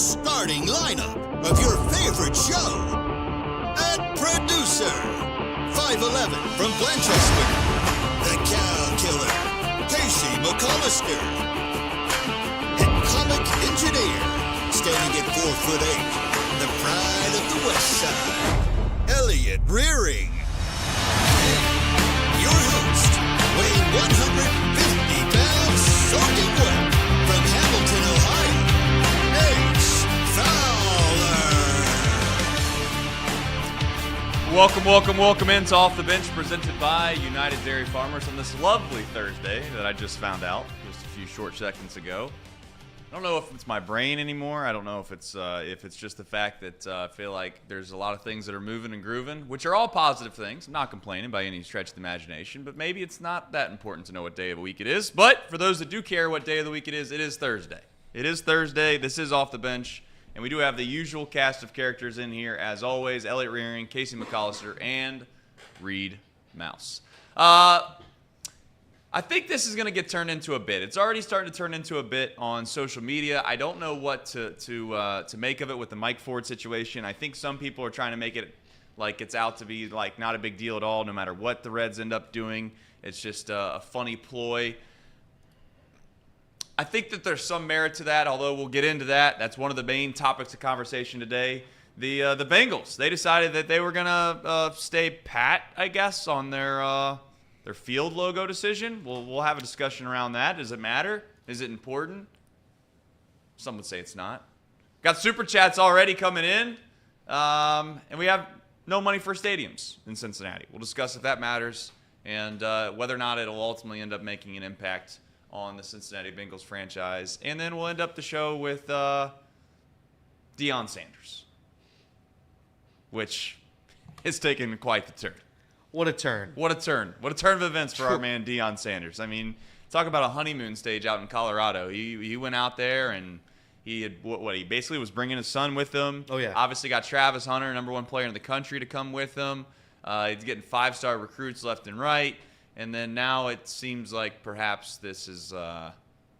starting lineup of your favorite show. At producer, 5'11" from Blanchester, the Cow Killer, Casey McCollister. And comic engineer, standing at 4'8", the pride of the West Side, Elliot Rearing. And your host, weighing 150 pounds, soaking wet, from Hamilton, Ohio, Ace Fowler. Welcome into Off the Bench, presented by United Dairy Farmers on this lovely Thursday that I just found out just a few short seconds ago. I don't know if it's my brain anymore. I don't know if it's just the fact that I feel like there's a lot of things that are moving and grooving, which are all positive things. I'm not complaining by any stretch of the imagination, but maybe it's not that important to know what day of the week it is. But for those that do care what day of the week it is Thursday. It is Thursday. This is Off the Bench, and we do have the usual cast of characters in here, as always. Elliot Rearing, Casey McCollister, and Reed Mouse. I think this is going to get turned into a bit. It's already starting to turn into a bit on social media. I don't know what to make of it with the Mike Ford situation. I think some people are trying to make it like it's out to be like not a big deal at all, no matter what the Reds end up doing. It's just a funny ploy. I think that there's some merit to that, although we'll get into that. That's one of the main topics of conversation today. The Bengals, they decided that they were going to stay pat, I guess, on their field logo decision. We'll have a discussion around that. Does it matter? Is it important? Some would say it's not. Got super chats already coming in. And we have no money for stadiums in Cincinnati. We'll discuss if that matters and whether or not it'll ultimately end up making an impact on the Cincinnati Bengals franchise. And then we'll end up the show with Deion Sanders, which is taking quite the turn. What a turn. What a turn. What a turn of events for our man Deion Sanders. I mean, talk about a honeymoon stage out in Colorado. He went out there and he had he basically was bringing his son with him. Oh, yeah. Obviously got Travis Hunter, number one player in the country, to come with him. He's getting 5-star recruits left and right. And then now it seems like perhaps this is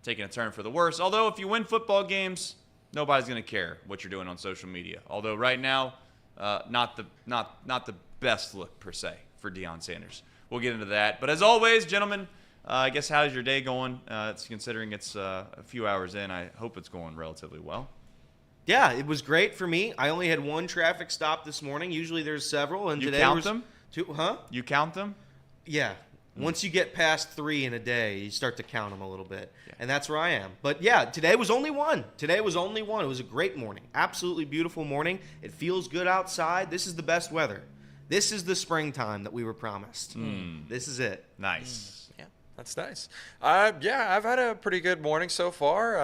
taking a turn for the worse. Although if you win football games, nobody's going to care what you're doing on social media. Although right now, not the best look per se for Deion Sanders. We'll get into that. But as always, gentlemen, I guess how's your day going? It's considering it's a few hours in. I hope it's going relatively well. Yeah, it was great for me. I only had one traffic stop this morning. Usually there's several, and You today count was them? two. Huh? You count them? Yeah. Once you get past 3 in a day, you start to count them a little bit. Yeah. And that's where I am. But yeah, today was only one. It was a great morning. Absolutely beautiful morning. It feels good outside. This is the best weather. This is the springtime that we were promised. This is it. Nice. Yeah, that's nice. Yeah, I've had a pretty good morning so far.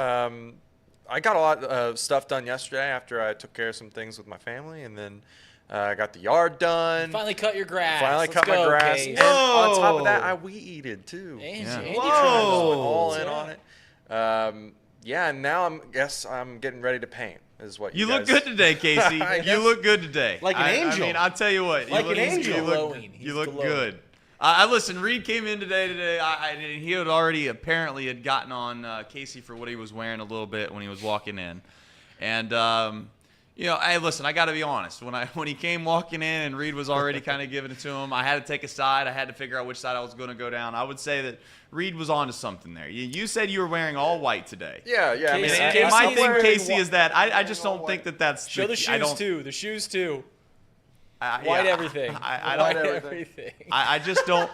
I got a lot of stuff done yesterday after I took care of some things with my family, and then I got the yard done. Finally cut your grass. Finally Let's cut my go, grass. Case. And on top Whoa. of that, I weeded too. Andy Whoa. All in yeah. on it. Yeah, and now I'm getting ready to paint. Is what You you look guys- good today, Casey. I You guess. look good today. Like an angel. I mean, I'll tell you what. Like you an look, angel. You look, Glowing. you He's look glowing. good. I listen, Reed came in today. And he had already apparently had gotten on Casey for what he was wearing a little bit when he was walking in. And, hey, listen, I got to be honest. When he came walking in and Reed was already kind of giving it to him, I had to take a side. I had to figure out which side I was going to go down. I would say that Reed was onto something there. You said you were wearing all white today. Yeah. I mean, Casey- And Casey- my I'm thing, wearing Casey, is that I just don't all think that that's Show the shoes I don't, too. The shoes too. yeah, White everything. I White don't. everything. I just don't.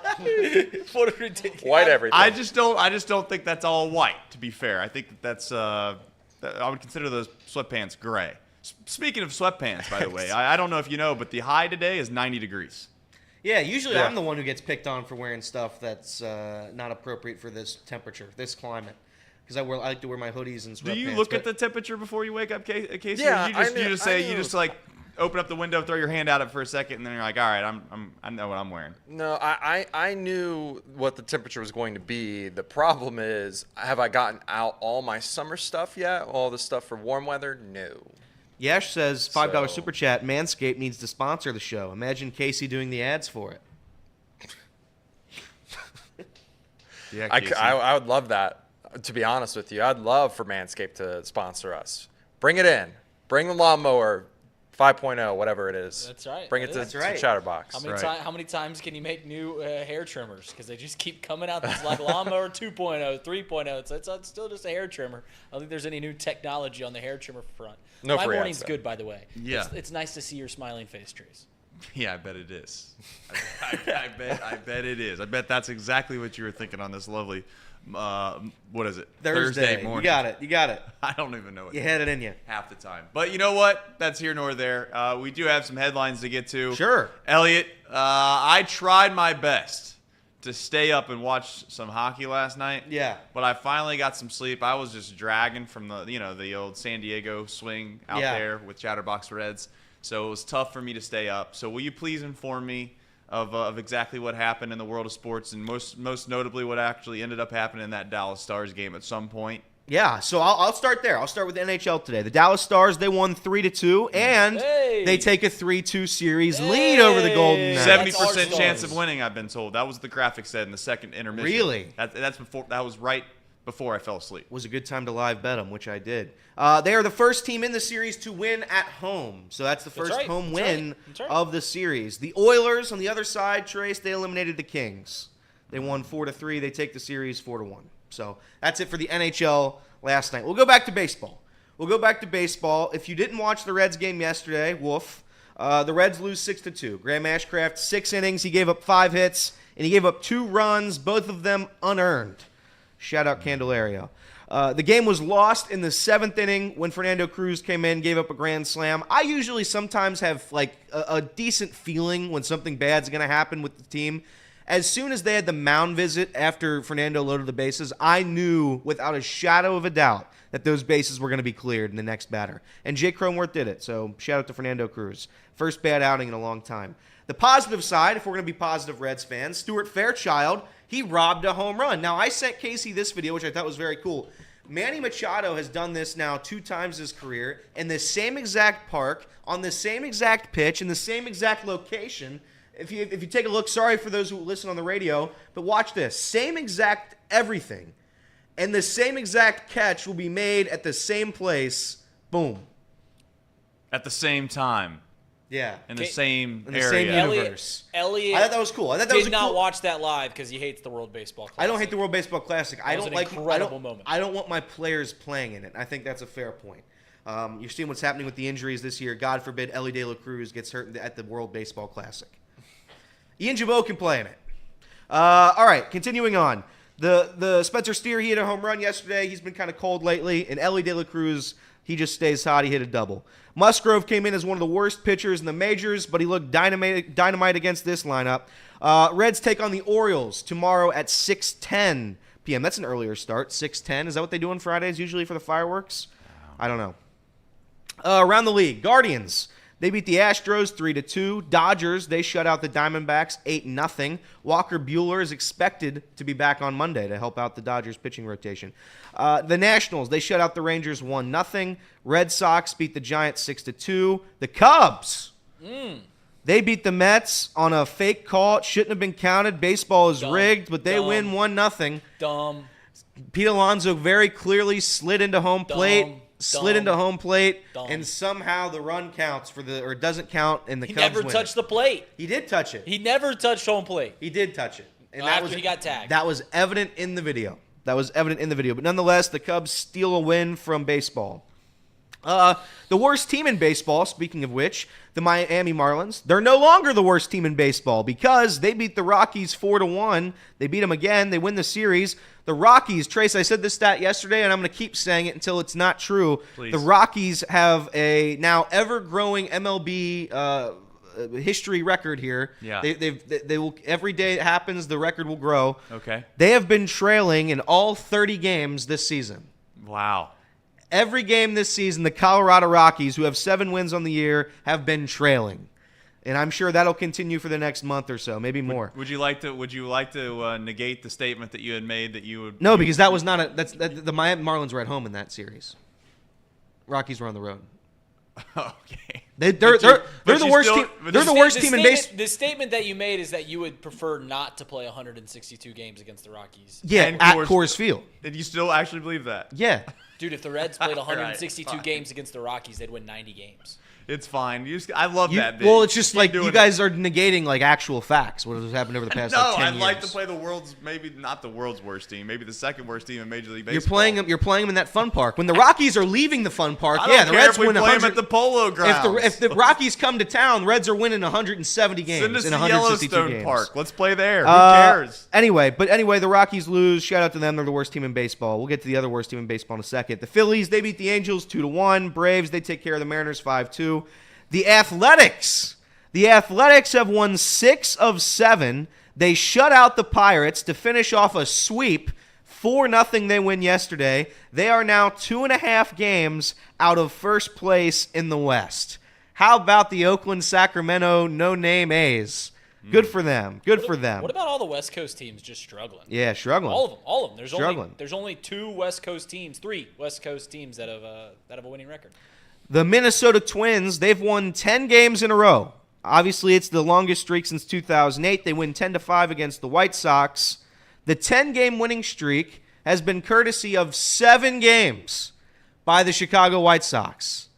What a ridiculous. white everything. I just don't think that's all white. To be fair, I think that's. I would consider those sweatpants gray. Speaking of sweatpants, by the way, I don't know if you know, but the high today is 90 degrees. Yeah, usually Yeah. I'm the one who gets picked on for wearing stuff that's not appropriate for this temperature, this climate. Because I like to wear my hoodies and sweatpants. Do you look but- at the temperature before you wake up, Casey? Yeah, Or you just, I knew- you just I say knew you it just was- like open up the window, throw your hand out it for a second, and then you're like, all right, I know what I'm wearing. No, I knew what the temperature was going to be. The problem is, have I gotten out all my summer stuff yet? All the stuff for warm weather? No. Yash says, $5 So- super chat, Manscaped needs to sponsor the show. Imagine Casey doing the ads for it. Yeah, I Casey. would love that, to be honest with you. I'd love for Manscaped to sponsor us. Bring it in. Bring the lawnmower 5.0, whatever it is. That's right. Bring it to, That's right. to Chatterbox. How many times can you make new hair trimmers? Because they just keep coming out. It's like lawnmower 2.0, 3.0. It's still just a hair trimmer. I don't think there's any new technology on the hair trimmer front. No My free morning's ads, though. good, by the way. Yeah. It's nice to see your smiling face, Trace. Yeah, I bet it is. I bet it is. I bet that's exactly what you were thinking on this lovely, what is it? Thursday morning. You got it. I don't even know what You had it in you. half the time. But you know what? That's here nor there. We do have some headlines to get to. Sure. Elliot, I tried my best to stay up and watch some hockey last night. Yeah. But I finally got some sleep. I was just dragging from the old San Diego swing out there with Chatterbox Reds. So it was tough for me to stay up. So will you please inform me of exactly what happened in the world of sports, and most notably what actually ended up happening in that Dallas Stars game at some point? Yeah, so I'll start there. I'll start with the NHL today. The Dallas Stars, they won 3-2, and they take a 3-2 series lead over the Golden Knights. 70% chance of winning, I've been told. That was what the graphic said in the second intermission. Really? That's before. That was right before I fell asleep. Was a good time to live bet them, which I did. They are the first team in the series to win at home. So that's the first home win of the series. The Oilers, on the other side, Trace, they eliminated the Kings. They won 4-3. They take the series 4-1. So that's it for the NHL last night. We'll go back to baseball. If you didn't watch the Reds game yesterday, woof. The Reds lose 6-2. Graham Ashcraft, 6 innings. He gave up 5 hits, and he gave up 2 runs, both of them unearned. Shout out Candelario. The game was lost in the 7th inning when Fernando Cruz came in, gave up a grand slam. I usually sometimes have like a decent feeling when something bad's going to happen with the team. As soon as they had the mound visit after Fernando loaded the bases, I knew without a shadow of a doubt that those bases were going to be cleared in the next batter. And Jake Cronenworth did it, so shout out to Fernando Cruz. First bad outing in a long time. The positive side, if we're going to be positive Reds fans, Stuart Fairchild, he robbed a home run. Now, I sent Casey this video, which I thought was very cool. Manny Machado has done this now 2 times his career in the same exact park, on the same exact pitch, in the same exact location. If you take a look, sorry for those who listen on the radio, but watch this. Same exact everything. And the same exact catch will be made at the same place. Boom. At the same time. Yeah. In the same in the area. same universe. Elliot I thought that was cool. I thought that was did not watch that live because he hates the World Baseball Classic. I don't hate the World Baseball Classic. I was don't an like incredible moment. I don't want my players playing in it. I think that's a fair point. You're seeing what's happening with the injuries this year. God forbid Elly De La Cruz gets hurt at the World Baseball Classic. Ian Jabot can play in it. All right, continuing on. The Spencer Steer, he hit a home run yesterday. He's been kind of cold lately. And Elly De La Cruz, he just stays hot. He hit a double. Musgrove came in as one of the worst pitchers in the majors, but he looked dynamite against this lineup. Reds take on the Orioles tomorrow at 6:10 p.m. That's an earlier start, 6:10. Is that what they do on Fridays usually for the fireworks? I don't know. Around the league, Guardians. They beat the Astros 3-2. Dodgers, they shut out the Diamondbacks 8-0. Walker Buehler is expected to be back on Monday to help out the Dodgers pitching rotation. The Nationals, they shut out the Rangers 1-0. Red Sox beat the Giants 6-2. The Cubs, they beat the Mets on a fake call. It shouldn't have been counted. Baseball is rigged, but they win 1-0. Dumb. Pete Alonso very clearly slid into home plate. And somehow the run counts or doesn't count, and the He Cubs never win. touched the plate. He did touch it. He never touched home plate. He did touch it. And After he got tagged. That was evident in the video. But nonetheless, the Cubs steal a win from baseball. The worst team in baseball, speaking of which, the Miami Marlins, they're no longer the worst team in baseball because they beat the Rockies 4-1. They beat them again. They win the series. The Rockies, Trace, I said this stat yesterday, and I'm going to keep saying it until it's not true. Please. The Rockies have a now ever-growing MLB history record here. Yeah. They will, every day it happens, the record will grow. Okay. They have been trailing in all 30 games this season. Wow. Every game this season, the Colorado Rockies, who have 7 wins on the year, have been trailing. And I'm sure that'll continue for the next month or so, maybe more. Would you like to negate the statement that you had made that you would? No, because that was not the Miami Marlins were at home in that series. Rockies were on the road. Okay. They're the worst team. They're the worst team in base. The statement that you made is that you would prefer not to play 162 games against the Rockies. Yeah, And at Coors Field. Did you still actually believe that? Yeah. Dude, if the Reds played Right, 162 fine. games against the Rockies, they'd win 90 games. It's fine. I love that bit. Well, it's just Keep like doing you it. guys are negating like actual facts. What has happened over the past No, like 10 I'd years. like to play the world's, maybe not the world's worst team, maybe the second worst team in Major League Baseball. You're playing them in that fun park. When the Rockies are leaving the fun park, I don't yeah, the care Reds if we win play 100. them at the Polo Grounds. If the Rockies come to town, Reds are winning 170 games Send us in to 162 Yellowstone games. Park. Let's play there. Who cares? Anyway, the Rockies lose. Shout out to them. They're the worst team in baseball. We'll get to the other worst team in baseball in a second. The Phillies, they beat the Angels 2-1. Braves, they take care of the Mariners 5-2. The Athletics have won 6 of 7. They shut out the Pirates to finish off a sweep. 4-0 they win yesterday. They are now 2.5 games out of first place in the West. How about the Oakland-Sacramento no-name A's? Good for them. Good for them. What about all the West Coast teams just struggling? Yeah, struggling. All of them. Struggling. There's only 3 West Coast teams that have a winning record. The Minnesota Twins, they've won 10 games in a row. Obviously, it's the longest streak since 2008. They win 10-5 against the White Sox. The 10-game winning streak has been courtesy of 7 games by the Chicago White Sox.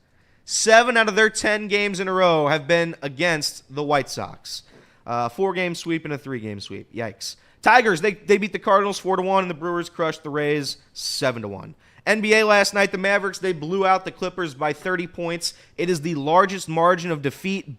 7 out of their 10 games in a row have been against the White Sox. 4-game sweep and a 3-game sweep. Yikes. Tigers, they beat the Cardinals 4-1, and the Brewers crushed the Rays 7-1. NBA last night, the Mavericks, they blew out the Clippers by 30 points. It is the largest margin of defeat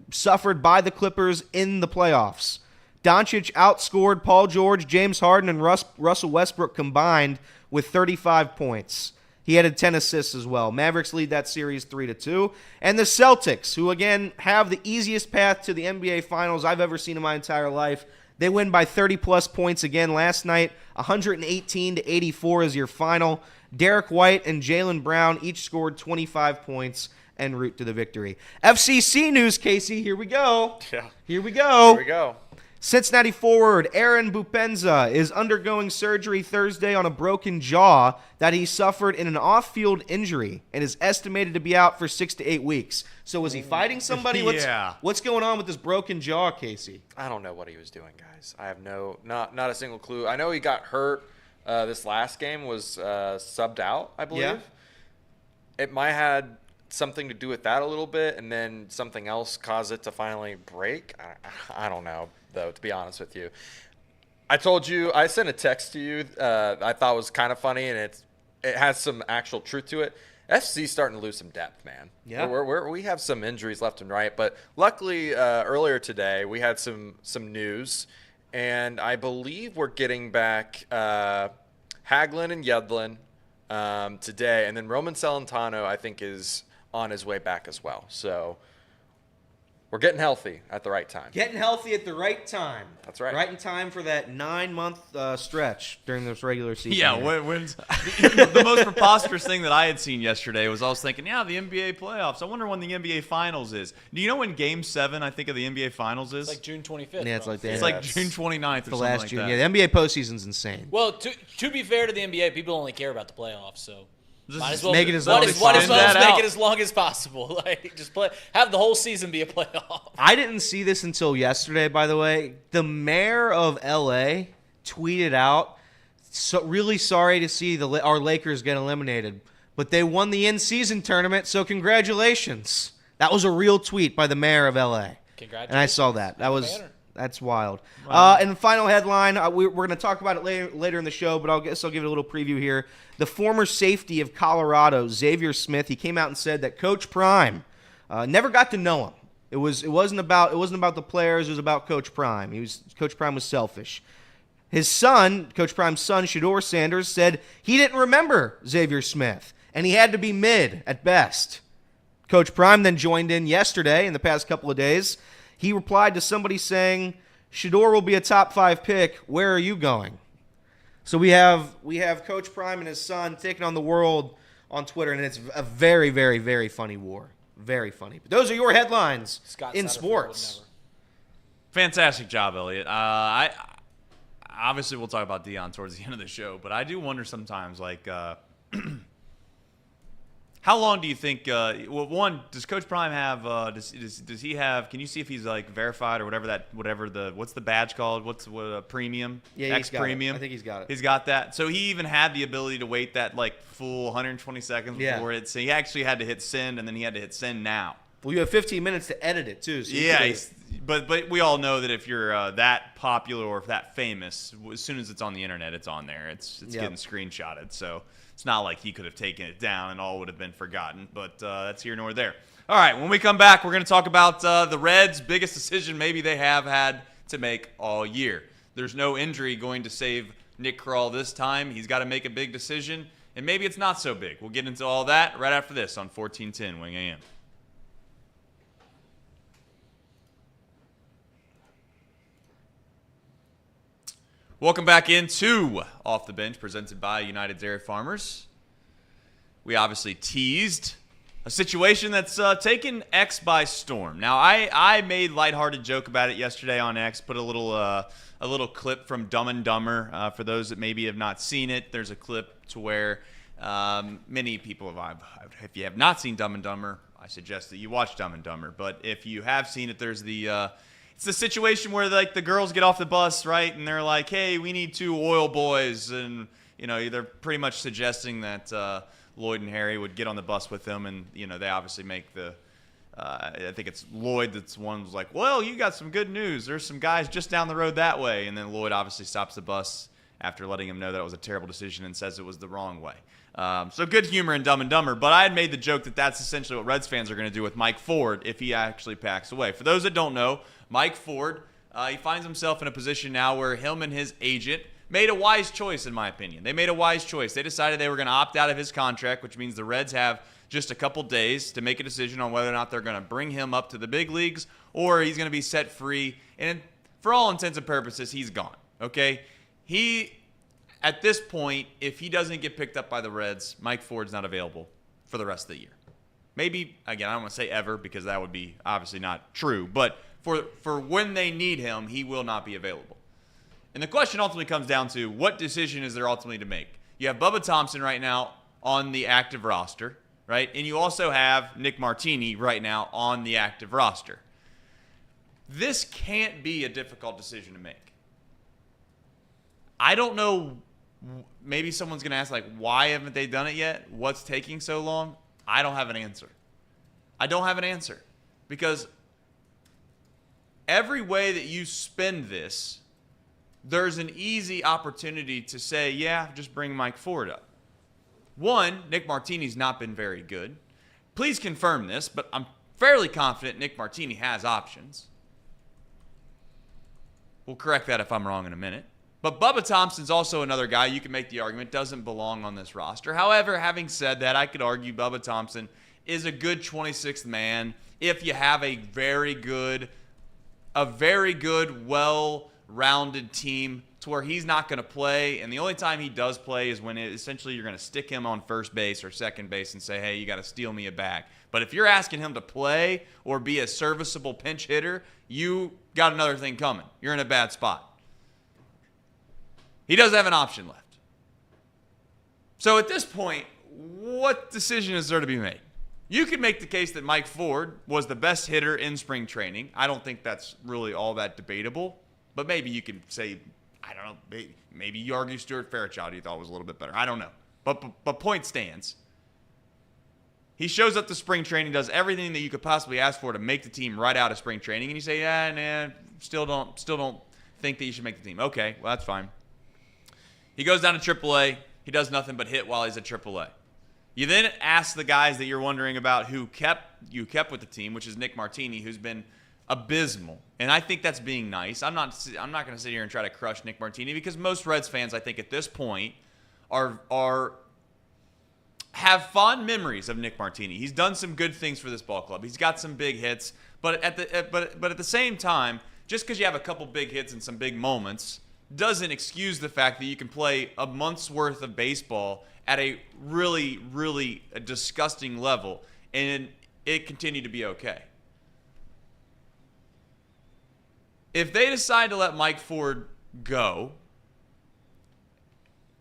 suffered by the Clippers in the playoffs. Doncic outscored Paul George, James Harden, and Russell Westbrook combined with 35 points. He added 10 assists as well. Mavericks lead that series 3-2. And the Celtics, who again have the easiest path to the NBA Finals I've ever seen in my entire life, they win by 30-plus points again last night. 118-84 is your final. Derek White and Jaylen Brown each scored 25 points en route to the victory. FCC news, Casey. Here we go. Yeah. Here we go. Here we go. Cincinnati forward Aaron Bupenza is undergoing surgery Thursday on a broken jaw that he suffered in an off-field injury and is estimated to be out for 6 to 8 weeks. So was he fighting somebody? Yeah. What's going on with this broken jaw, Casey? I don't know what he was doing, guys. I have not a single clue. I know he got hurt. This last game was subbed out, I believe. Yeah. It might have had something to do with that a little bit, and then something else caused it to finally break. I don't know, though, to be honest with you. I told you, I sent a text to you I thought was kind of funny, and it has some actual truth to it. FC's starting to lose some depth, man. Yeah. We have some injuries left and right, but luckily earlier today we had some news, and I believe we're getting back Hagelin and Yedlin today, and then Roman Celentano I think is on his way back as well. So we're getting healthy at the right time. Getting healthy at the right time. That's right. Right in time for that 9-month stretch during this regular season. Yeah, here. when's the most preposterous thing that I had seen yesterday was I was thinking, yeah, the NBA playoffs. I wonder when the NBA Finals is. Do you know when Game 7, I think, of the NBA Finals is? It's like June 25th. Yeah, it's bro. like that. It's Yeah, like June 29th or the something last like June. that. Yeah, the NBA postseason's insane. Well, to be fair to the NBA, people only care about the playoffs, so Just might as well make it as might long as as well possible. just Extend that make out. it as long as possible. Like just have the whole season be a playoff. I didn't see this until yesterday, by the way. The mayor of LA tweeted out, really sorry to see our Lakers get eliminated, but they won the in-season tournament, so congratulations. That was a real tweet by the mayor of LA. Congratulations. And I saw that. Banner. That's wild. And the final headline, we're going to talk about it later in the show, but I'll give it a little preview here. The former safety of Colorado, Xavier Smith, he came out and said that Coach Prime never got to know him. It wasn't about the players. It was about Coach Prime. Coach Prime was selfish. His son, Coach Prime's son, Shedeur Sanders, said he didn't remember Xavier Smith, and he had to be mid at best. Coach Prime then joined in yesterday, in the past couple of days. He replied to somebody saying, Shedeur will be a top 5 pick. Where are you going? So we have Coach Prime and his son taking on the world on Twitter, and it's a very, very, very funny war. Very funny. But those are your headlines Scott in Satterfield sports. would Fantastic job, Elliot. I obviously we'll talk about Deion towards the end of the show, but I do wonder sometimes, like, How long do you think? Well, one, does Coach Prime have? Does he have? Can you see if he's like verified or what's the badge called? What's premium? Yeah, X he's got premium. it. I think he's got it. He's got that. So he even had the ability to wait that like full 120 seconds before it. So he actually had to hit send, and then he had to hit send now. Well, you have 15 minutes to edit it too. So but we all know that if you're that popular or that famous, as soon as it's on the internet, it's on there. It's getting screenshotted. So it's not like he could have taken it down and all would have been forgotten. But that's here nor there. All right, when we come back, we're going to talk about the Reds' biggest decision maybe they have had to make all year. There's no injury going to save Nick Krall this time. He's got to make a big decision, and maybe it's not so big. We'll get into all that right after this on 1410 Wing AM. Welcome back into Off the Bench, presented by United Dairy Farmers. We obviously teased a situation that's taken X by storm. Now, I made lighthearted joke about it yesterday on X, put a little clip from Dumb and Dumber. For those that maybe have not seen it, there's a clip to where many people have. If you have not seen Dumb and Dumber, I suggest that you watch Dumb and Dumber. But if you have seen it, there's it's the situation where like the girls get off the bus, right, and they're like, "Hey, we need 2 oil boys," and they're pretty much suggesting that Lloyd and Harry would get on the bus with them, and they obviously make the. I think it's Lloyd that's one who's like, "Well, you got some good news. There's some guys just down the road that way," and then Lloyd obviously stops the bus after letting him know that it was a terrible decision and says it was the wrong way. So good humor in Dumb and Dumber, but I had made the joke that that's essentially what Reds fans are going to do with Mike Ford if he actually packs away. For those that don't know, Mike Ford, he finds himself in a position now where him and his agent made a wise choice, in my opinion. They made a wise choice. They decided they were going to opt out of his contract, which means the Reds have just a couple days to make a decision on whether or not they're going to bring him up to the big leagues or he's going to be set free. And for all intents and purposes, he's gone, okay? At this point, if he doesn't get picked up by the Reds, Mike Ford's not available for the rest of the year. Maybe, again, I don't want to say ever because that would be obviously not true. But for when they need him, he will not be available. And the question ultimately comes down to what decision is there ultimately to make? You have Bubba Thompson right now on the active roster, right? And you also have Nick Martini right now on the active roster. This can't be a difficult decision to make. I don't know. Maybe someone's going to ask, like, why haven't they done it yet? What's taking so long? I don't have an answer. Because every way that you spend this, there's an easy opportunity to say, yeah, just bring Mike Ford up. One, Nick Martini's not been very good. Please confirm this, but I'm fairly confident Nick Martini has options. We'll correct that if I'm wrong in a minute. But Bubba Thompson's also another guy you can make the argument doesn't belong on this roster. However, having said that, I could argue Bubba Thompson is a good 26th man if you have a very good, well-rounded team to where he's not going to play. And the only time he does play is when essentially you're going to stick him on first base or second base and say, hey, you got to steal me a bag. But if you're asking him to play or be a serviceable pinch hitter, you got another thing coming. You're in a bad spot. He does have an option left. So at this point, what decision is there to be made? You could make the case that Mike Ford was the best hitter in spring training. I don't think that's really all that debatable. But maybe you can say, I don't know, maybe you argue Stuart Fairchild you thought was a little bit better. I don't know. But point stands. He shows up to spring training, does everything that you could possibly ask for to make the team right out of spring training, and you say, still don't think that you should make the team. Okay, well, that's fine. He goes down to AAA. He does nothing but hit while he's at AAA. You then ask the guys that you're wondering about who you kept with the team, which is Nick Martini, who's been abysmal. And I think that's being nice. I'm not going to sit here and try to crush Nick Martini because most Reds fans, I think, at this point have fond memories of Nick Martini. He's done some good things for this ball club. He's got some big hits, but at the same time, just because you have a couple big hits and some big moments doesn't excuse the fact that you can play a month's worth of baseball at a really, really disgusting level and it continue to be okay. If they decide to let Mike Ford go,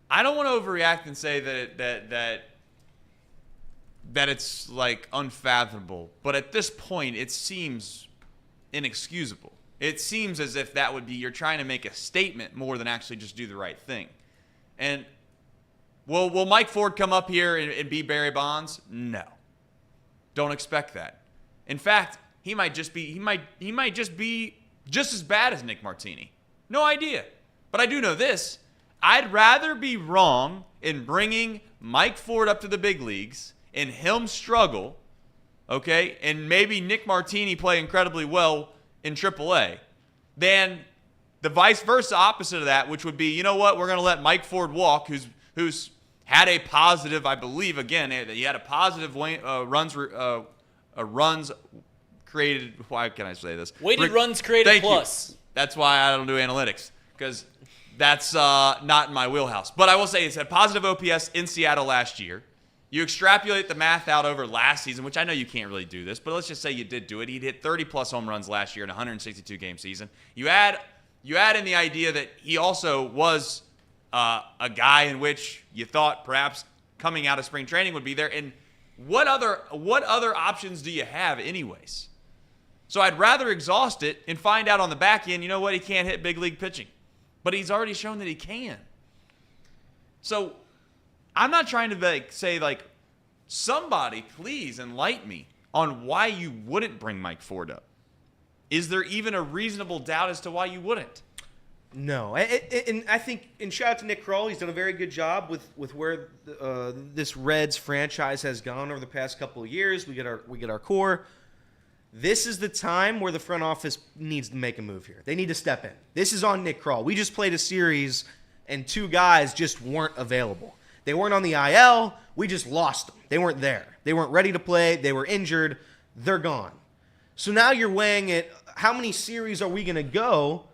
I don't want to overreact and say that that it's like unfathomable, but at this point it seems inexcusable. It seems as if that would be you're trying to make a statement more than actually just do the right thing. And will Mike Ford come up here and be Barry Bonds? No. Don't expect that. In fact, he might just be just as bad as Nick Martini. No idea. But I do know this. I'd rather be wrong in bringing Mike Ford up to the big leagues and him struggle, okay, and maybe Nick Martini play incredibly well in AAA, than the vice versa opposite of that, which would be, you know what, we're going to let Mike Ford walk, who's had a positive, I believe, again, he had a positive runs created. Why can I say this? Weighted runs created Thank plus. You. That's why I don't do analytics, because that's not in my wheelhouse. But I will say it's a positive OPS in Seattle last year. You extrapolate the math out over last season, which I know you can't really do this, but let's just say you did do it. He'd hit 30-plus home runs last year in a 162-game season. You add in the idea that he also was a guy in which you thought perhaps coming out of spring training would be there. And what other options do you have anyways? So I'd rather exhaust it and find out on the back end, you know what, he can't hit big league pitching. But he's already shown that he can. So I'm not trying to say somebody please enlighten me on why you wouldn't bring Mike Ford up. Is there even a reasonable doubt as to why you wouldn't? No, and I think, and shout out to Nick Kroll, he's done a very good job with where this Reds franchise has gone over the past couple of years. We get our core. This is the time where the front office needs to make a move here. They need to step in. This is on Nick Kroll. We just played a series, and two guys just weren't available. They weren't on the IL. We just lost them. They weren't there. They weren't ready to play. They were injured. They're gone. So now you're weighing it. How many series are we going to go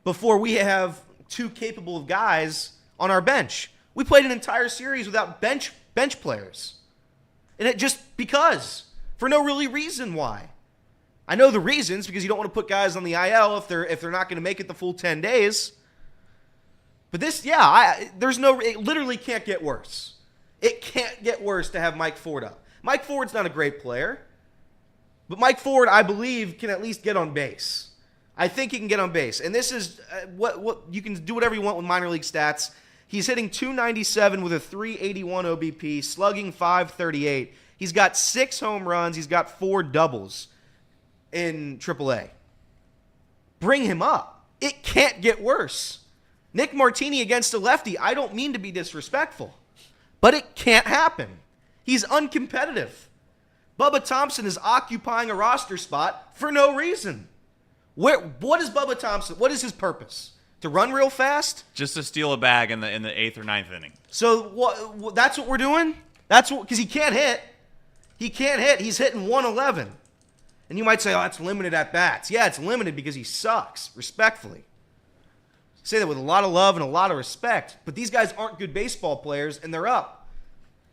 before we have two capable of guys on our bench? We played an entire series without bench players. And it just because. For no really reason why. I know the reasons, because you don't want to put guys on the IL if they're not going to make it the full 10 days. But this, it literally can't get worse. It can't get worse to have Mike Ford up. Mike Ford's not a great player, but Mike Ford, I believe, can at least get on base. I think he can get on base. And this is what you can do whatever you want with minor league stats. He's hitting .297 with a .381 OBP, slugging .538. He's got 6 home runs. He's got 4 doubles in AAA. Bring him up. It can't get worse. Nick Martini against a lefty, I don't mean to be disrespectful, but it can't happen. He's uncompetitive. Bubba Thompson is occupying a roster spot for no reason. What is Bubba Thompson? What is his purpose? To run real fast? Just to steal a bag in the 8th or 9th inning. So that's what we're doing? Because he can't hit. He can't hit. He's hitting 111. And you might say, oh, that's limited at bats. Yeah, it's limited because he sucks, respectfully. I say that with a lot of love and a lot of respect. But these guys aren't good baseball players, and they're up.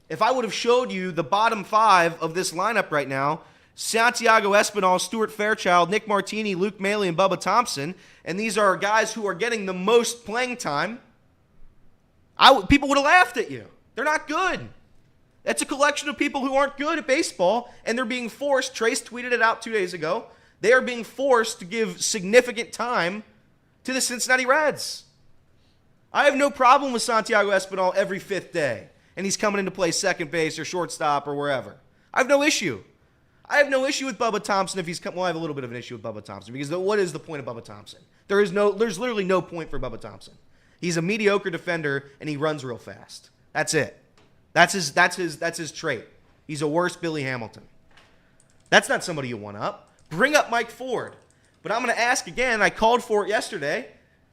If I would have showed you the bottom 5 of this lineup right now, Santiago Espinal, Stuart Fairchild, Nick Martini, Luke Maile, and Bubba Thompson, and these are guys who are getting the most playing time, people would have laughed at you. They're not good. That's a collection of people who aren't good at baseball, and they're being forced. Trace tweeted it out 2 days ago. They are being forced to give significant time to the Cincinnati Reds. I have no problem with Santiago Espinal every 5th day, and he's coming in to play second base or shortstop or wherever. I have no issue. I have no issue with Bubba Thompson if he's well, I have a little bit of an issue with Bubba Thompson, because what is the point of Bubba Thompson? There's literally no point for Bubba Thompson. He's a mediocre defender, and he runs real fast. That's it. That's his trait. He's a worse Billy Hamilton. That's not somebody you want up. Bring up Mike Ford. But I'm going to ask again. I called for it yesterday.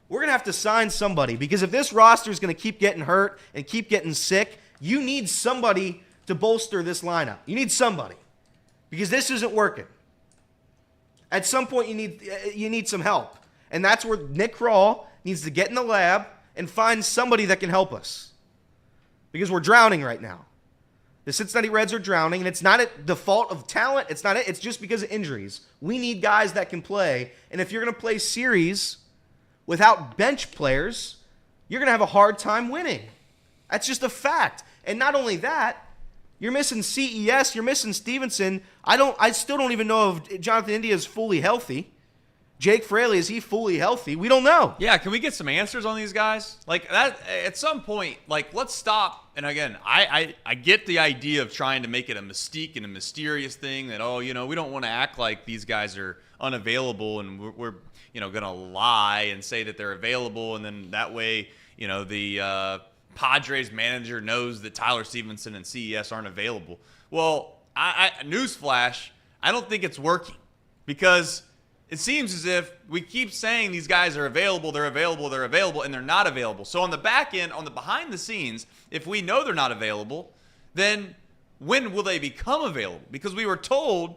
We're going to have to sign somebody, because if this roster is going to keep getting hurt and keep getting sick, you need somebody to bolster this lineup. You need somebody, because this isn't working. At some point, you need some help, and that's where Nick Kroll needs to get in the lab and find somebody that can help us. Because we're drowning right now. The Cincinnati Reds are drowning, and it's not at the fault of talent. It's not. It's just because of injuries. We need guys that can play, and if you're going to play series without bench players, you're going to have a hard time winning. That's just a fact. And not only that, You're missing CES. You're missing Stevenson. I still don't even know if Jonathan India is fully healthy. Jake Fraley, is he fully healthy? We don't know. Yeah, can we get some answers on these guys? Like that at some point, like let's stop. And again, I get the idea of trying to make it a mystique and a mysterious thing that, we don't want to act like these guys are unavailable and we're gonna lie and say that they're available, and then that way, the Padres manager knows that Tyler Stevenson and CES aren't available. Well, newsflash, I don't think it's working, because it seems as if we keep saying these guys are available, they're available, they're available, and they're not available. So on the back end, on the behind the scenes, if we know they're not available, then when will they become available? Because we were told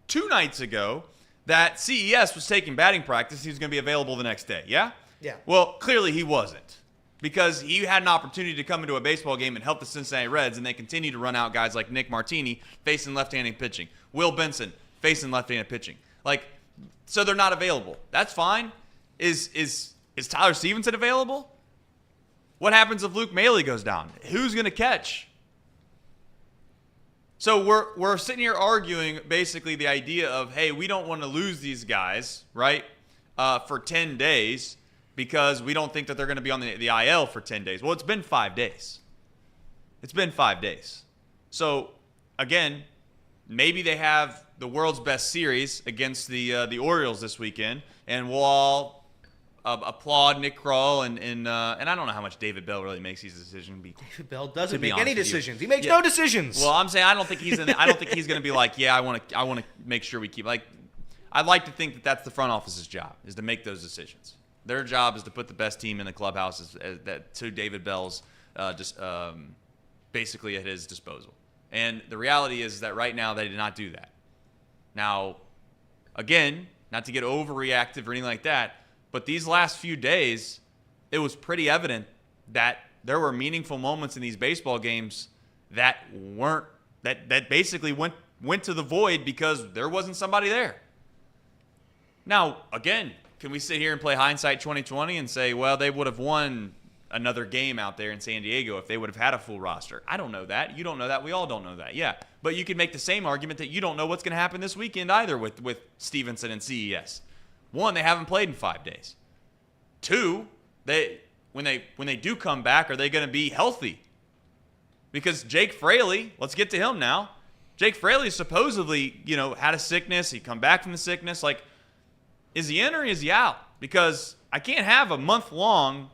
2 nights ago that CES was taking batting practice. He was going to be available the next day, yeah? Yeah. Well, clearly he wasn't, because he had an opportunity to come into a baseball game and help the Cincinnati Reds, and they continue to run out guys like Nick Martini facing left-handed pitching, Will Benson facing left-handed pitching. So they're not available. That's fine. Is Tyler Stevenson available? What happens if Luke Maile goes down? Who's going to catch? So we're sitting here arguing basically the idea of, hey, we don't want to lose these guys, right, for 10 days because we don't think that they're going to be on the IL for 10 days. Well, it's been 5 days. It's been 5 days. So, again, maybe they have the world's best series against the Orioles this weekend, and we'll all applaud Nick Kroll and I don't know how much David Bell really makes these decisions. David Bell doesn't make honest any with you. decisions. He makes no decisions. Well, I'm saying I don't think he's going to be like, yeah, I want to make sure we keep, like, I'd like to think that that's the front office's job, is to make those decisions. Their job is to put the best team in the clubhouse to David Bell's basically at his disposal. And the reality is that right now they did not do that. Now, again, not to get overreactive or anything like that, but these last few days, it was pretty evident that there were meaningful moments in these baseball games that basically went to the void because there wasn't somebody there. Now, again, can we sit here and play hindsight 2020 and say, well, they would have won another game out there in San Diego if they would have had a full roster? I don't know that. You don't know that. We all don't know that. Yeah. But you could make the same argument that you don't know what's going to happen this weekend either with Stevenson and CES. 1, they haven't played in 5 days. 2, when they do come back, are they going to be healthy? Because Jake Fraley, let's get to him now. Jake Fraley supposedly, had a sickness. He come back from the sickness. Like, is he in or is he out? Because I can't have a month long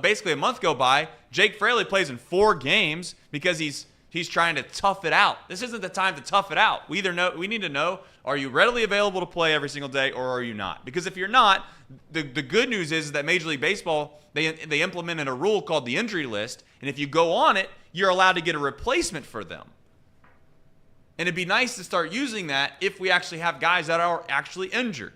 basically a month go by. Jake Fraley plays in 4 games because he's trying to tough it out. This isn't the time to tough it out. We need to know, are you readily available to play every single day or are you not? Because if you're not, the good news is that Major League Baseball, they implemented a rule called the injury list, and if you go on it, you're allowed to get a replacement for them. And it'd be nice to start using that if we actually have guys that are actually injured.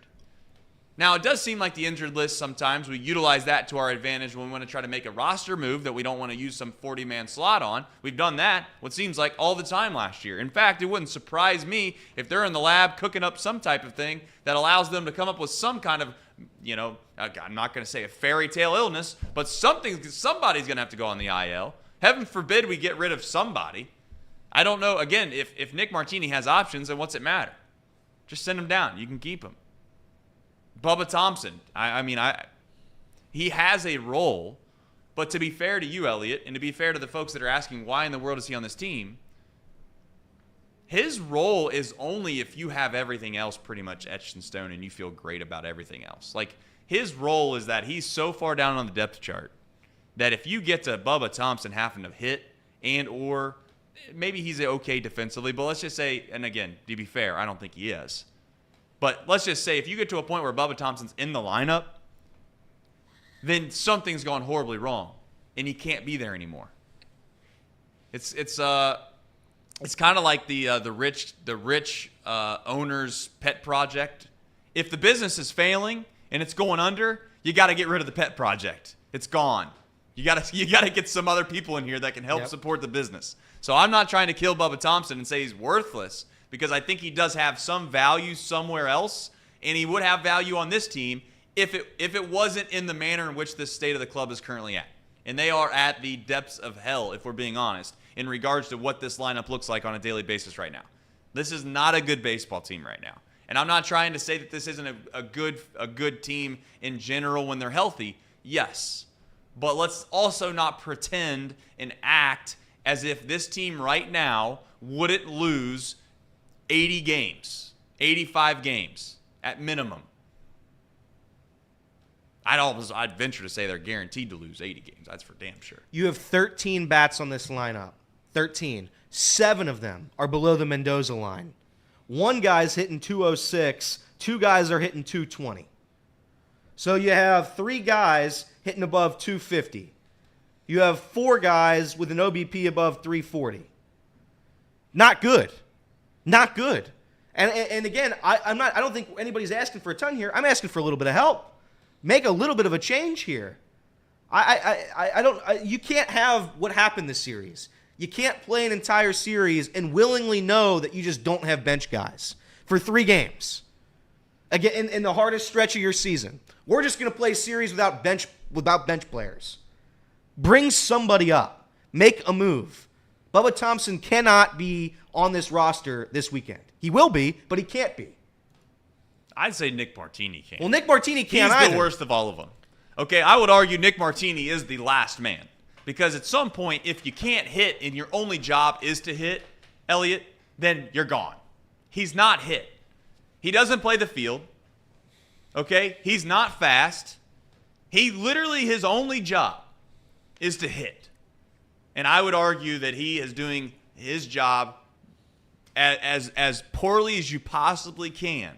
Now, it does seem like the injured list, sometimes we utilize that to our advantage when we want to try to make a roster move that we don't want to use some 40-man slot on. We've done that, what seems like, all the time last year. In fact, it wouldn't surprise me if they're in the lab cooking up some type of thing that allows them to come up with some kind of, I'm not going to say a fairy tale illness, but somebody's going to have to go on the IL. Heaven forbid we get rid of somebody. I don't know. Again, if Nick Martini has options, then what's it matter? Just send him down. You can keep him. Bubba Thompson, he has a role, but to be fair to you, Elliot, and to be fair to the folks that are asking why in the world is he on this team, his role is only if you have everything else pretty much etched in stone and you feel great about everything else. Like, his role is that he's so far down on the depth chart that if you get to Bubba Thompson having to hit and or maybe he's okay defensively, but let's just say, and again, to be fair, I don't think he is. But let's just say if you get to a point where Bubba Thompson's in the lineup, then something's gone horribly wrong, and he can't be there anymore. It's kind of like the rich owner's pet project. If the business is failing and it's going under, you got to get rid of the pet project. It's gone. You got to get some other people in here that can help support the business. So I'm not trying to kill Bubba Thompson and say he's worthless, because I think he does have some value somewhere else, and he would have value on this team if it wasn't in the manner in which this state of the club is currently at. And they are at the depths of hell, if we're being honest. in regards to what this lineup looks like on a daily basis right now. This is not a good baseball team right now. And I'm not trying to say that this isn't a good team in general when they're healthy. Yes. But let's also not pretend and act as if this team right now wouldn't lose 80 games, 85 games at minimum. I'd venture to say they're guaranteed to lose 80 games. That's for damn sure. You have 13 bats on this lineup. 13. 7 of them are below the Mendoza line. One guy's hitting 206. 2 guys are hitting 220. So you have 3 guys hitting above 250. You have 4 guys with an OBP above 340. Not good. Not good. And again, I don't think anybody's asking for a ton here. I'm asking for a little bit of help. Make a little bit of a change here. You can't have what happened this series. You can't play an entire series and willingly know that you just don't have bench guys for 3 games. Again, in the hardest stretch of your season. We're just going to play a series without bench players. Bring somebody up. Make a move. Bubba Thompson cannot be on this roster this weekend. He will be, but he can't be. I'd say Nick Martini can. Well, Nick Martini can't He's either. the worst of all of them. Okay, I would argue Nick Martini is the last man. Because at some point, if you can't hit and your only job is to hit, Elliot, then you're gone. He's not hit. He doesn't play the field. Okay? He's not fast. He literally, his only job is to hit. And I would argue that he is doing his job as poorly as you possibly can.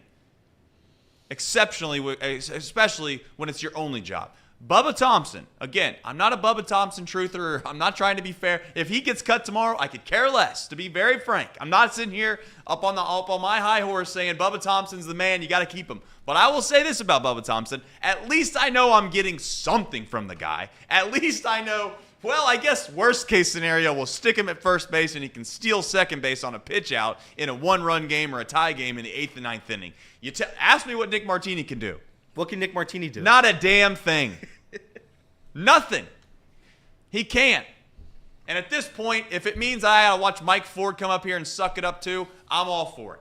Exceptionally, especially when it's your only job. Bubba Thompson, again, I'm not a Bubba Thompson truther. I'm not trying to be fair. If he gets cut tomorrow, I could care less, to be very frank. I'm not sitting here up on my high horse saying Bubba Thompson's the man, you got to keep him. But I will say this about Bubba Thompson. At least I know I'm getting something from the guy. At least I know, well, I guess worst case scenario, we'll stick him at first base and he can steal second base on a pitch out in a 1-run game or a tie game in the 8th and 9th inning. Ask me what Nick Martini can do. What can Nick Martini do? Not a damn thing. Nothing. He can't. And at this point, if it means I gotta watch Mike Ford come up here and suck it up too, I'm all for it.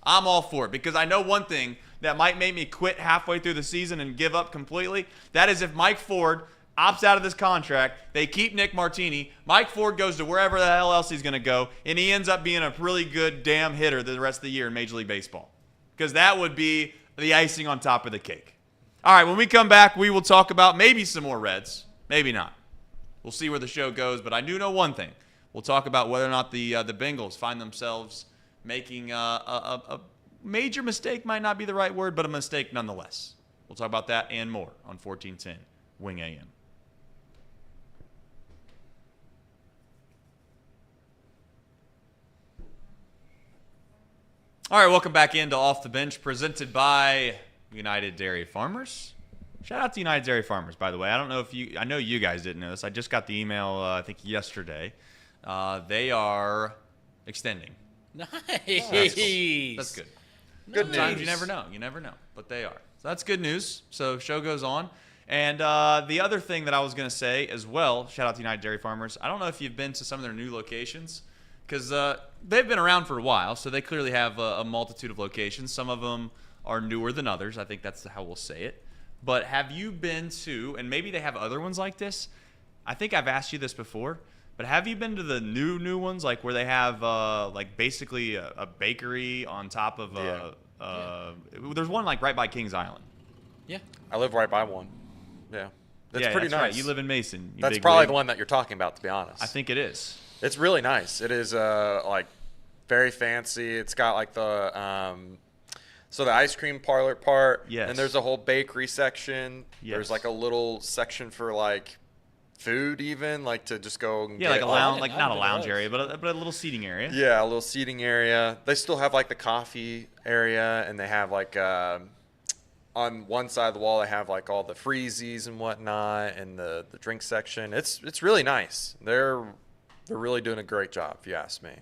I'm all for it because I know one thing that might make me quit halfway through the season and give up completely. That is if Mike Ford opts out of this contract, they keep Nick Martini, Mike Ford goes to wherever the hell else he's going to go, and he ends up being a really good damn hitter the rest of the year in Major League Baseball. Because that would be the icing on top of the cake. All right, when we come back, we will talk about maybe some more Reds. Maybe not. We'll see where the show goes, but I do know one thing. We'll talk about whether or not the Bengals find themselves making a major mistake, might not be the right word, but a mistake nonetheless. We'll talk about that and more on 1410 Wing AM. All right, welcome back into Off the Bench, presented by United Dairy Farmers. Shout out to United Dairy Farmers, by the way. I know you guys didn't know this. I just got the email, I think, yesterday. They are extending. Nice. That's good. Good Sometimes news. you never know. You never know. But they are. So that's good news. So show goes on. And the other thing that I was going to say as well, shout out to United Dairy Farmers. I don't know if you've been to some of their new locations because they've been around for a while. So they clearly have a multitude of locations. Some of them are newer than others. I think that's how we'll say it. But have you been to, and maybe they have other ones like this. I think I've asked you this before. But have you been to the new ones, like where they have like basically a bakery on top of there's one like right by Kings Island. Yeah. I live right by one. Yeah. That's pretty that's nice. Right. You live in Mason. You That's big probably league. the one that you're talking about, to be honest. I think it is. It's really nice. It is like very fancy. It's got like the so the ice cream parlor part. Yes. And there's a whole bakery section. Yes. There's like a little section for like food, even like to just go and Yeah, get like a lounge, I didn't not a know lounge those. area, but a little seating area. Yeah, a little seating area. They still have like the coffee area, and they have like on one side of the wall they have like all the freezies and whatnot, and the drink section. It's really nice. They're really doing a great job, if you ask me.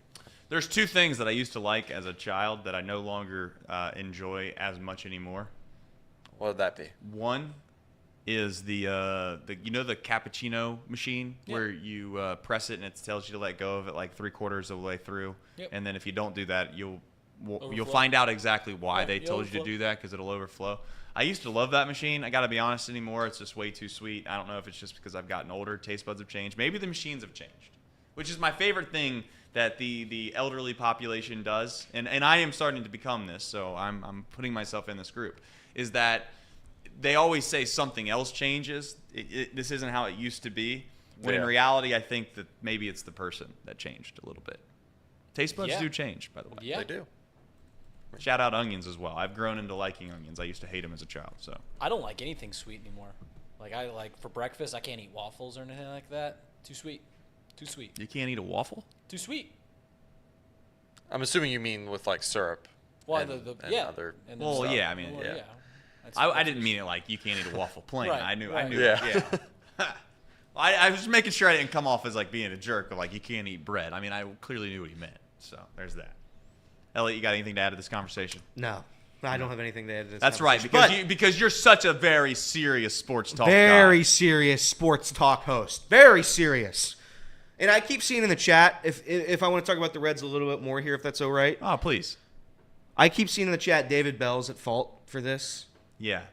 There's two things that I used to like as a child that I no longer enjoy as much anymore. What would that be? One, is the the cappuccino machine where you press it and it tells you to let go of it like 3/4 of the way through, and then if you don't do that, you'll find out exactly why they told you to do that because it'll overflow. I used to love that machine. I got to be honest anymore. It's just way too sweet. I don't know if it's just because I've gotten older. Taste buds have changed. Maybe the machines have changed, which is my favorite thing that the elderly population does. And I am starting to become this, so I'm putting myself in this group, is that they always say something else changes. This isn't how it used to be. When in reality, I think that maybe it's the person that changed a little bit. Taste buds do change, by the way. Yeah, They do. Shout out onions as well. I've grown into liking onions. I used to hate them as a child. So I don't like anything sweet anymore. Like for breakfast, I can't eat waffles or anything like that. Too sweet. Too sweet. you can't eat a waffle? Too sweet. I'm assuming you mean with like syrup. Well, and other and then Well, stuff. yeah. I mean, Well, yeah. I didn't mean it like you can't eat a waffle plain. Right, I knew. Yeah. I was just making sure I didn't come off as like being a jerk of like you can't eat bread. I mean, I clearly knew what he meant. So there's that. Elliot, you got anything to add to this conversation? No, I don't have anything to add to this. That's right, because you're such a very serious sports talk very guy. serious sports talk host. Very serious. And I keep seeing in the chat, if I want to talk about the Reds a little bit more here, if that's all right. Oh, please. I keep seeing in the chat David Bell's at fault for this. Yeah,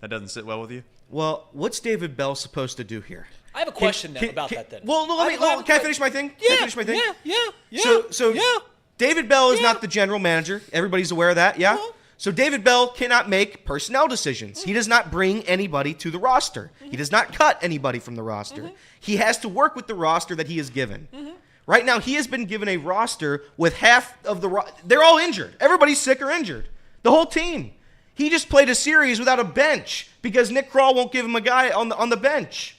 that doesn't sit well with you. Well, what's David Bell supposed to do here? I have a question about that then. Well, can I finish my thing? Yeah, Can I finish my thing? Yeah. So David Bell is not the general manager. Everybody's aware of that, yeah? So David Bell cannot make personnel decisions. He does not bring anybody to the roster. He does not cut anybody from the roster. He has to work with the roster that he is given. Right now, he has been given a roster with half of the they're all injured. Everybody's sick or injured. The whole team. He just played a series without a bench because Nick Kroll won't give him a guy on the bench.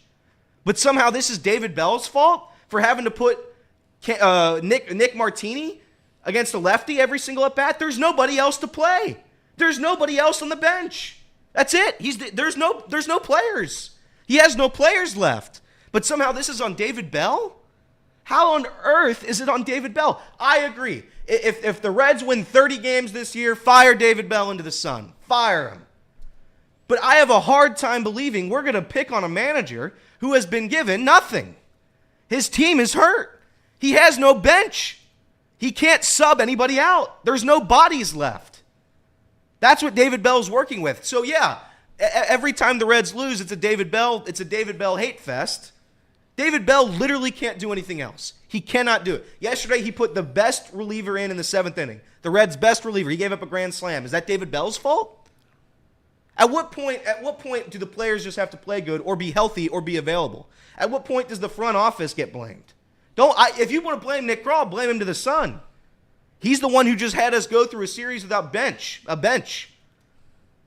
But somehow this is David Bell's fault for having to put Nick Martini against a lefty every single at bat. There's nobody else to play. There's nobody else on the bench. That's it. There's no players. He has no players left. But somehow this is on David Bell? How on earth is it on David Bell? I agree. If the Reds win 30 games this year, fire David Bell into the sun. Fire him. But I have a hard time believing we're going to pick on a manager who has been given nothing. His team is hurt. He has no bench. He can't sub anybody out. There's no bodies left. That's what David Bell's working with. So yeah, every time the Reds lose, it's a David Bell hate fest. David Bell literally can't do anything else. He cannot do it. Yesterday, he put the best reliever in the 7th inning. The Reds' best reliever. He gave up a grand slam. Is that David Bell's fault? At what point do the players just have to play good or be healthy or be available? At what point does the front office get blamed? If you want to blame Nick Kroll, blame him to the sun. He's the one who just had us go through a series without a bench.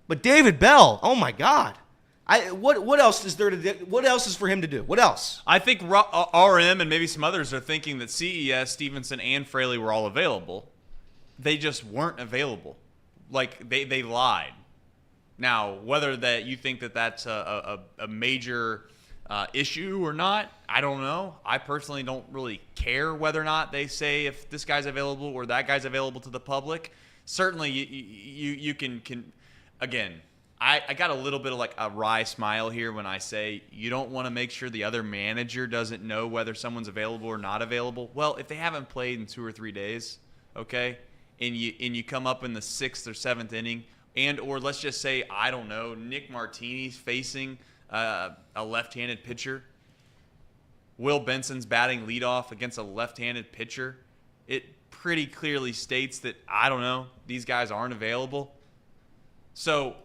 But David Bell, oh my God. What else is there to do? What else is for him to do? What else? I think RM and maybe some others are thinking that CES, Stevenson, and Fraley were all available. They just weren't available. Like, they lied. Now, whether that you think that that's a major issue or not, I don't know. I personally don't really care whether or not they say if this guy's available or that guy's available to the public. Certainly, you can again, I got a little bit of like a wry smile here when I say you don't want to make sure the other manager doesn't know whether someone's available or not available. Well, if they haven't played in 2 or 3 days, okay, and you come up in the 6th or 7th inning, or let's just say, I don't know, Nick Martini's facing a left-handed pitcher. Will Benson's batting leadoff against a left-handed pitcher. It pretty clearly states that, I don't know, these guys aren't available. So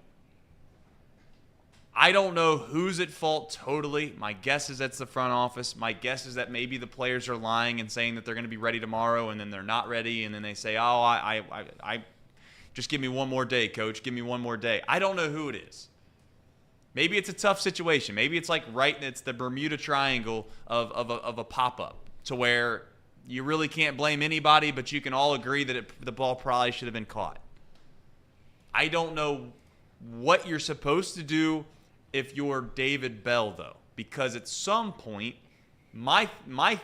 I don't know who's at fault totally. My guess is that's the front office. My guess is that maybe the players are lying and saying that they're going to be ready tomorrow, and then they're not ready, and then they say, oh, I just give me one more day, coach. Give me one more day. I don't know who it is. Maybe it's a tough situation. Maybe it's like it's the Bermuda Triangle of a pop-up to where you really can't blame anybody, but you can all agree that the ball probably should have been caught. I don't know what you're supposed to do if you're David Bell, though, because at some point, my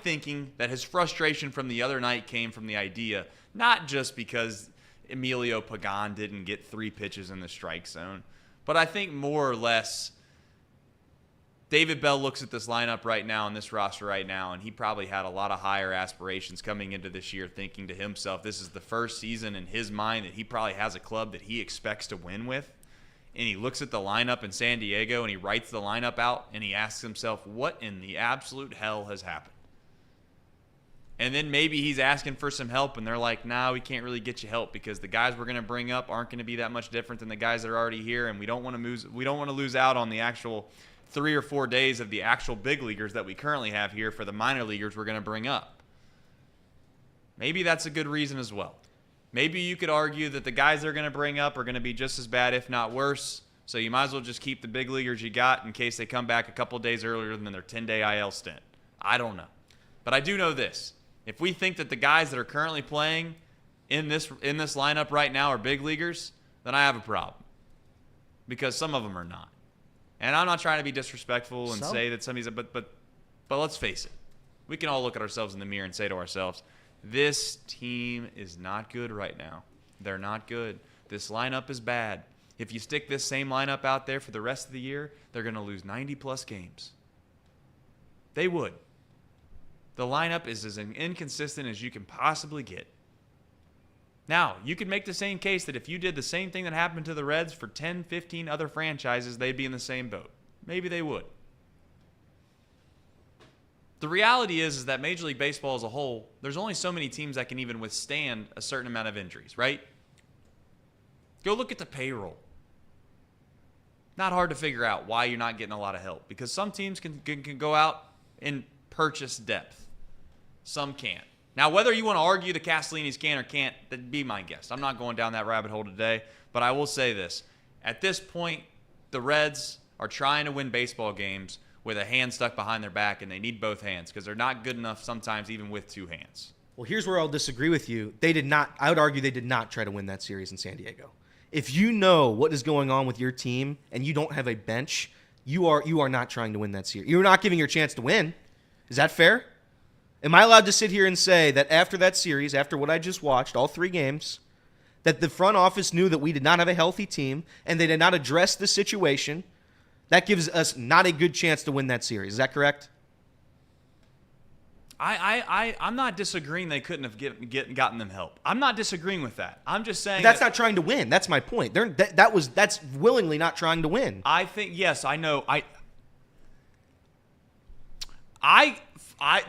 thinking that his frustration from the other night came from the idea, not just because Emilio Pagan didn't get 3 pitches in the strike zone, but I think more or less David Bell looks at this lineup right now and this roster right now, and he probably had a lot of higher aspirations coming into this year, thinking to himself, this is the first season in his mind that he probably has a club that he expects to win with. And he looks at the lineup in San Diego and he writes the lineup out and he asks himself, what in the absolute hell has happened? And then maybe he's asking for some help and they're like, nah, we can't really get you help because the guys we're going to bring up aren't going to be that much different than the guys that are already here, and we don't want to lose out on the actual 3 or 4 days of the actual big leaguers that we currently have here for the minor leaguers we're going to bring up. Maybe that's a good reason as well. Maybe you could argue that the guys they're going to bring up are going to be just as bad, if not worse, so you might as well just keep the big leaguers you got in case they come back a couple of days earlier than their 10-day IL stint. I don't know. But I do know this. If we think that the guys that are currently playing in this lineup right now are big leaguers, then I have a problem. Because some of them are not. And I'm not trying to be disrespectful and say that some of these, but let's face it. We can all look at ourselves in the mirror and say to ourselves, this team is not good right now. They're not good. This lineup is bad. If you stick this same lineup out there for the rest of the year, they're going to lose 90-plus games. They would. The lineup is as inconsistent as you can possibly get. Now, you could make the same case that if you did the same thing that happened to the Reds for 10, 15 other franchises, they'd be in the same boat. Maybe they would. The reality is that Major League Baseball as a whole, there's only so many teams that can even withstand a certain amount of injuries, right? Go look at the payroll. Not hard to figure out why you're not getting a lot of help, because some teams can go out and purchase depth. Some can't. Now, whether you want to argue the Castellinis can or can't, that'd be my guess. I'm not going down that rabbit hole today, but I will say this. At this point, the Reds are trying to win baseball games with a hand stuck behind their back, and they need both hands because they're not good enough sometimes even with two hands. Well, here's where I'll disagree with you. I would argue they did not try to win that series in San Diego. If you know what is going on with your team and you don't have a bench, you are not trying to win that series. You're not giving your chance to win. Is that fair? Am I allowed to sit here and say that after that series, after what I just watched, all 3 games, that the front office knew that we did not have a healthy team and they did not address the situation? That gives us not a good chance to win that series. Is that correct? I'm not disagreeing they couldn't have gotten them help. I'm not disagreeing with that. I'm just saying that's not trying to win. That's my point. That's willingly not trying to win. I think, yes, I know.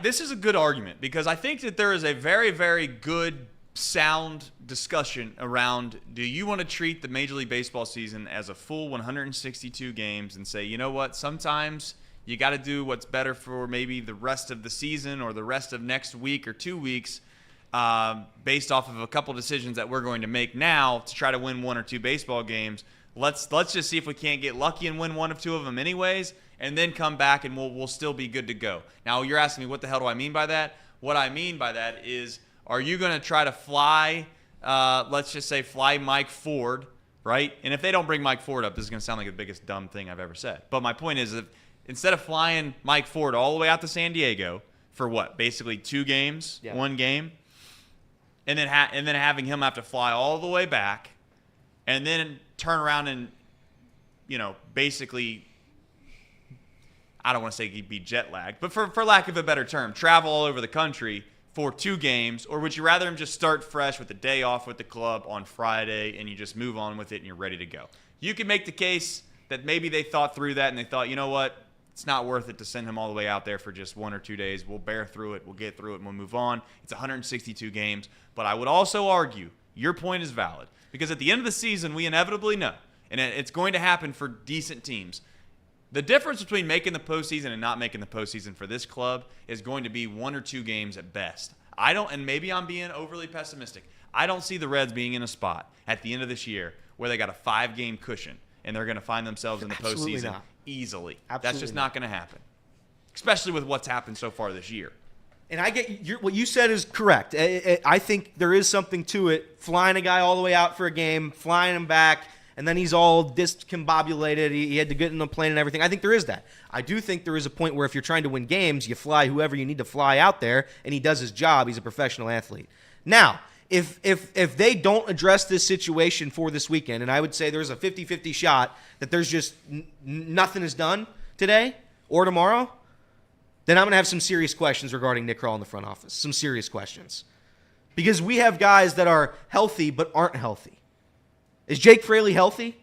This is a good argument because I think that there is a very, very good, sound discussion around, do you want to treat the Major League Baseball season as a full 162 games and say, you know what, sometimes you got to do what's better for maybe the rest of the season or the rest of next week or 2 weeks based off of a couple decisions that we're going to make now to try to win 1 or 2 baseball games. Let's just see if we can't get lucky and win 1 or 2 of them anyways, and then come back and we'll still be good to go. Now, you're asking me what the hell do I mean by that? What I mean by that is, are you going to try to fly, let's just say fly Mike Ford, right? And if they don't bring Mike Ford up, this is going to sound like the biggest dumb thing I've ever said. But my point is, if instead of flying Mike Ford all the way out to San Diego for what, basically 2 games, 1 game, and then having him have to fly all the way back, and then turn around and, basically, I don't want to say he'd be jet lagged, but for lack of a better term, travel all over the country for 2 games, or would you rather him just start fresh with a day off with the club on Friday and you just move on with it and you're ready to go? You can make the case that maybe they thought through that and they thought, you know what, it's not worth it to send him all the way out there for just 1 or 2 days. We'll bear through it, we'll get through it, and we'll move on. It's 162 games, but I would also argue your point is valid because at the end of the season, we inevitably know, and it's going to happen for decent teams, the difference between making the postseason and not making the postseason for this club is going to be 1 or 2 games at best. And maybe I'm being overly pessimistic. I don't see the Reds being in a spot at the end of this year where they got a 5-game cushion and they're going to find themselves in the postseason easily. That's just not going to happen, especially with what's happened so far this year. And I get what you said is correct. I think there is something to it. Flying a guy all the way out for a game, flying him back, and then he's all discombobulated. He had to get in the plane and everything. I think there is that. I do think there is a point where if you're trying to win games, you fly whoever you need to fly out there, and he does his job. He's a professional athlete. Now, if they don't address this situation for this weekend, and I would say there's a 50-50 shot that there's just nothing is done today, or tomorrow, then I'm going to have some serious questions regarding Nick Krall in the front office. Some serious questions. Because we have guys that are healthy but aren't healthy. Is Jake Fraley healthy?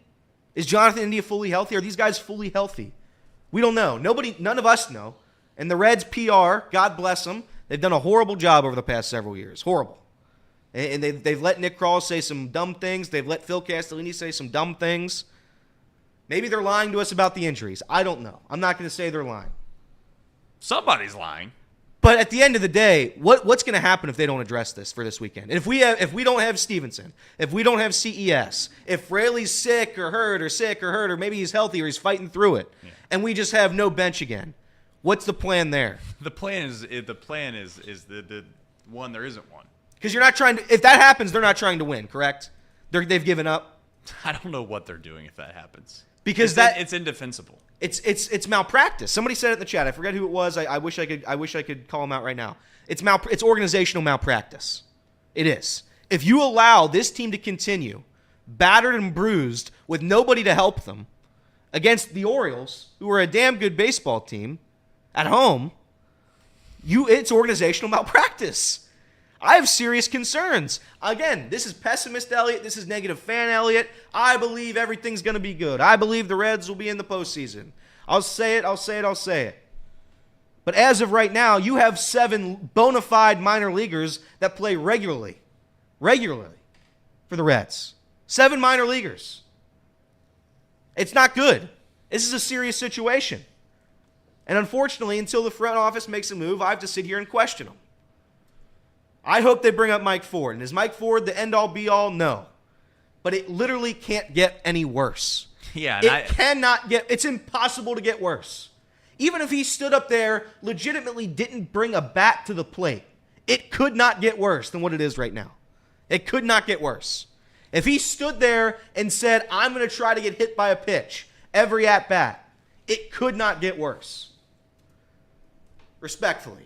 Is Jonathan India fully healthy? Are these guys fully healthy? We don't know. None of us know. And the Reds PR, God bless them, they've done a horrible job over the past several years. Horrible. And they've let Nick Krall say some dumb things. They've let Phil Castellini say some dumb things. Maybe they're lying to us about the injuries. I don't know. I'm not going to say they're lying. Somebody's lying. But at the end of the day, what's going to happen if they don't address this for this weekend? And if we don't have Stevenson, if we don't have CES, if Fraley's sick or hurt, or maybe he's healthy or he's fighting through it, and we just have no bench again, what's the plan there? The plan is the one there isn't one. Because you're not trying to. If that happens, they're not trying to win. Correct? They've given up. I don't know what they're doing if that happens. Because it's indefensible. It's malpractice. Somebody said it in the chat. I forget who it was. I wish I could call him out right now. It's organizational malpractice. It is. If you allow this team to continue battered and bruised with nobody to help them against the Orioles, who are a damn good baseball team at home, it's organizational malpractice. I have serious concerns. Again, this is pessimist Elliott. This is negative fan Elliott. I believe everything's going to be good. I believe the Reds will be in the postseason. I'll say it. But as of right now, you have 7 bona fide minor leaguers that play regularly for the Reds. 7 minor leaguers. It's not good. This is a serious situation. And unfortunately, until the front office makes a move, I have to sit here and question them. I hope they bring up Mike Ford. And is Mike Ford the end-all, be-all? No. But it literally can't get any worse. Yeah. It's impossible to get worse. Even if he stood up there, legitimately didn't bring a bat to the plate, it could not get worse than what it is right now. It could not get worse. If he stood there and said, I'm going to try to get hit by a pitch every at-bat, it could not get worse. Respectfully.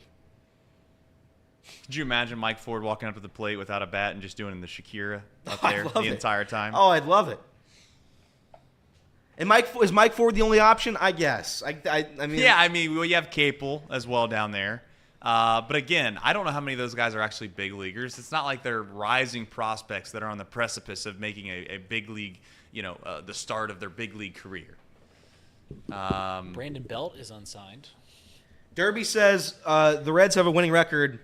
Could you imagine Mike Ford walking up to the plate without a bat and just doing the Shakira up there entire time? Oh, I'd love it. And is Mike Ford the only option? I guess. I mean, you have Capel as well down there. But again, I don't know how many of those guys are actually big leaguers. It's not like they're rising prospects that are on the precipice of making a big league, the start of their big league career. Brandon Belt is unsigned. Derby says the Reds have a winning record.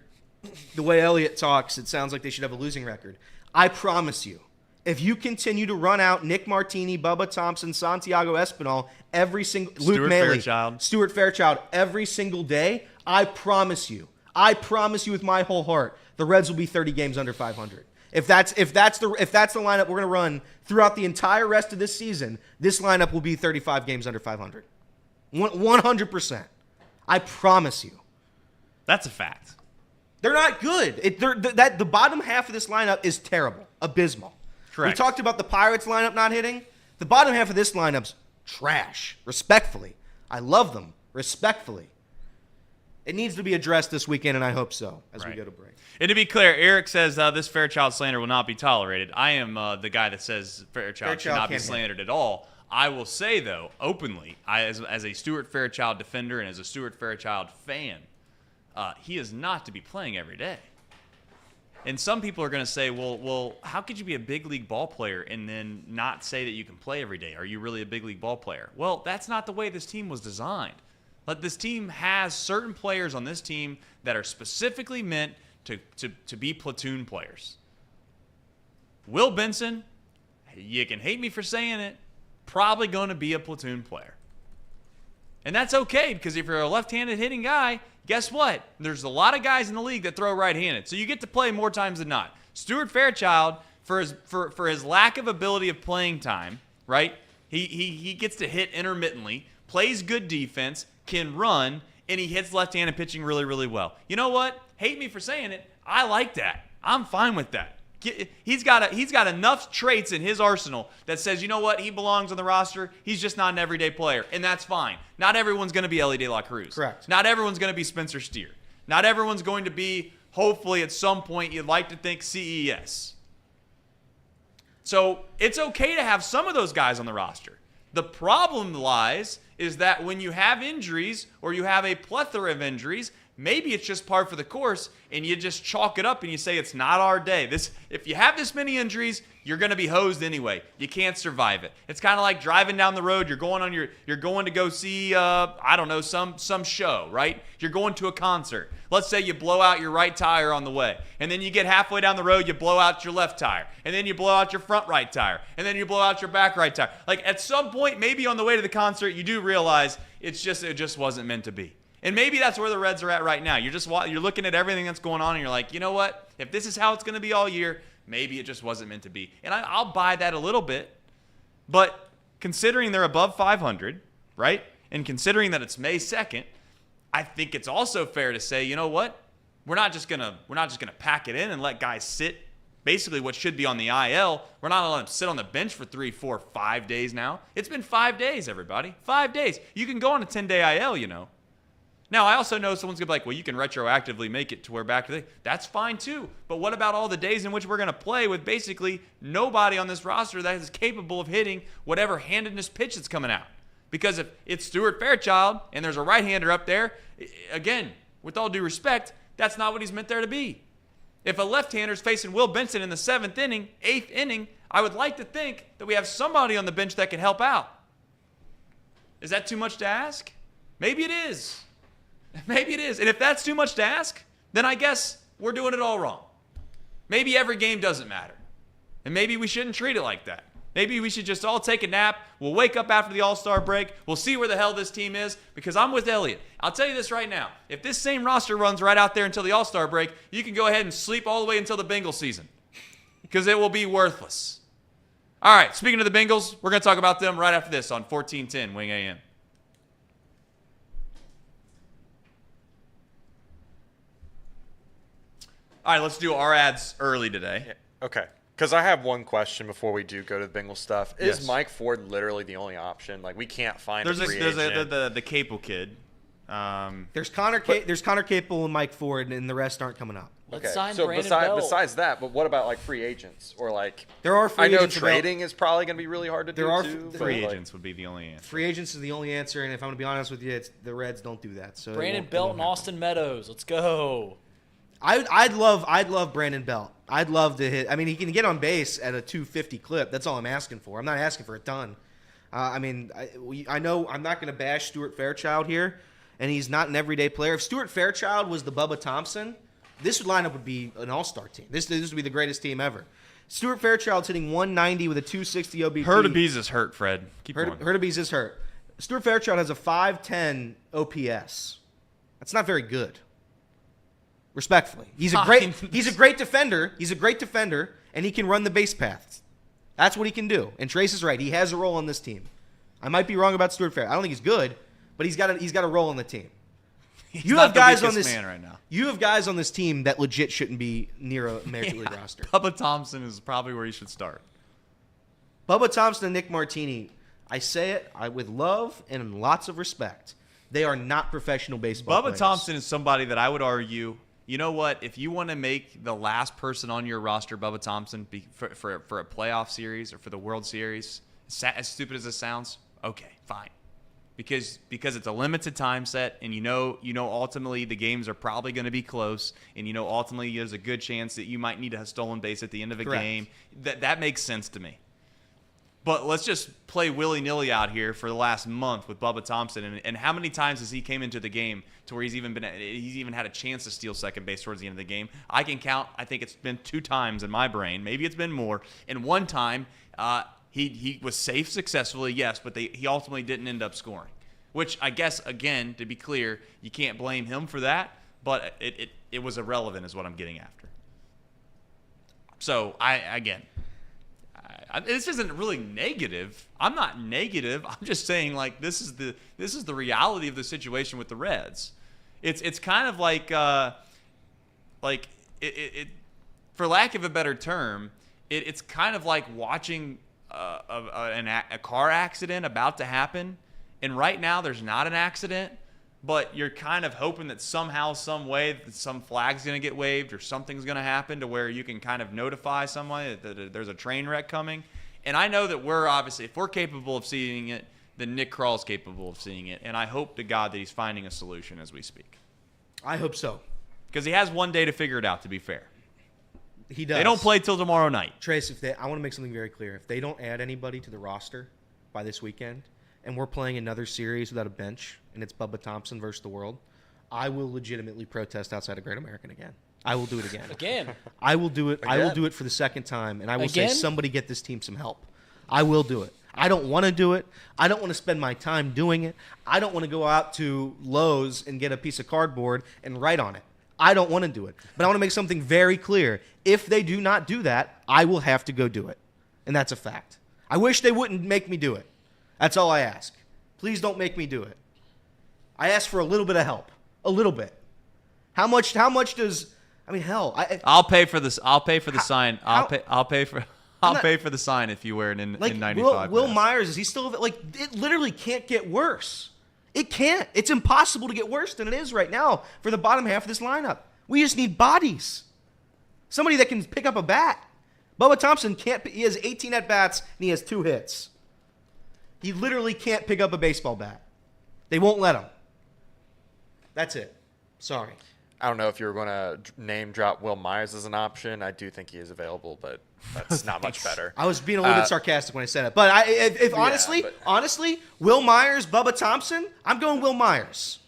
The way Elliott talks, it sounds like they should have a losing record. I promise you, if you continue to run out Nick Martini, Bubba Thompson, Santiago Espinal, Stuart Fairchild every single day, I promise you with my whole heart, the Reds will be 30 games under 500. If that's the lineup we're going to run throughout the entire rest of this season, this lineup will be 35 games under 500. 100%. I promise you. That's a fact. They're not good. The bottom half of this lineup is terrible, abysmal. Correct. We talked about the Pirates lineup not hitting. The bottom half of this lineup's trash, respectfully. I love them, respectfully. It needs to be addressed this weekend, and I hope so, as we go to break. And to be clear, Eric says this Fairchild slander will not be tolerated. I am the guy that says Fairchild should not be slandered at all. I will say, though, openly, as a Stuart Fairchild defender and as a Stuart Fairchild fan, he is not to be playing every day. And some people are going to say, well, how could you be a big league ball player and then not say that you can play every day? Are you really a big league ball player? Well, that's not the way this team was designed. But this team has certain players on this team that are specifically meant to be platoon players. Will Benson, you can hate me for saying it, probably going to be a platoon player. And that's okay, because if you're a left-handed hitting guy, guess what? There's a lot of guys in the league that throw right-handed, so you get to play more times than not. Stuart Fairchild, for his lack of ability of playing time, right? He gets to hit intermittently, plays good defense, can run, and he hits left-handed pitching really, really well. You know what? Hate me for saying it. I like that. I'm fine with that. He's got enough traits in his arsenal that says, you know what, he belongs on the roster. He's just not an everyday player, and that's fine. Not everyone's going to be Elly De La Cruz. Correct. Not everyone's going to be Spencer Steer. Not everyone's going to be, hopefully at some point, you'd like to think CES. So it's okay to have some of those guys on the roster. The problem lies is that when you have injuries or you have a plethora of injuries, maybe it's just par for the course and you just chalk it up and you say it's not our day. If you have this many injuries, you're going to be hosed anyway. You can't survive it. It's kind of like driving down the road. You're going to go see I don't know, some show, right? You're going to a concert. Let's say you blow out your right tire on the way, and then you get halfway down the road, you blow out your left tire, and then you blow out your front right tire, and then you blow out your back right tire. Like at some point, maybe on the way to the concert, you do realize it just wasn't meant to be. And maybe that's where the Reds are at right now. You're looking at everything that's going on, and you're like, you know what? If this is how it's going to be all year, maybe it just wasn't meant to be. And I'll buy that a little bit. But considering they're above 500, right? And considering that it's May 2nd, I think it's also fair to say, you know what? We're not just gonna pack it in and let guys sit. Basically, what should be on the IL, we're not gonna let them sit on the bench for 3, 4, 5 days now. It's been 5 days, everybody. 5 days. You can go on a 10-day IL, you know. Now, I also know someone's going to be like, well, you can retroactively make it to where back to the... That's fine, too. But what about all the days in which we're going to play with basically nobody on this roster that is capable of hitting whatever handedness pitch that's coming out? Because if it's Stuart Fairchild and there's a right-hander up there, again, with all due respect, that's not what he's meant there to be. If a left-hander's facing Will Benson in the 7th inning, 8th inning, I would like to think that we have somebody on the bench that can help out. Is that too much to ask? Maybe it is. Maybe it is. And if that's too much to ask, then I guess we're doing it all wrong. Maybe every game doesn't matter. And maybe we shouldn't treat it like that. Maybe we should just all take a nap. We'll wake up after the All-Star break. We'll see where the hell this team is, because I'm with Elliot. I'll tell you this right now. If this same roster runs right out there until the All-Star break, you can go ahead and sleep all the way until the Bengals season, because it will be worthless. All right, speaking of the Bengals, we're going to talk about them right after this on 1410 Wing AM. All right, let's do our ads early today. Yeah, okay. Because I have one question before we do go to the Bengals stuff. Is Yes. Mike Ford literally the only option? Like, we can't find There's a free agent. the Capel kid. There's Connor Capel and Mike Ford, and the rest aren't coming up. Let's Okay, sign so Brandon Belt. besides that, but what about like free agents or like? There are free I know agents trading is probably going to be really hard to There do are too. but, Free like, agents would be the only answer. Free agents is the only answer, and if I'm going to be honest with you, the Reds don't do that. So Brandon Belt and Austin Meadows. Let's go. I'd love Brandon Belt. I'd love to hit. I mean, he can get on base at a 250 clip. That's all I'm asking for. I'm not asking for a ton. I know I'm not going to bash Stuart Fairchild here, and he's not an everyday player. If Stuart Fairchild was the Bubba Thompson, this lineup would be an all-star team. This would be the greatest team ever. Stuart Fairchild's hitting 190 with a 260 OBP. Hurtabees is hurt, Fred. Keep going. Hurtabees is hurt. Stuart Fairchild has a 510 OPS. That's not very good. Respectfully, he's a great defender. He's a great defender, and he can run the base paths. That's what he can do. And Trace is right. He has a role on this team. I might be wrong about Stuart Fairchild. I don't think he's good, but he's got a role on the team. You have guys on this man right now. You have guys on this team that legit shouldn't be near a Major League roster. Bubba Thompson is probably where you should start. Bubba Thompson and Nick Martini. I say it with love and lots of respect. They are not professional baseball Bubba players. Thompson is somebody that I would argue. You know what? If you want to make the last person on your roster, Bubba Thompson, for a playoff series or for the World Series, as stupid as it sounds, okay, fine. Because it's a limited time set, and you know ultimately the games are probably going to be close, and you know ultimately there's a good chance that you might need a stolen base at the end of a Correct. game. That makes sense to me. But let's just play willy-nilly out here for the last month with Bubba Thompson, and how many times has he came into the game to where he's even had a chance to steal second base towards the end of the game? I can count. I think it's been 2 times in my brain. Maybe it's been more. And one time, he was safe successfully, yes, but he ultimately didn't end up scoring. Which I guess, again, to be clear, you can't blame him for that, but it was irrelevant is what I'm getting after. So this isn't really negative. I'm not negative. I'm just saying like this is the reality of the situation with the Reds. It's kind of like for lack of a better term, it's kind of like watching a car accident about to happen, and right now there's not an accident, but you're kind of hoping that somehow, some way, that some flag's going to get waved or something's going to happen to where you can kind of notify someone that there's a train wreck coming. And I know that if we're capable of seeing it, then Nick Kral's capable of seeing it. And I hope to God that he's finding a solution as we speak. I hope so. Because he has one day to figure it out, to be fair. He does. They don't play till tomorrow night. Trace, I want to make something very clear. If they don't add anybody to the roster by this weekend, and we're playing another series without a bench, and it's Bubba Thompson versus the world, I will legitimately protest outside of Great American again. I will do it again. Again. I will do it. I will Again? do it for the second time, and I will Again? say, somebody get this team some help. I will do it. I don't want to do it. I don't want to spend my time doing it. I don't want to go out to Lowe's and get a piece of cardboard and write on it. I don't want to do it. But I want to make something very clear. If they do not do that, I will have to go do it. And that's a fact. I wish they wouldn't make me do it. That's all I ask. Please don't make me do it. I ask for a little bit of help. A little bit. How much does, I mean, hell. I'll pay for this. I'll pay for the sign. I'll how- pay for the sign if you wear it in Like 95. Will minutes. Myers, is he still like? It literally can't get worse. It can't. It's impossible to get worse than it is right now for the bottom half of this lineup. We just need bodies. Somebody that can pick up a bat. Bubba Thompson can't. He has 18 at bats and he has 2 hits. He literally can't pick up a baseball bat. They won't let him. That's it. Sorry. I don't know if you were going to name drop Will Myers as an option. I do think he is available, but that's not much better. I was being a little bit sarcastic when I said it, but if but- honestly, Will Myers, Bubba Thompson, I'm going Will Myers.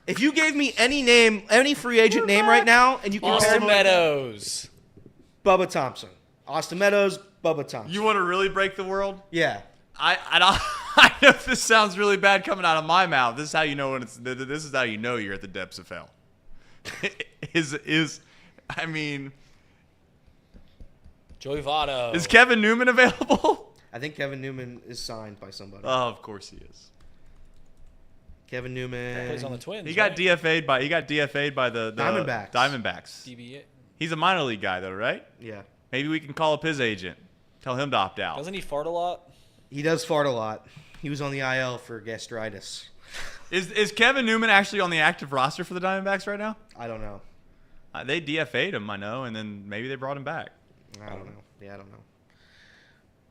If you gave me any free agent name right now, and you compared Austin him, Meadows. Bubba Thompson, Austin Meadows, Bubba Thompson. You want to really break the world? Yeah. I know this sounds really bad coming out of my mouth. This is how you know this is how you know you're at the depths of hell. I mean, Joey Votto. is Kevin Newman available? I think Kevin Newman is signed by somebody. Oh, of course he is. Kevin Newman. Plays on the Twins. He got right? DFA'd by the Diamondbacks. Diamondbacks. DBA. He's a minor league guy though, right? Yeah. Maybe we can call up his agent. Tell him to opt out. Doesn't he fart a lot? He does fart a lot. He was on the IL for gastritis. Is Kevin Newman actually on the active roster for the Diamondbacks right now? I don't know. They DFA'd him, I know, and then maybe they brought him back. I don't know. Yeah, I don't know.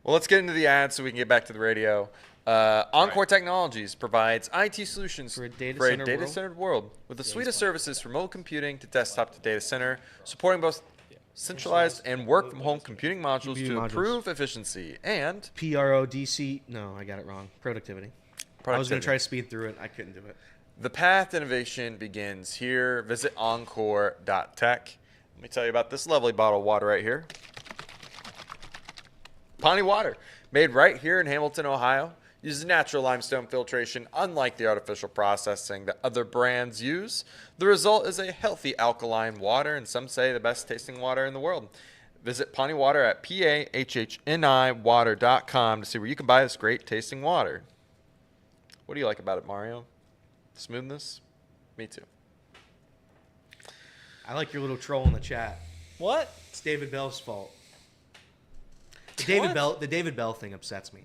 Well, let's get into the ads so we can get back to the radio. Encore Technologies provides IT solutions For a data for a center data-centered world with a suite of services from mobile computing to desktop to data center, supporting both centralized and work-from-home computing modules Computing to modules. improve efficiency and PRODC. No, I got it wrong. Productivity. I was going to try to speed through it. I couldn't do it. The path to innovation begins here. Visit encore.tech. Let me tell you about this lovely bottle of water right here. Pawnee Water, made right here in Hamilton, Ohio, uses natural limestone filtration, unlike the artificial processing that other brands use. The result is a healthy alkaline water, and some say the best tasting water in the world. Visit Pawnee Water at PAHHNIwater.com to see where you can buy this great tasting water. What do you like about it, Mario? Smoothness? Me too. I like your little troll in the chat. What? It's David Bell's fault. The David Bell thing upsets me.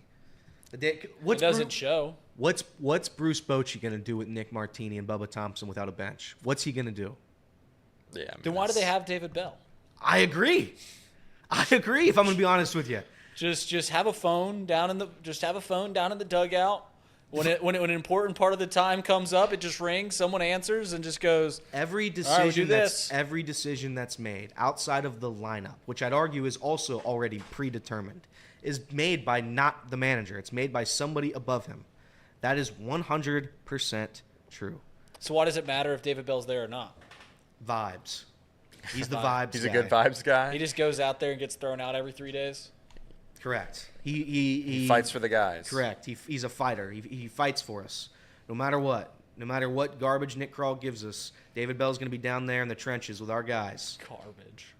It doesn't show. What's Bruce Bochy gonna do with Nick Martini and Bubba Thompson without a bench? What's he gonna do? Yeah. I mean, Then why do they have David Bell? I agree. If I'm gonna be honest with you. Just have a phone down in the dugout. When an important part of the time comes up, it just rings. Someone answers and just goes. Every right, we'll do decision that's made outside of the lineup, which I'd argue is also already predetermined, is made by not the manager. It's made by somebody above him. That is 100% true. So why does it matter if David Bell's there or not? Vibes. He's the vibes He's guy. a good vibes guy. He just goes out there and gets thrown out every 3 days. Correct. He fights for the guys. Correct. He's a fighter. He fights for us. No matter what. No matter what garbage Nick Krall gives us, David Bell's going to be down there in the trenches with our guys. Garbage.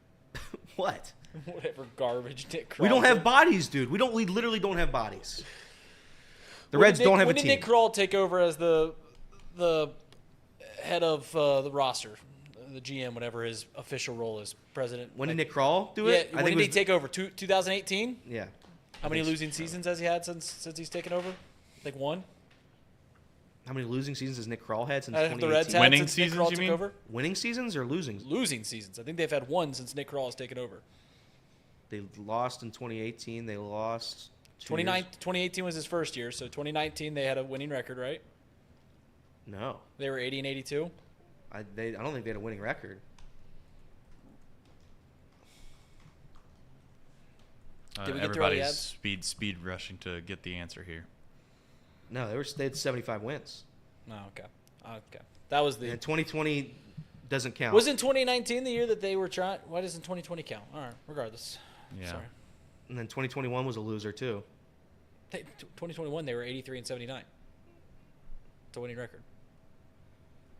What? Whatever garbage Nick Krall. We don't have did. bodies, dude. We literally don't have bodies. The Reds don't have a When team. did Nick Krall take over as the head of the roster, the GM, whatever his official role is, president? When did Nick Krall do it? Yeah, when did he take over? 2018? Yeah. How many losing seasons has he had since he's taken over? Like one? How many losing seasons has Nick Krall had since Have the Reds 2018? had Winning since Nick seasons, Krall you took mean? over? Winning seasons or losing? Losing seasons. I think they've had one since Nick Krall has taken over. They lost in 2018. They lost 2018 was his first year, so 2019 they had a winning record, right? No. They were 80 and 82. I don't think they had a winning record. Did we get through all the Everybody's ads? speed rushing to get the answer here. No, they had 75 wins. Oh, okay. Okay. That was the. And 2020 doesn't count. Wasn't 2019 the year that they were trying? Why doesn't 2020 count? All right. Regardless. Yeah. Sorry. And then 2021 was a loser too. 2021 they were 83 and 79. It's a winning record.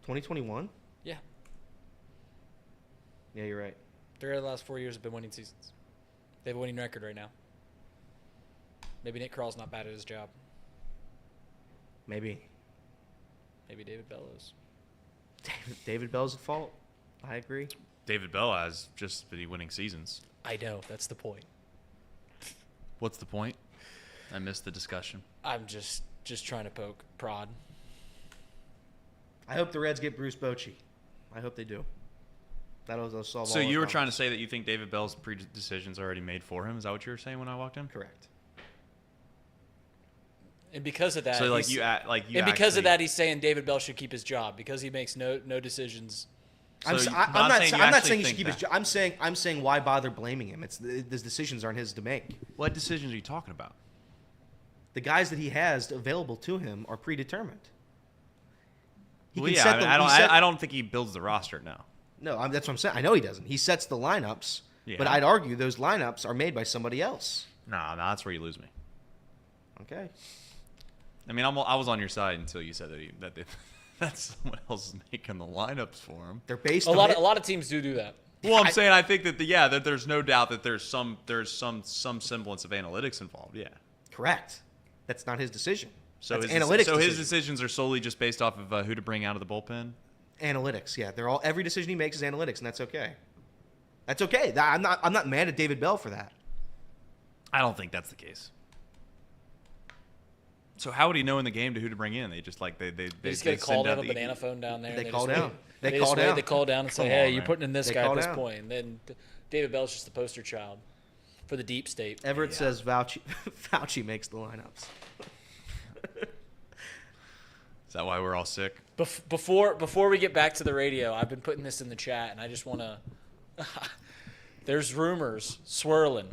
2021? Yeah. Yeah, you're right. 3 of the last 4 years have been winning seasons. They have a winning record right now. Maybe Nick Kral's not bad at his job. Maybe. Maybe David Bellows. David Bell's at fault. I agree. David Bell has just been winning seasons. I know. That's the point. What's the point? I missed the discussion. I'm just trying to prod. I hope the Reds get Bruce Bochy. I hope they do. That'll solve all So our you were problems. trying to say that you think David Bell's decisions already made for him? Is that what you were saying when I walked in? Correct. And because of that, So he's saying David Bell should keep his job because he makes no decisions. I'm So not you saying he actually should keep his think job. I'm saying why bother blaming him? The decisions aren't his to make. What decisions are you talking about? The guys that he has available to him are predetermined. He Well, can yeah, set I, mean, the, I don't think he builds the roster now. No, that's what I'm saying. I know he doesn't. He sets the lineups, but Yeah. I'd argue those lineups are made by somebody else. No, that's where you lose me. Okay. I mean, I was on your side until you said that someone else is making the lineups for him. They're based A on lot of teams do that. Well, I'm saying I think that that there's no doubt that there's some semblance of analytics involved. Yeah. Correct. That's not his decision. So That's his, analytics. So his decision. decisions are solely just based off of who to bring out of the bullpen. Analytics. Yeah, every decision he makes is analytics, and that's okay. That's okay. I'm not mad at David Bell for that. I don't think that's the case. So how would he know in the game to who to bring in? They just they just get a call down a banana phone down there. They and call just down. wait. They call just wait. down. They call down and say, Come "Hey, on, you're man. putting in this They guy at call this down. point." And then David Bell's just the poster child for the deep state. Everett says Fauci makes the lineups. Is that why we're all sick? Before we get back to the radio, I've been putting this in the chat, and I just want to. There's rumors swirling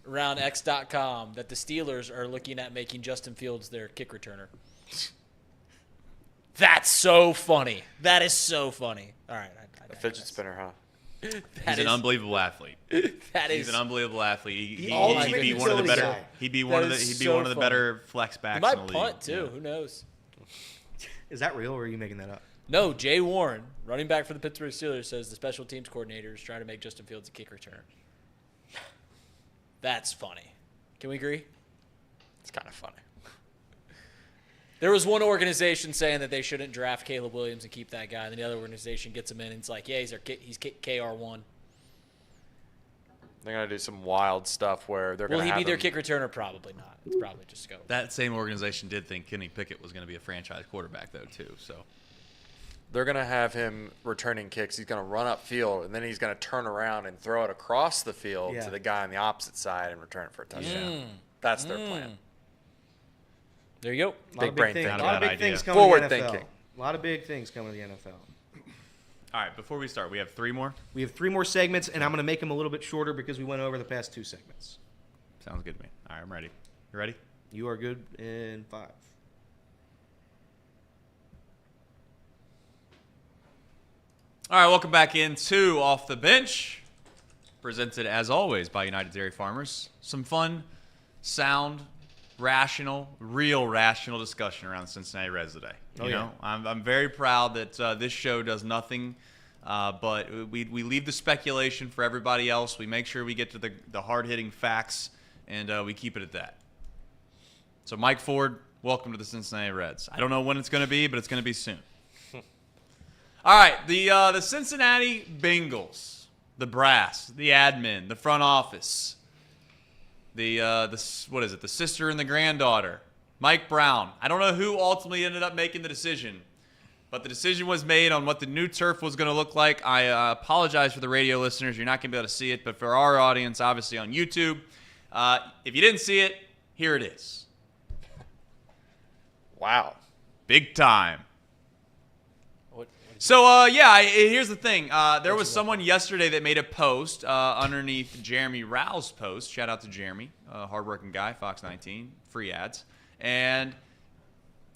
around X.com that the Steelers are looking at making Justin Fields their kick returner. That's so funny. That is so funny. All right, A fidget spinner, huh? He's an unbelievable athlete. He's an unbelievable athlete. He'd ultimate be one of the utility better. guy. He'd be one of the. That is He'd be so one of the funny. better flex backs He might in the league. punt too. Yeah. Who knows? Is that real, or are you making that up? No, Jay Warren, running back for the Pittsburgh Steelers, says the special teams coordinator is trying to make Justin Fields a kick returner. That's funny. Can we agree? It's kind of funny. There was one organization saying that they shouldn't draft Caleb Williams and keep that guy, and then the other organization gets him in, and it's like, yeah, he's KR1. They're gonna do some wild stuff where they're Will gonna he have be their him- kick returner? Probably not. It's probably just go. That same organization did think Kenny Pickett was going to be a franchise quarterback, though, too. So They're gonna have him returning kicks. He's gonna run up field, and then he's gonna turn around and throw it across the field Yeah. to the guy on the opposite side and return it for a touchdown. That's their plan. There you go. A lot Big of brain things, thinking. a lot of Bad big idea. things coming Forward to the NFL. thinking. A lot of big things coming to the NFL. all right, before we start, we have 3 more. We have 3 more segments, and I'm going to make them a little bit shorter because we went over the past 2 segments. Sounds good to me. All right, I'm ready. You ready? You are good in 5. All right, welcome back into Off the Bench, presented as always by United Dairy Farmers. Some fun, sound, rational, real rational discussion around the Cincinnati Reds today. You know, I'm very proud that this show does nothing but we leave the speculation for everybody else. We make sure we get to the hard-hitting facts, and we keep it at that. So, Mike Ford, welcome to the Cincinnati Reds. I don't know when it's going to be, but it's going to be soon. All right, the Cincinnati Bengals, the brass, the admin, the front office, the what is it? The sister and the granddaughter, Mike Brown. I don't know who ultimately ended up making the decision, But the decision was made on what the new turf was going to look like. I apologize for the radio listeners. You're not going to be able to see it. But for our audience, obviously on YouTube, if you didn't see it, here it is. Wow. Big time. What Here's the thing. There was someone yesterday that made a post underneath Jeremy Rao's post. Shout out to Jeremy, hardworking guy, Fox 19, free ads. And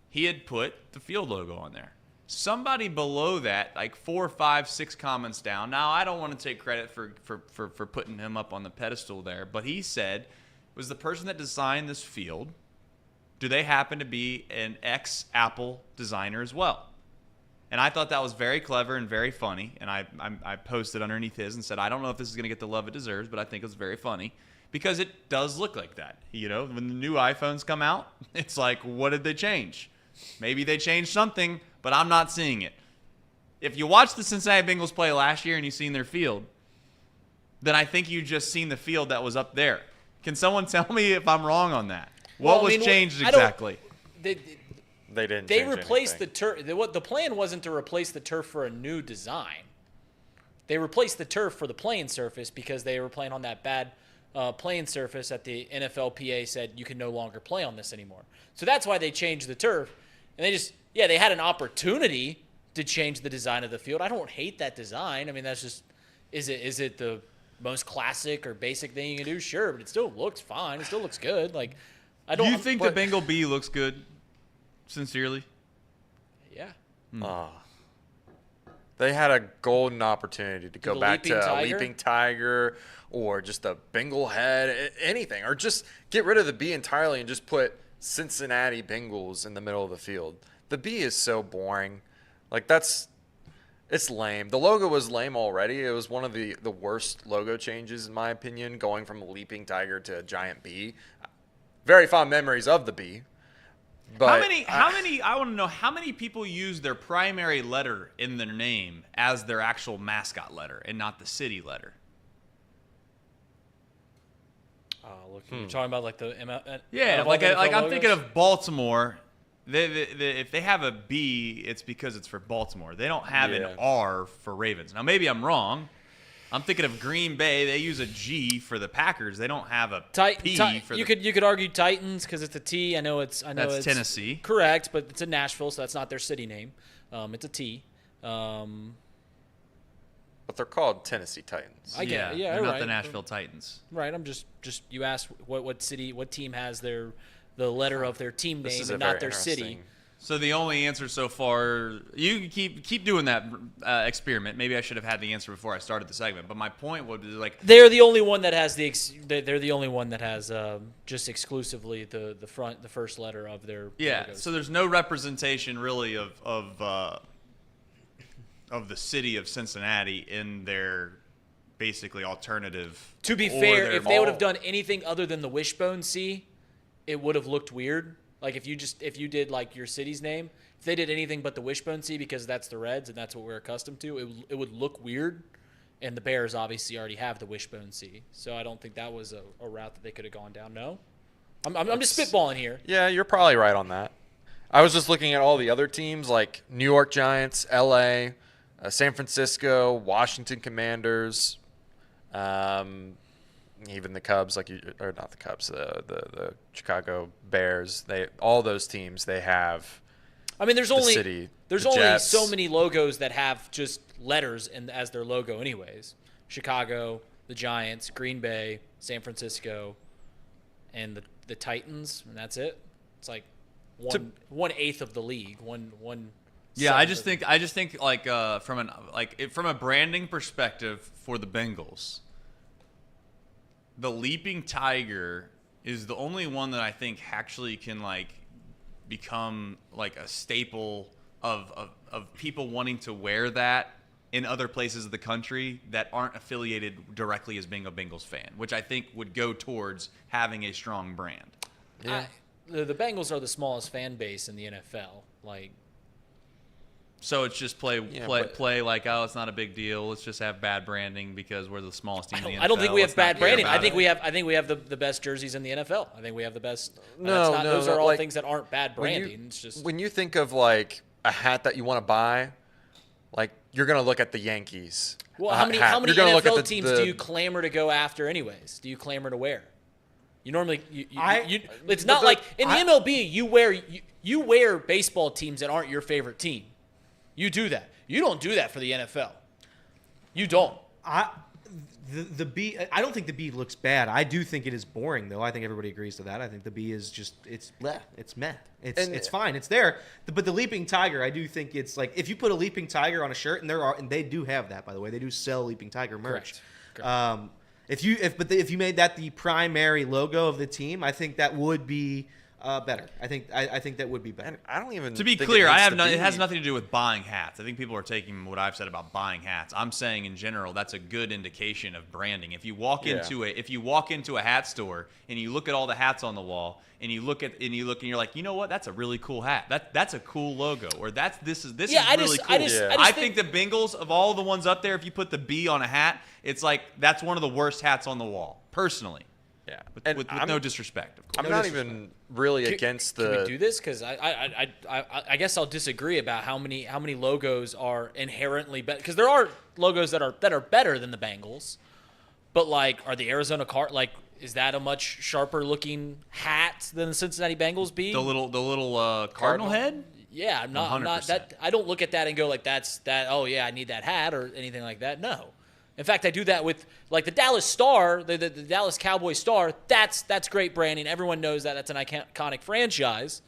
he had put the field logo on there. Somebody below that, like 4, 5, 6 comments down. Now, I don't want to take credit for putting him up on the pedestal there, but he said, was the person that designed this field, do they happen to be an ex-Apple designer as well? And I thought that was very clever and very funny. And I posted underneath his and said, I don't know if this is going to get the love it deserves, but I think it's very funny because it does look like that. You know, when the new iPhones come out, it's like, what did they change? Maybe they changed something, but I'm not seeing it. If you watched the Cincinnati Bengals play last year and you've seen their field, then I think you just seen the field that was up there. Can someone tell me if I'm wrong on that? What was changed exactly? They didn't. They change replaced anything. the turf. The plan wasn't to replace the turf for a new design. They replaced the turf for the playing surface because they were playing on that bad playing surface that the NFLPA said you can no longer play on this anymore. So that's why they changed the turf. And they had an opportunity to change the design of the field. I don't hate that design. I mean, that's just, is it the most classic or basic thing you can do? Sure, but it still looks fine. It still looks good. Like, I don't. Do you think the Bengal B looks good? Sincerely? Yeah. They had a golden opportunity to go back to a Leaping leaping tiger or just a Bengal head, anything, or just get rid of the B entirely and just put Cincinnati Bengals in the middle of the field. The B is so boring. Like, it's lame. The logo was lame already. It was one of the worst logo changes, in my opinion, going from a leaping tiger to a giant B. Very fond memories of the B. But I want to know how many people use their primary letter in their name as their actual mascot letter and not the city letter. Look, you're talking about like the I'm thinking of Baltimore. If they have a B, it's because it's for Baltimore. They don't have an R for Ravens. Now maybe I'm wrong. I'm thinking of Green Bay. They use a G for the Packers. They don't have a P for you could argue Titans because it's a T. I know it's Tennessee. Correct, but it's in Nashville, so that's not their city name. It's a T. But they're called Tennessee Titans. I get it. Yeah, they're not right. the Nashville Titans. Right. I'm just you asked what team has the letter of their team This name is and a not very their city. interesting- So the only answer so far, you can keep doing that experiment. Maybe I should have had the answer before I started the segment. But my point would be like they're the only one that has just exclusively the first letter of their logos. So there's no representation really of the city of Cincinnati in their basically alternative. To be fair, if they would have done anything other than the wishbone C, it would have looked weird. Like if you did like your city's name, if they did anything but the wishbone C because that's the Reds and that's what we're accustomed to, it would look weird. And the Bears obviously already have the wishbone C, so I don't think that was a route that they could have gone down. No, I'm just spitballing here. Yeah, you're probably right on that. I was just looking at all the other teams like New York Giants, LA, San Francisco, Washington Commanders, even the Cubs, or not the Cubs, the Chicago Bears. All those teams, they have. I mean, there's only Jets. so many logos that have just letters as their logo, anyways. Chicago, the Giants, Green Bay, San Francisco, and the Titans, and that's it. It's like 1/8 of the league. One. Yeah, I just think like from a branding perspective for the Bengals, the leaping tiger is the only one that I think actually can like become like a staple of people wanting to wear that in other places of the country that aren't affiliated directly as being a Bengals fan, which I think would go towards having a strong brand. Yeah. The Bengals are the smallest fan base in the NFL. Like, so it's just play like, oh, it's not a big deal. Let's just have bad branding because we're the smallest team in the NFL. I don't think we have Let's not bad care branding. about I think it. we have the best jerseys in the NFL. I think we have the best. Those those are all like, things that aren't bad branding. It's just when you think of like a hat that you want to buy, like you're gonna look at the Yankees. Well, how many hat. how many You're gonna look at NFL teams do you clamor to go after anyways? Do you clamor to wear? You normally it's not like in the MLB you wear baseball teams that aren't your favorite team. You do that. You don't do that for the NFL. You don't. The B, I don't think the B looks bad. I do think it is boring, though. I think everybody agrees to that. I think the B is just it's meh. It's fine. It's there. But the leaping tiger, I do think it's like if you put a leaping tiger on a shirt, and they do have that, by the way. They do sell leaping tiger merch. Correct. If you made that the primary logo of the team, I think that would be better. I think that would be better. And I don't even. To be think clear, it it has nothing to do with buying hats. I think people are taking what I've said about buying hats. I'm saying in general that's a good indication of branding. If you walk into a hat store and you look at all the hats on the wall and you look and you're like, you know what? That's a really cool hat. That's a cool logo. Or this is really cool. I think the Bengals of all the ones up there, if you put the B on a hat, it's like that's one of the worst hats on the wall. Personally. Yeah, with no disrespect, of course. I'm not even really against the. Can we do this? Because I guess I'll disagree about how many logos are inherently better. Because there are logos that are better than the Bengals, but like, are the Arizona is that a much sharper looking hat than the Cincinnati Bengals be? The little cardinal head. Yeah, I'm not that. I don't look at that and go like that's that. Oh yeah, I need that hat or anything like that. No. In fact, I do that with like the Dallas Star, the Dallas Cowboy Star. That's great branding. Everyone knows that. That's an iconic franchise.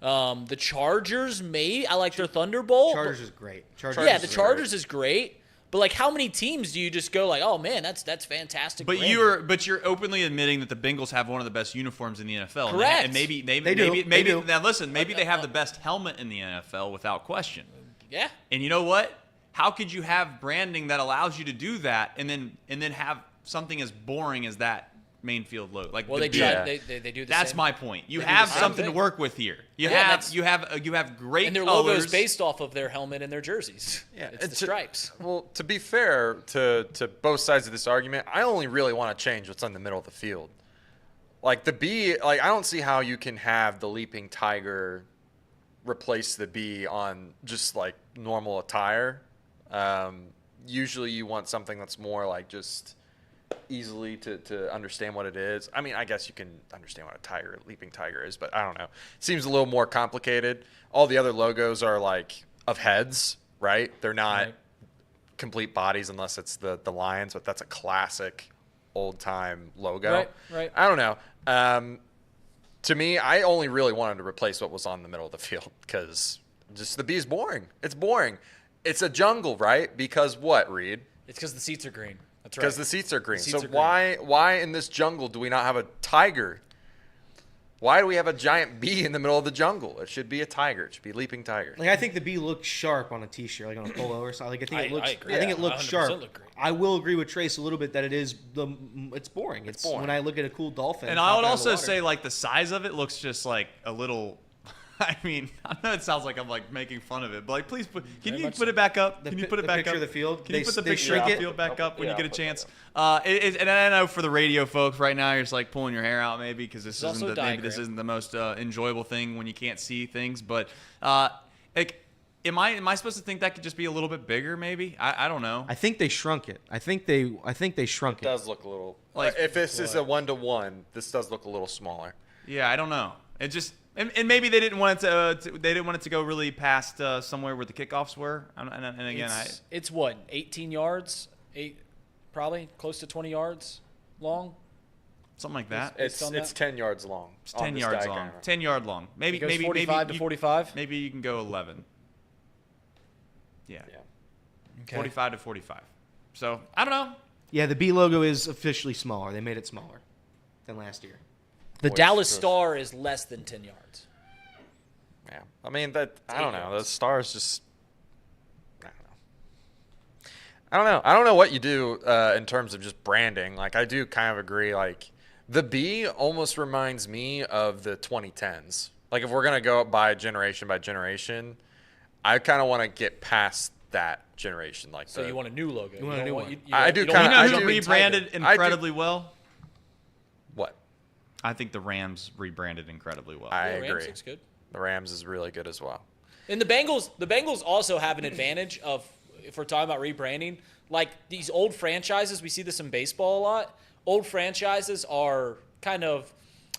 The Chargers, I like their Thunderbolt. Chargers is great. The Chargers is great. But like, how many teams do you just go like, oh man, that's fantastic? But branding. you're openly admitting that the Bengals have one of the best uniforms in the NFL. Correct. And maybe They do. Now listen, maybe they have the best helmet in the NFL without question. Yeah. And you know what? How could you have branding that allows you to do that and then have something as boring as that main field logo? Like, well, they do the That's same. my point. You They have do the same something thing. to work with here. You Yeah, have great and their colors. logo is based off of their helmet and their jerseys. Yeah, it's the stripes. Well, to be fair to both sides of this argument, I only really want to change what's in the middle of the field. Like the B, like I don't see how you can have the leaping tiger replace the B on just like normal attire. Usually you want something that's more like just easily to understand what it is. I mean, I guess you can understand what a leaping tiger is, but I don't know. It seems a little more complicated. All the other logos are like of heads, right? They're not complete bodies unless it's the lions, but that's a classic old time logo. Right. I don't know. To me, I only really wanted to replace what was on the middle of the field because just the B is boring. It's boring. It's a jungle, right? Because what, Reed? It's because the seats are green. That's right. Because the seats are green. The seats So are green. why in this jungle do we not have a tiger? Why do we have a giant bee in the middle of the jungle? It should be a tiger. It should be a leaping tiger. Like I think the B looks sharp on a T-shirt, like on a polo or something. Like I agree. think it looks 100% sharp. look great. I will agree with Trace a little bit that it's boring. It's boring. when I look at a cool dolphin. And I would popping out of the also water. say like the size of it looks just like a little. I mean, I know it sounds like I'm like making fun of it, but like, please can you put it back up? Can you put it back picture up? of the field? Can you put the picture shrink of the it? field back up when you get a put chance? And I know for the radio folks right now, you're just like pulling your hair out maybe because this It's also a maybe this diagram. isn't the most enjoyable thing when you can't see things. But like, am I supposed to think that could just be a little bit bigger? Maybe I don't know. I think they shrunk it. I think they shrunk It does look a little Like- if this is a 1-to-1, this does look a little smaller. Yeah, I don't know. It just and maybe they didn't want it to go really past somewhere where the kickoffs were. And again, It's what, 18 yards? Probably close to 20 yards long. something like that. It's on It's that? 10 yards long. It's on 10 this yards diagram. long. 10-yard long. Maybe It goes maybe 45 to 45. Maybe you can go 11. Yeah. Yeah. Okay. 45 to 45. So I don't know. Yeah, the B logo is officially smaller. They made it smaller than last year. The Boy, Dallas it's Star is less than 10 yards. Yeah. I mean I don't know. The stars just I don't know what you do in terms of just branding. Like I do kind of agree. Like the B almost reminds me of the 2010s. Like if we're gonna go by generation, I kind of want to get past that generation. Like So you want a new logo. You want a new one. I do you don't kinda- want You know I who do- rebranded I do- incredibly well? what? I think the Rams rebranded incredibly well. I Yeah, Rams agree. looks good. The Rams is really good as well. And the Bengals also have an advantage of, if we're talking about rebranding, like these old franchises, we see this in baseball a lot. Old franchises are kind of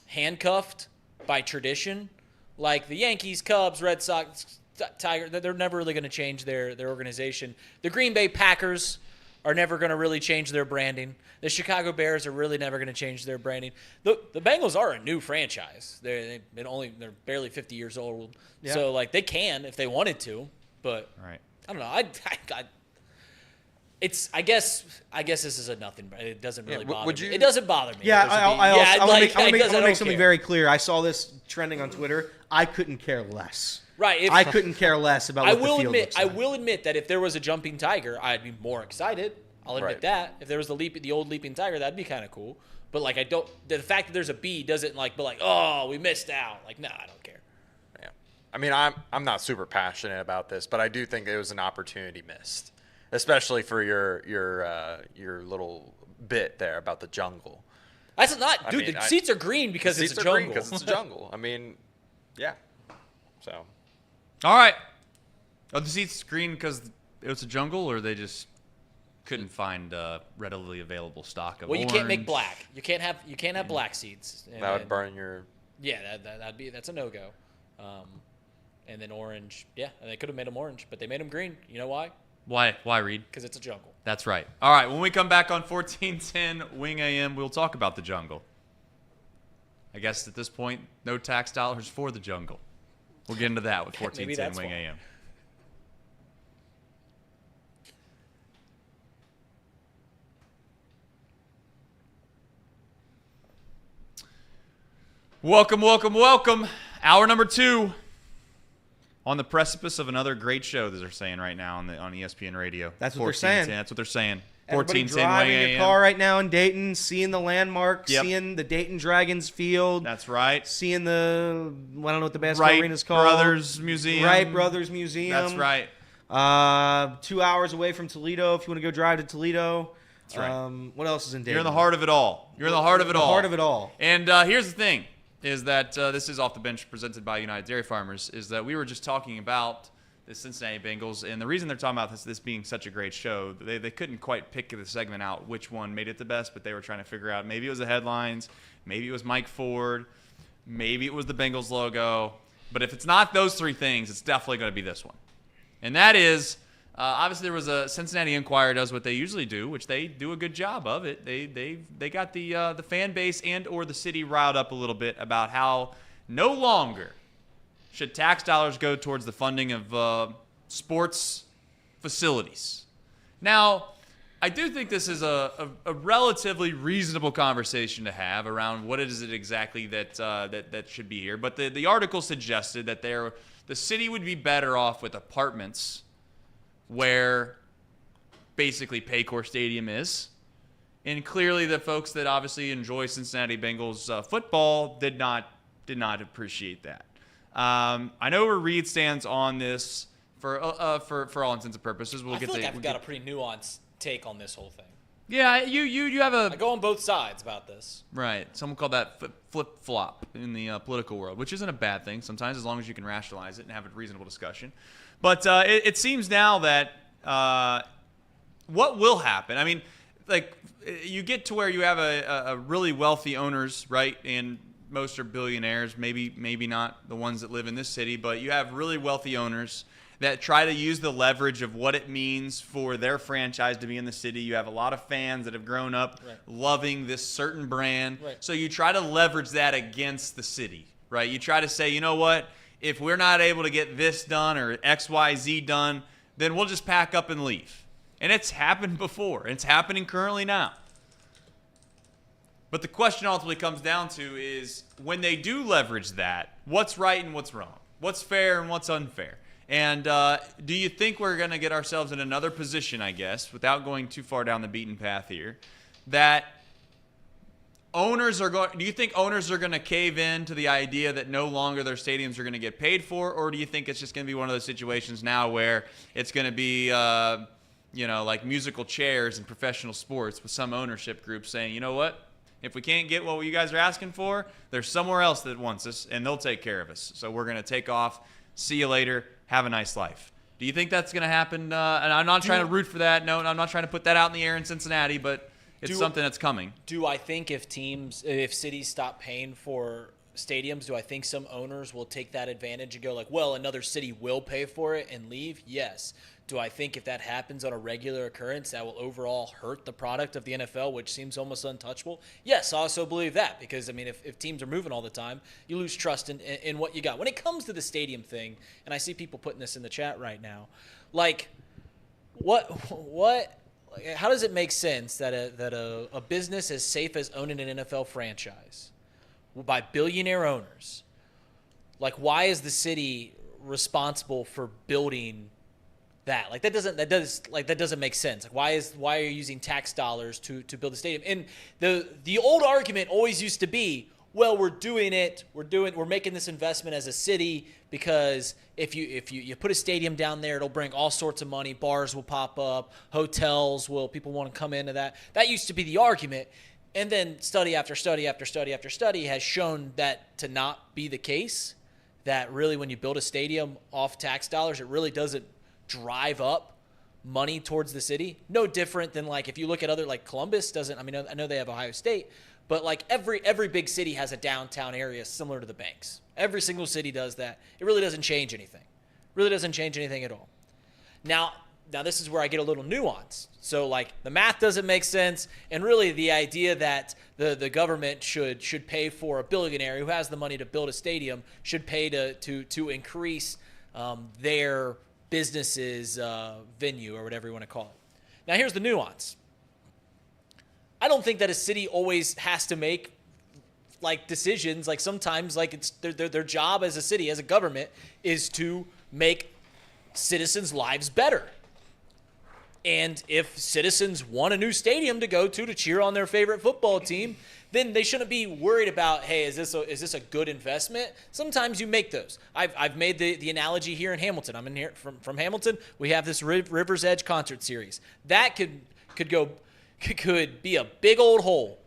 handcuffed by tradition. Like the Yankees, Cubs, Red Sox, Tiger, they're never really going to change their organization. The Green Bay Packers are never going to really change their branding. The Chicago Bears are really never going to change their branding. The Bengals are a new franchise. They're barely 50 years old. Yeah. So like they can if they wanted to, but Right. I don't know. I guess this is a nothing. It doesn't really bother me. It doesn't bother me. Yeah, I want to make something care. very clear. I saw this trending on Twitter. I couldn't care less. Right. I couldn't care less about what the field looks like. I will admit that if there was a jumping tiger, I'd be more excited. I'll admit that. If there was the old leaping tiger, that'd be kind of cool. But like the fact that there's a bee doesn't like be like, oh, we missed out. Like, no, I don't care. Yeah. I mean, I'm not super passionate about this, but I do think it was an opportunity missed, especially for your little bit there about the jungle. That's not, dude. The seats are green because it's a jungle. Because it's a jungle. I mean, yeah. So. All right. Are the seats green because it was a jungle, or they just couldn't find readily available stock of you can't make orange? black. You can't have black seats. That would burn your. Yeah, that's a no-go. And then orange. Yeah, and they could have made them orange, but they made them green. You know why? Why, Reed? Because it's a jungle. That's right. All right, when we come back on 1410 Wing AM, we'll talk about the jungle. I guess at this point, no tax dollars for the jungle. We'll get into that with 1410 Wing AM. Welcome. Hour number 2. On the precipice of another great show, that they're saying right now on ESPN Radio. That's what they're saying. That's what they're saying. Everybody 1410 driving Wing a AM. car right now in Dayton, seeing the landmark, Yep. seeing the Dayton Dragons field. That's right. Seeing the, I don't know what the basketball arena is called. Brothers Museum. Wright Brothers Museum. That's right. 2 hours away from Toledo if you want to go drive to Toledo. That's right. What else is in Dayton? You're in the heart of it all. You're in the heart of it all. The heart of it all. And here's the thing, is that this is Off the Bench presented by United Dairy Farmers, is that we were just talking about the Cincinnati Bengals, and the reason they're talking about this being such a great show, they couldn't quite pick the segment out which one made it the best, but they were trying to figure out, maybe it was the headlines, maybe it was Mike Ford, maybe it was the Bengals logo, but if it's not those three things, it's definitely going to be this one. And that is, obviously there was a Cincinnati Enquirer does what they usually do, which they do a good job of it. They got the fan base and or the city riled up a little bit about how no longer should tax dollars go towards the funding of sports facilities. Now, I do think this is a relatively reasonable conversation to have around what is it exactly that should be here. But the article suggested that the city would be better off with apartments where basically Paycor Stadium is. And clearly the folks that obviously enjoy Cincinnati Bengals football did not appreciate that. I know where Reed stands on this for all intents and purposes. I've got a pretty nuanced take on this whole thing. Yeah, you have I go on both sides about this. Right. Someone called that flip-flop in the political world, which isn't a bad thing sometimes as long as you can rationalize it and have a reasonable discussion. But it seems now that what will happen, I mean, like you get to where you have a really wealthy owners, right, and most are billionaires, maybe not the ones that live in this city, but you have really wealthy owners that try to use the leverage of what it means for their franchise to be in the city. You have a lot of fans that have grown up loving this certain brand. Right. So you try to leverage that against the city, right? You try to say, you know what, if we're not able to get this done or XYZ done, then we'll just pack up and leave. And it's happened before. It's happening currently now. But the question ultimately comes down to is when they do leverage that, what's right and what's wrong? What's fair and what's unfair? And do you think we're going to get ourselves in another position, I guess, without going too far down the beaten path here, that owners are going – do you think owners are going to cave in to the idea that no longer their stadiums are going to get paid for, or do you think it's just going to be one of those situations now where it's going to be like musical chairs in professional sports with some ownership group saying, you know what? If we can't get what you guys are asking for, there's somewhere else that wants us, and they'll take care of us. So we're going to take off. See you later. have a nice life. Do you think that's going to happen? And I'm not trying to root for that. No, I'm not trying to put that out in the air in Cincinnati, but it's something that's coming. Do I think if cities stop paying for stadiums, do I think some owners will take that advantage and go like, well, another city will pay for it and leave? Yes. Do I think if that happens on a regular occurrence, that will overall hurt the product of the NFL, which seems almost untouchable? Yes, I also believe that because, I mean, if teams are moving all the time, you lose trust in what you got. When it comes to the stadium thing, and I see people putting this in the chat right now, like, how does it make sense that a business as safe as owning an NFL franchise by billionaire owners, like, why is the city responsible for building that? Like, that doesn't make sense. Like, why are you using tax dollars to build a stadium? And the old argument always used to be, well, we're making this investment as a city because if you put a stadium down there, it'll bring all sorts of money. Bars will pop up, people want to come into that. That used to be the argument. And then study after study after study after study has shown that to not be the case, that really when you build a stadium off tax dollars, it really doesn't drive up money towards the city. No different than, like, if you look at other, like, Columbus doesn't, I mean, I know they have Ohio State, but like every big city has a downtown area similar to the banks. Every single city does that. It really doesn't change anything. Really doesn't change anything at all. Now this is where I get a little nuance. So, like, the math doesn't make sense, and really the idea that the government should pay for a billionaire who has the money to build a stadium should pay to increase their business's venue or whatever you want to call it. Now, here's the nuance. I don't think that a city always has to make, like, decisions. Like, sometimes, like, it's their job as a city, as a government, is to make citizens' lives better. And if citizens want a new stadium to go to cheer on their favorite football team, then they shouldn't be worried about, hey, is this a good investment? Sometimes you make those. I've made the analogy here in Hamilton. I'm in here from Hamilton. We have this River's Edge concert series. That could be a big old hole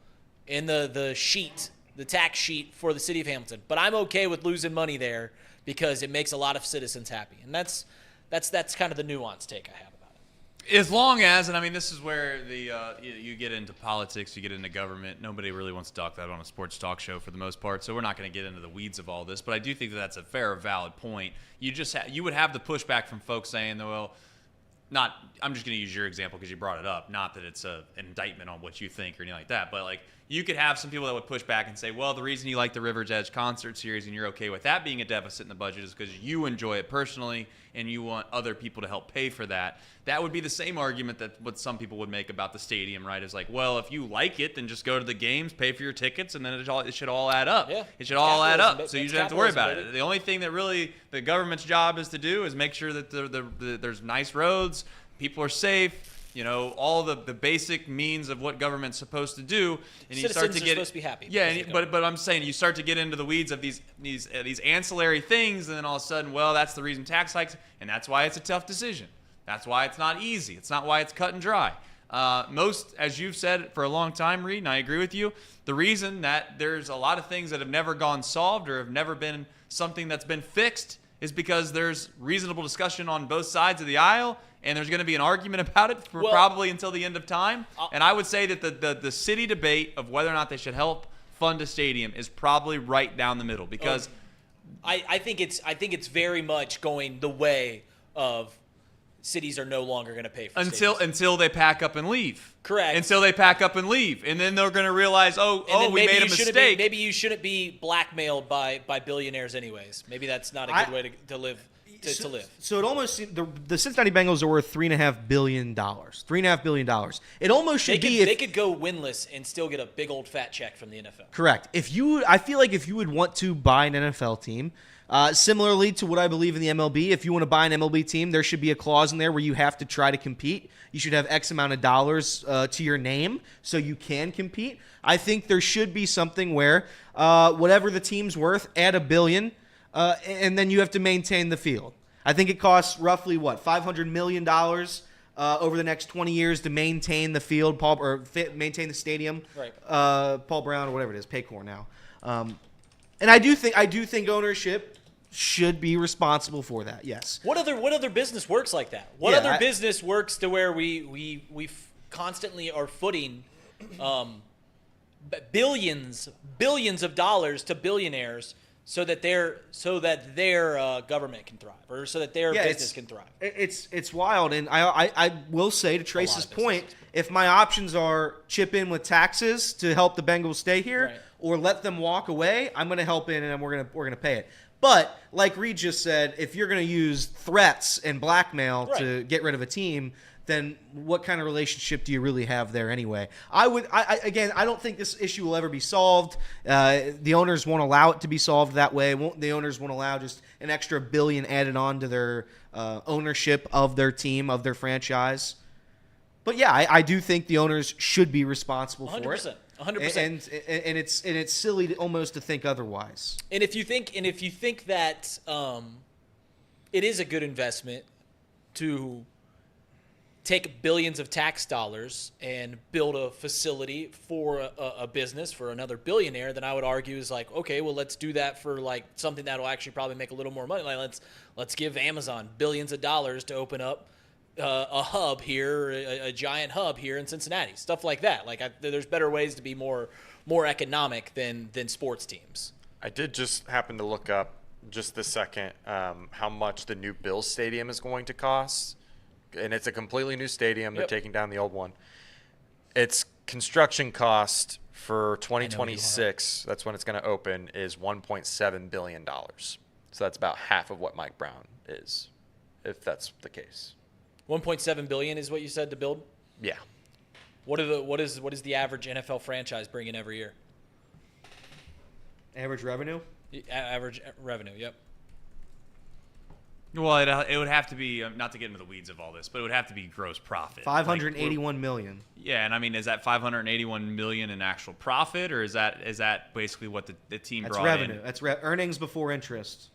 in the tax sheet for the city of Hamilton. But I'm okay with losing money there because it makes a lot of citizens happy. And that's kind of the nuanced take I have. As long as, and I mean, this is where you get into politics, you get into government. Nobody really wants to talk that on a sports talk show for the most part, so we're not going to get into the weeds of all this. But I do think that's a fair, valid point. You would have the pushback from folks saying, well, I'm just going to use your example because you brought it up. Not that it's an indictment on what you think or anything like that, but like, you could have some people that would push back and say, well, the reason you like the River's Edge concert series and you're okay with that being a deficit in the budget is because you enjoy it personally and you want other people to help pay for that. That would be the same argument that what some people would make about the stadium, right? Is like, well, if you like it, then just go to the games, pay for your tickets, and then it should all add up. Yeah. It should all add up, so you It's don't have to worry about capitalism, it. The only thing that really the government's job is to do is make sure that there's nice roads, people are safe, all the basic means of what government's supposed to do, and you start to get supposed to be happy. Yeah, but I'm saying you start to get into the weeds of these ancillary things, and then all of a sudden, well, that's the reason tax hikes, and that's why it's a tough decision. That's why it's not easy. It's not why it's cut and dry. Most, as you've said for a long time, Reed, and I agree with you, the reason that there's a lot of things that have never gone solved or have never been something that's been fixed is because there's reasonable discussion on both sides of the aisle, and there's going to be an argument about it for probably until the end of time. And I would say that the city debate of whether or not they should help fund a stadium is probably right down the middle because I think it's very much going the way of cities are no longer going to pay for stadiums. Until they pack up and leave. Correct. Until they pack up and leave, and then they're going to realize, we made a mistake. Maybe you shouldn't be blackmailed by billionaires, anyways. Maybe that's not a good way to live. To live. So it almost the Cincinnati Bengals are worth $3.5 billion. $3.5 billion. It almost should they could go winless and still get a big old fat check from the NFL. Correct. I feel like if you would want to buy an NFL team, similarly to what I believe in the MLB, if you want to buy an MLB team, there should be a clause in there where you have to try to compete. You should have X amount of dollars to your name so you can compete. I think there should be something where whatever the team's worth, add $1 billion. And then you have to maintain the field. I think it costs roughly, $500 million over the next 20 years to maintain the field, maintain the stadium. Right. Paul Brown or whatever it is, Paycor now. And I do think ownership should be responsible for that. Yes. What other business works like that? What Yeah, other business works to where we constantly are footing billions of dollars to billionaires so that their government can thrive, or so that their business can thrive? It's wild, and I will say, to Trace's point, if my options are chip in with taxes to help the Bengals stay here, Right, or let them walk away, I'm going to help in, and we're gonna pay it. But like Reed just said, if you're going to use threats and blackmail to get rid of a team, then what kind of relationship do you really have there anyway? I don't think this issue will ever be solved. The owners won't allow it to be solved that way. The owners won't allow just an extra $1 billion added on to their ownership of their team, of their franchise. But yeah, I do think the owners should be responsible for it. 100%. And it's silly almost to think otherwise. And if you think that it is a good investment to take billions of tax dollars and build a facility for a business for another billionaire, then I would argue is like, okay, well, let's do that for like something that'll actually probably make a little more money. Like let's give Amazon billions of dollars to open up a hub here, a giant hub here in Cincinnati, stuff like that. Like there's better ways to be more economic than sports teams. I did just happen to look up just this second how much the new Bills stadium is going to cost, and it's a completely new stadium. They're taking down the old one. Its construction cost for 2026, that's when it's going to open, is $1.7 billion. So that's about half of what Mike Brown is, if that's the case. 1.7 billion is what you said to build? Yeah. What is the average NFL franchise bring in every year? Average revenue? Average revenue, yep. Well, it would have to be, not to get into the weeds of all this, but it would have to be gross profit. $581 million. Yeah, and I mean, is that $581 million in actual profit, or is that basically what the team That's brought revenue. in? That's earnings before interest.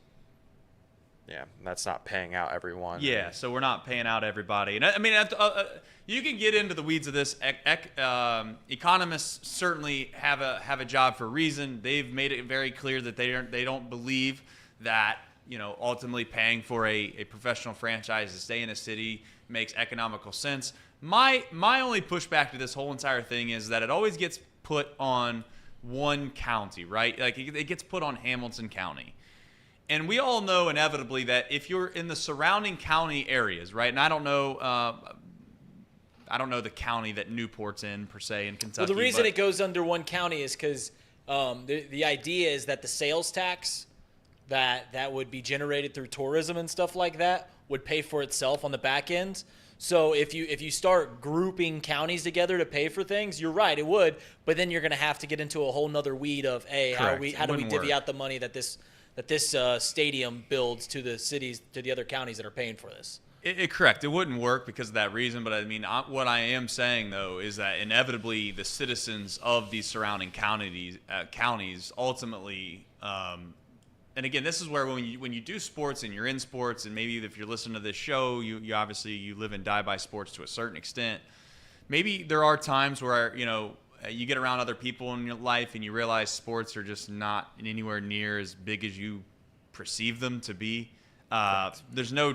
Yeah, that's not paying out everyone. Yeah, so we're not paying out everybody. And I mean, you can get into the weeds of this. Economists certainly have a job for a reason. They've made it very clear that they don't believe that, you know, ultimately paying for a professional franchise to stay in a city makes economical sense. My only pushback to this whole entire thing is that it always gets put on one county, right? Like it gets put on Hamilton County. And we all know inevitably that if you're in the surrounding county areas, right? And I don't know the county that Newport's in per se in Kentucky. Well, the reason it goes under one county is because the idea is that the sales tax that would be generated through tourism and stuff like that would pay for itself on the back end. So if you start grouping counties together to pay for things, you're right, it would. But then you're going to have to get into a whole nother weed of, hey, how do we divvy out the money that this stadium builds to the cities, to the other counties that are paying for this? Correct. It wouldn't work because of that reason. But I mean, what I am saying though is that inevitably the citizens of these surrounding counties ultimately, and again, this is where when you do sports and you're in sports, and maybe if you're listening to this show, you obviously you live and die by sports to a certain extent. Maybe there are times where, you know, you get around other people in your life and you realize sports are just not anywhere near as big as you perceive them to be. There's no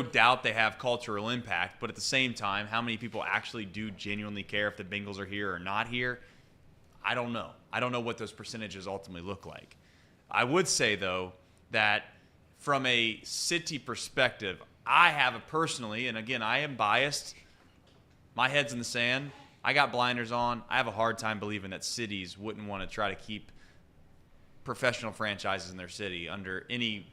doubt they have cultural impact, but at the same time, how many people actually do genuinely care if the Bengals are here or not here? I don't know. I don't know what those percentages ultimately look like. I would say, though, that from a city perspective, I have personally, and again, I am biased, my head's in the sand, I got blinders on. I have a hard time believing that cities wouldn't want to try to keep professional franchises in their city under any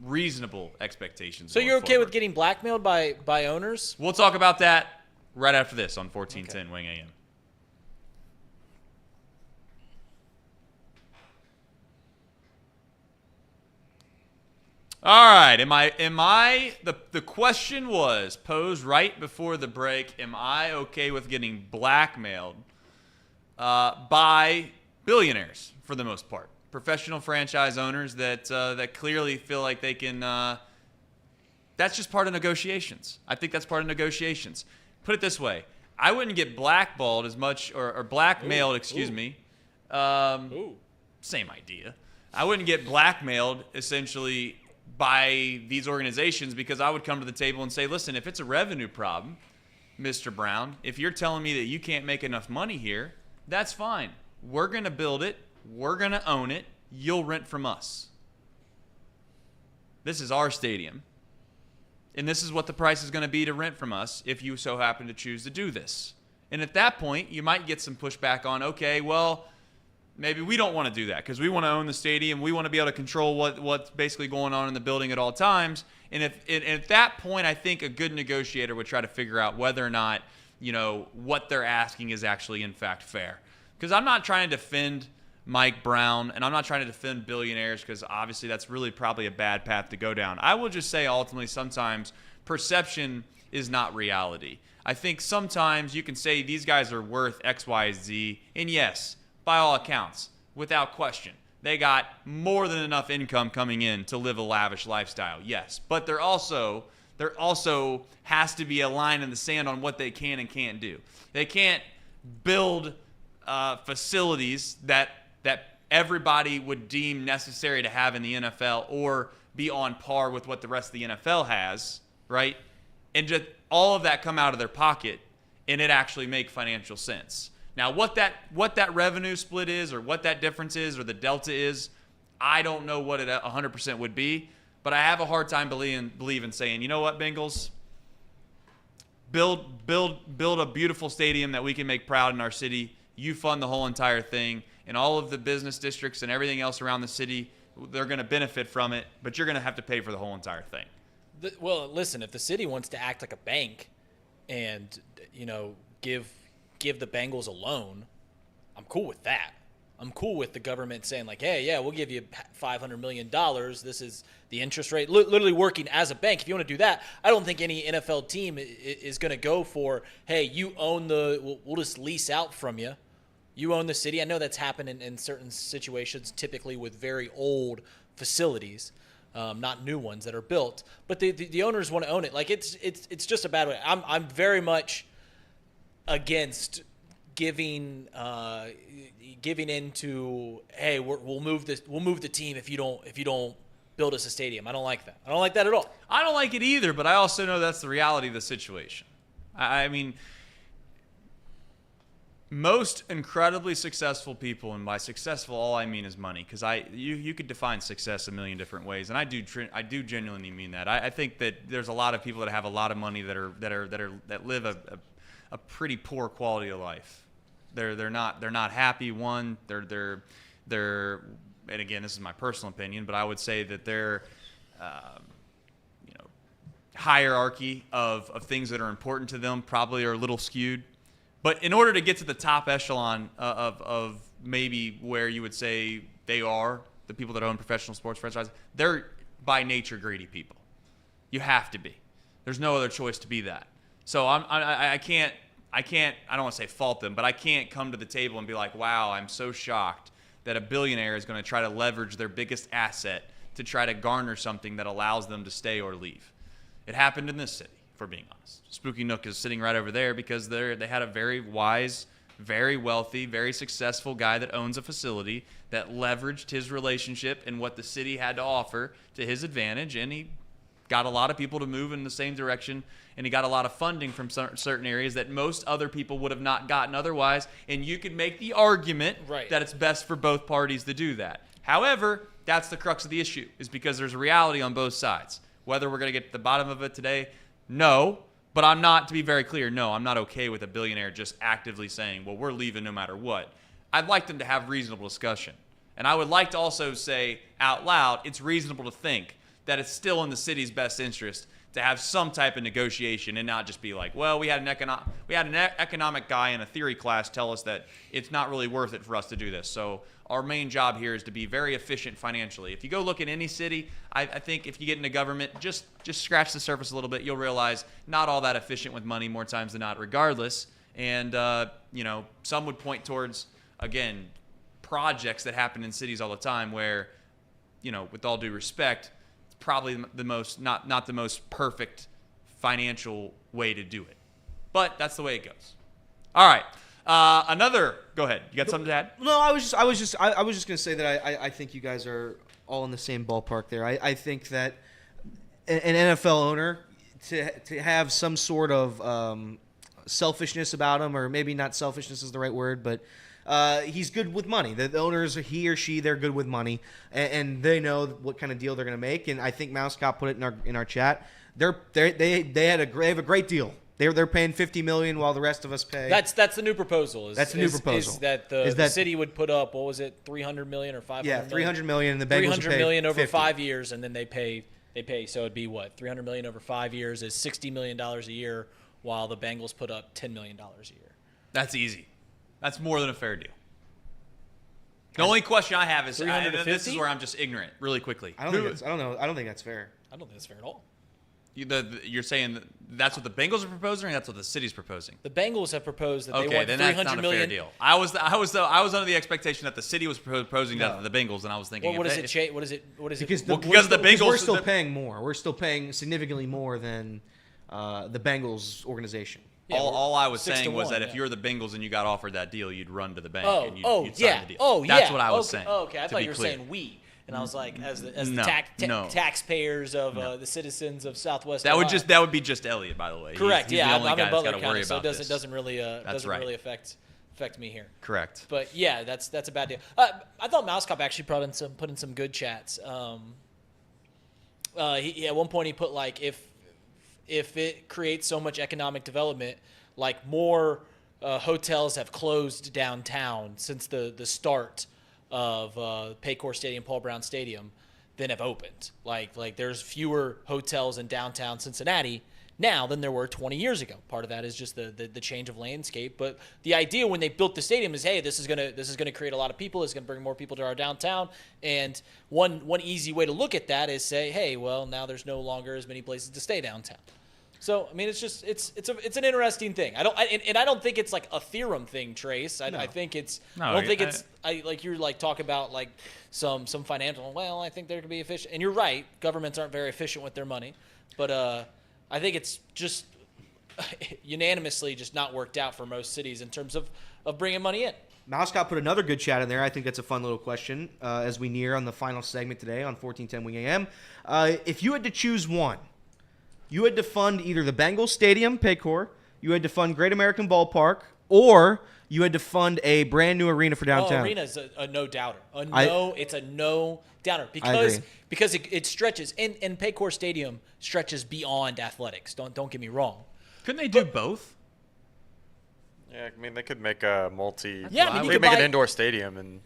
reasonable expectations. So you're okay with getting blackmailed by owners? We'll talk about that right after this on 1410 Wing AM. All right, the question was posed right before the break, am I okay with getting blackmailed by billionaires for the most part? Professional franchise owners that clearly feel like they can, that's just part of negotiations. I think that's part of negotiations. Put it this way, I wouldn't get blackballed as much, or blackmailed, excuse me. Same idea. I wouldn't get blackmailed essentially by these organizations, because I would come to the table and say, listen, if it's a revenue problem, Mr. Brown, if you're telling me that you can't make enough money here, that's fine. We're going to build it. We're going to own it. You'll rent from us. This is our stadium. And this is what the price is going to be to rent from us if you so happen to choose to do this. And at that point, you might get some pushback on, okay, well, maybe we don't want to do that because we want to own the stadium. We want to be able to control what's basically going on in the building at all times. And at that point, I think a good negotiator would try to figure out whether or not, what they're asking is actually in fact fair. Because I'm not trying to defend Mike Brown, and I'm not trying to defend billionaires because obviously that's really probably a bad path to go down. I will just say ultimately sometimes perception is not reality. I think sometimes you can say these guys are worth X, Y, Z, and yes, by all accounts, without question, they got more than enough income coming in to live a lavish lifestyle, yes. But there also has to be a line in the sand on what they can and can't do. They can't build facilities that everybody would deem necessary to have in the NFL or be on par with what the rest of the NFL has, right? And just all of that come out of their pocket and it actually make financial sense. Now, what that revenue split is or what that difference is or the delta is, I don't know what it 100% would be, but I have a hard time believing saying, you know what, Bengals? Build a beautiful stadium that we can make proud in our city. You fund the whole entire thing, and all of the business districts and everything else around the city, they're going to benefit from it, but you're going to have to pay for the whole entire thing. Well, listen, if the city wants to act like a bank and, give the Bengals a loan, I'm cool with that. I'm cool with the government saying like, hey, yeah, we'll give you $500 million. This is the interest rate. Literally working as a bank. If you want to do that, I don't think any NFL team is going to go for, hey, you own we'll just lease out from you. You own the city. I know that's happened in certain situations, typically with very old facilities, not new ones that are built. But the owners want to own it. Like it's just a bad way. I'm very much against giving into, hey, we'll move the team if you don't build us a stadium. I don't like that. I don't like that at all. I don't like it either, but I also know that's the reality of the situation. I mean, most incredibly successful people, and by successful all I mean is money, because you could define success a million different ways, and I do genuinely mean that. I think that there's a lot of people that have a lot of money that live a pretty poor quality of life. They're not happy. One, they're and again, this is my personal opinion, but I would say that their hierarchy of things that are important to them probably are a little skewed. But in order to get to the top echelon of maybe where you would say they are, the people that own professional sports franchises, they're by nature greedy people. You have to be. There's no other choice to be that. So I don't want to say fault them, but I can't come to the table and be like, wow, I'm so shocked that a billionaire is going to try to leverage their biggest asset to try to garner something that allows them to stay or leave. It happened in this city, if we're being honest. Spooky Nook is sitting right over there because they had a very wise, very wealthy, very successful guy that owns a facility that leveraged his relationship and what the city had to offer to his advantage, and he got a lot of people to move in the same direction, and he got a lot of funding from certain areas that most other people would have not gotten otherwise, and you could make the argument that it's best for both parties to do that. However, that's the crux of the issue, is because there's a reality on both sides. Whether we're going to get to the bottom of it today, no, but I'm not, to be very clear, no, I'm not okay with a billionaire just actively saying, well, we're leaving no matter what. I'd like them to have reasonable discussion, and I would like to also say out loud, it's reasonable to think that it's still in the city's best interest to have some type of negotiation and not just be like, well, we had an economic guy in a theory class tell us that it's not really worth it for us to do this. So our main job here is to be very efficient financially. If you go look at any city, I think if you get into government, just scratch the surface a little bit, you'll realize not all that efficient with money more times than not regardless. And, some would point towards, again, projects that happen in cities all the time where, with all due respect, probably the most not the most perfect financial way to do it, but that's the way it goes. All right, go ahead. You got something to add? No, I was just gonna say that I think you guys are all in the same ballpark there. I think that an NFL owner to have some sort of selfishness about him, or maybe not selfishness is the right word, but he's good with money. The owners, he or she, they're good with money, and they know what kind of deal they're going to make. And I think Mouse Cop put it in our chat. They have a great deal. They're paying $50 million while the rest of us pay. That's the new proposal. Is that the city would put up, what was it, $300 million or $500 million? Yeah, $300 million, and the Bengals $300 million over 50. 5 years, and then they pay. So it'd be what, $300 million over 5 years is $60 million a year, while the Bengals put up $10 million a year. That's easy. That's more than a fair deal. The only question I have is, this is where I'm just ignorant. Really quickly, I don't think that's fair. I don't think that's fair at all. You're saying that's what the Bengals are proposing, or that's what the city's proposing? The Bengals have proposed that they Okay, want then $300 that's not a million. fair deal. I was under the expectation that the city was proposing that to the Bengals, and I was thinking, Well, what is it? What is it? Because the because Bengals- we're still paying more. We're still paying significantly more than the Bengals organization. Yeah, all I was 6 saying to was 1, that if yeah. you're the Bengals and you got offered that deal, you'd run to the bank and you'd sign the deal. That's what I was saying. Oh, okay, I to thought be you were clear. saying we. And I was like, as the No, taxpayers of the citizens of Southwest That Ohio. would be just Elliot, by the way. Correct. He's yeah, the only I'm guy in that's Butler got to worry County, so about it this. doesn't really right. affect me here. Correct. But yeah, that's a bad deal. I thought Mouse Cop actually put in some good chats. He at one point he put like if it creates so much economic development, like more hotels have closed downtown since the start of Paycor Stadium, Paul Brown Stadium, than have opened. Like there's fewer hotels in downtown Cincinnati now than there were 20 years ago. Part of that is just the change of landscape. But the idea when they built the stadium is, hey, this is gonna create a lot of people. It's gonna bring more people to our downtown. And one easy way to look at that is say, hey, well, now there's no longer as many places to stay downtown. So I mean, it's an interesting thing. I don't think it's like a theorem thing, Trace. I think it's. No, I don't think it's. Like you're like talk about like some financial. Well, I think they're gonna be efficient, and you're right. Governments aren't very efficient with their money, but I think it's just unanimously just not worked out for most cities in terms of bringing money in. Mouse Cop put another good chat in there. I think that's a fun little question as we near on the final segment today on 1410 Wing AM. If you had to choose one. You had to fund either the Bengals Stadium, Paycor, you had to fund Great American Ballpark, or you had to fund a brand new arena for downtown. Oh, arena is a no-doubter. It's a no-doubter because it stretches, and Paycor Stadium stretches beyond athletics. Don't get me wrong. Couldn't they do both? Yeah, I mean they could make a multi. Yeah, I mean, we could make an indoor stadium and.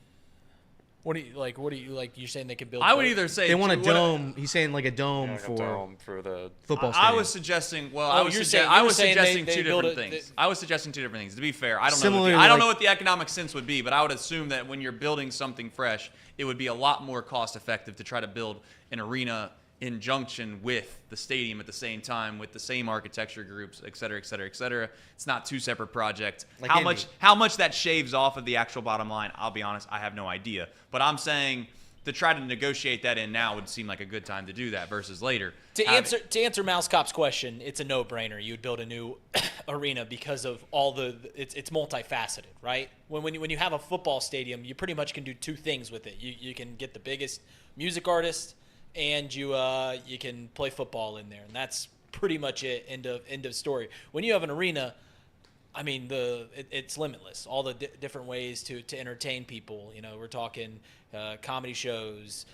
What do you like? You're saying they could build? I would both? either say they want a dome. He's saying like a dome Like for a dome for the football stadium. I was suggesting. Well, Oh, I was you're suggesting they two build different things. I was suggesting two different things. To be fair, I don't Similarly, know. I don't like- know what the economic sense would be, but I would assume that when you're building something fresh, it would be a lot more cost effective to try to build an arena in junction with the stadium at the same time, with the same architecture groups, et cetera, et cetera, et cetera. It's not two separate projects. Like How much that shaves off of the actual bottom line, I'll be honest, I have no idea. But I'm saying to try to negotiate that in now would seem like a good time to do that versus later. To answer Mouse Cop's question, it's a no-brainer. You would build a new arena because of all it's multifaceted, right? When you have a football stadium, you pretty much can do two things with it. You can get the biggest music artist, and you can play football in there, and that's pretty much it. End of story. When you have an arena, I mean it's limitless. All the different ways to entertain people. You know, we're talking comedy shows,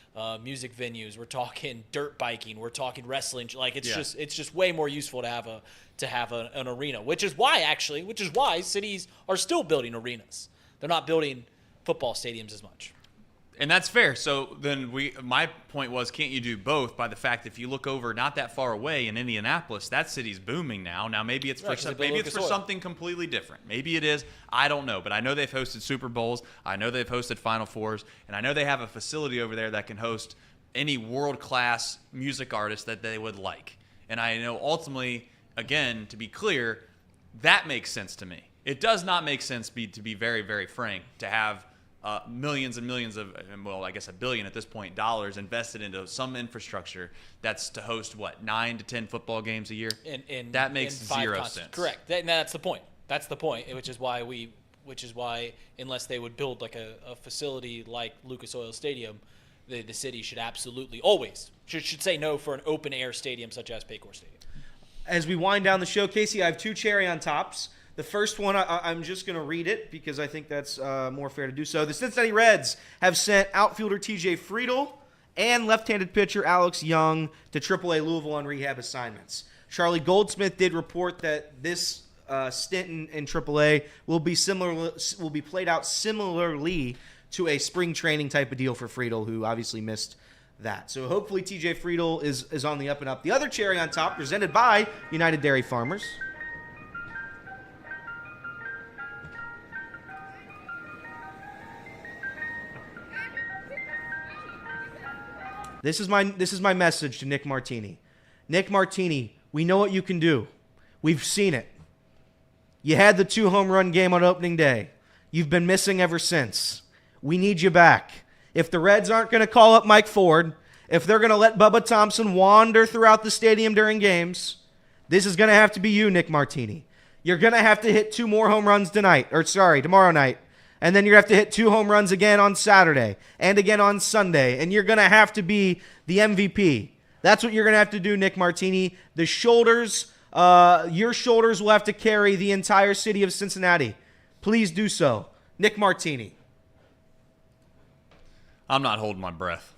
music venues. We're talking dirt biking. We're talking wrestling. Like it's just way more useful to have an arena. Which is why cities are still building arenas. They're not building football stadiums as much. And that's fair. So then my point was, can't you do both by the fact if you look over not that far away in Indianapolis, that city's booming now. Now maybe it's for something completely different. Maybe it is. I don't know. But I know they've hosted Super Bowls. I know they've hosted Final Fours. And I know they have a facility over there that can host any world-class music artist that they would like. And I know ultimately, again, to be clear, that makes sense to me. It does not make sense, to be very, very frank, to have millions and millions of, well, I guess $1 billion at this point, dollars invested into some infrastructure that's to host, 9 to 10 football games a year? And that makes zero sense. Correct. That's the point. That's the point, which is why unless they would build like a facility like Lucas Oil Stadium, the city should absolutely always should say no for an open air stadium such as Paycor Stadium. As we wind down the show, Casey, I have 2 cherry on tops. The first one, I'm just going to read it because I think that's more fair to do so. The Cincinnati Reds have sent outfielder TJ Friedel and left-handed pitcher Alex Young to AAA Louisville on rehab assignments. Charlie Goldsmith did report that this stint in AAA will be played out similarly to a spring training type of deal for Friedel, who obviously missed that. So hopefully TJ Friedel is on the up and up. The other cherry on top, presented by United Dairy Farmers. This is my message to Nick Martini. Nick Martini, we know what you can do. We've seen it. You had the 2 home run game on opening day. You've been missing ever since. We need you back. If the Reds aren't going to call up Mike Ford, if they're going to let Bubba Thompson wander throughout the stadium during games, this is going to have to be you, Nick Martini. You're going to have to hit 2 more home runs tomorrow night. And then you're going to have to hit 2 home runs again on Saturday and again on Sunday. And you're going to have to be the MVP. That's what you're going to have to do, Nick Martini. The shoulders, your shoulders will have to carry the entire city of Cincinnati. Please do so. Nick Martini. I'm not holding my breath.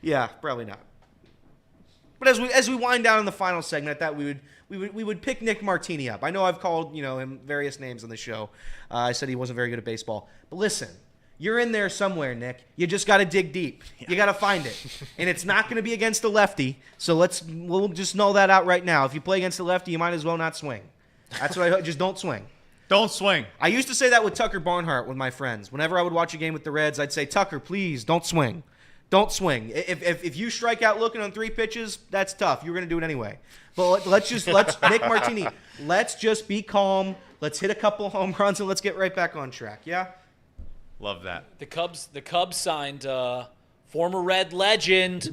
Yeah, probably not. But as we wind down in the final segment, I thought we would pick Nick Martini up. I know I've called him various names on the show. I said he wasn't very good at baseball. But listen, you're in there somewhere, Nick. You just got to dig deep. Yeah. You got to find it, and it's not going to be against a lefty. So we'll just null that out right now. If you play against a lefty, you might as well not swing. That's what I just don't swing. Don't swing. I used to say that with Tucker Barnhart with my friends. Whenever I would watch a game with the Reds, I'd say, Tucker, please don't swing. Don't swing. If you strike out looking on 3 pitches, that's tough. You're going to do it anyway. But let's Nick Martini, let's just be calm. Let's hit a couple home runs and let's get right back on track. Yeah? Love that. The Cubs signed former Red legend,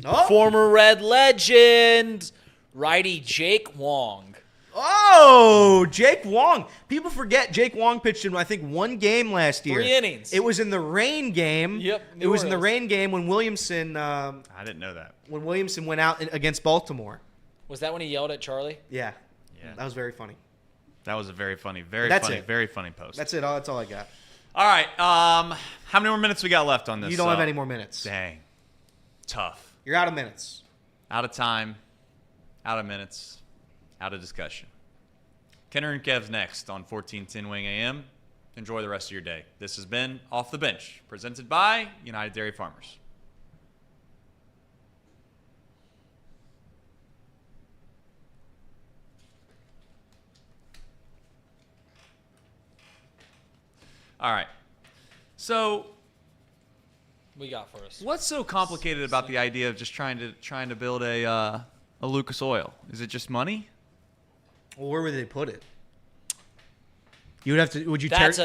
righty Jake Wong. Oh, Jake Wong. People forget Jake Wong pitched in, I think, 1 game last year. 3 innings. It was in the rain game. Yep. It was in the rain game when Williamson. I didn't know that. When Williamson went out against Baltimore. Was that when he yelled at Charlie? Yeah. That was very funny. That was a very funny post. That's it. That's all I got. All right. How many more minutes we got left on this? You don't have any more minutes. Dang. Tough. You're out of minutes. Out of time. Out of minutes. Out of discussion. Kenner and Kev's next on 1410 Wing AM. Enjoy the rest of your day. This has been Off the Bench, presented by United Dairy Farmers. All right. So, we got for us. what's so complicated about the idea of just trying to build a Lucas Oil? Is it just money? Well, where would they put it? You would have to. Would you? That's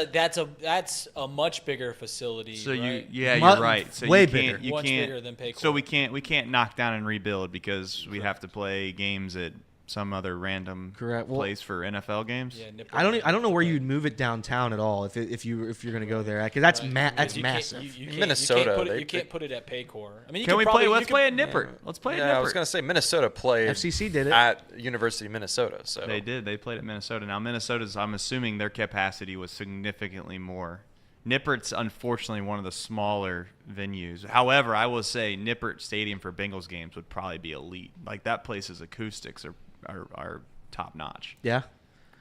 a much bigger facility. So right? you're right. So way you bigger. can't, you Much can't, bigger than Paycor. So we can't knock down and rebuild because we have to play games at some other random place for NFL games. Yeah, I don't know where you'd move it downtown at all if you're going to go there, because that's massive. Minnesota. You can't put it at Paycor. I mean, Let's play at Nippert. Let's play at Nippert. I was going to say Minnesota played. FCC did it at University of Minnesota. So they did. They played at Minnesota. Now Minnesota's, I'm assuming their capacity was significantly more. Nippert's unfortunately one of the smaller venues. However, I will say Nippert Stadium for Bengals games would probably be elite. Like that place's acoustics are top notch. Yeah.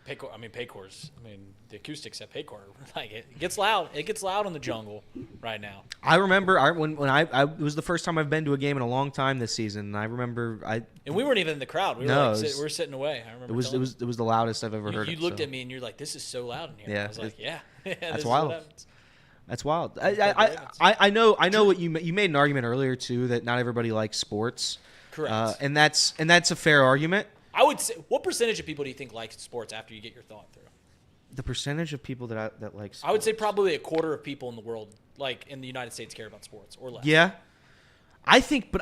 Paycor's. The acoustics at Paycor, like it gets loud. It gets loud in the jungle right now. I remember when it was the first time I've been to a game in a long time this season. And I remember and we weren't even in the crowd. We were sitting away. I remember. It was the loudest I've ever heard. You looked at me and you're like, "This is so loud in here." Yeah, I was like, "Yeah, that's wild." That's wild. I know what you made an argument earlier too, that not everybody likes sports. Correct. And that's a fair argument. I would say, what percentage of people do you think like sports after you get your thought through? The percentage of people that like sports. I would say probably a quarter of people in the world, like in the United States, care about sports or less. Yeah. I think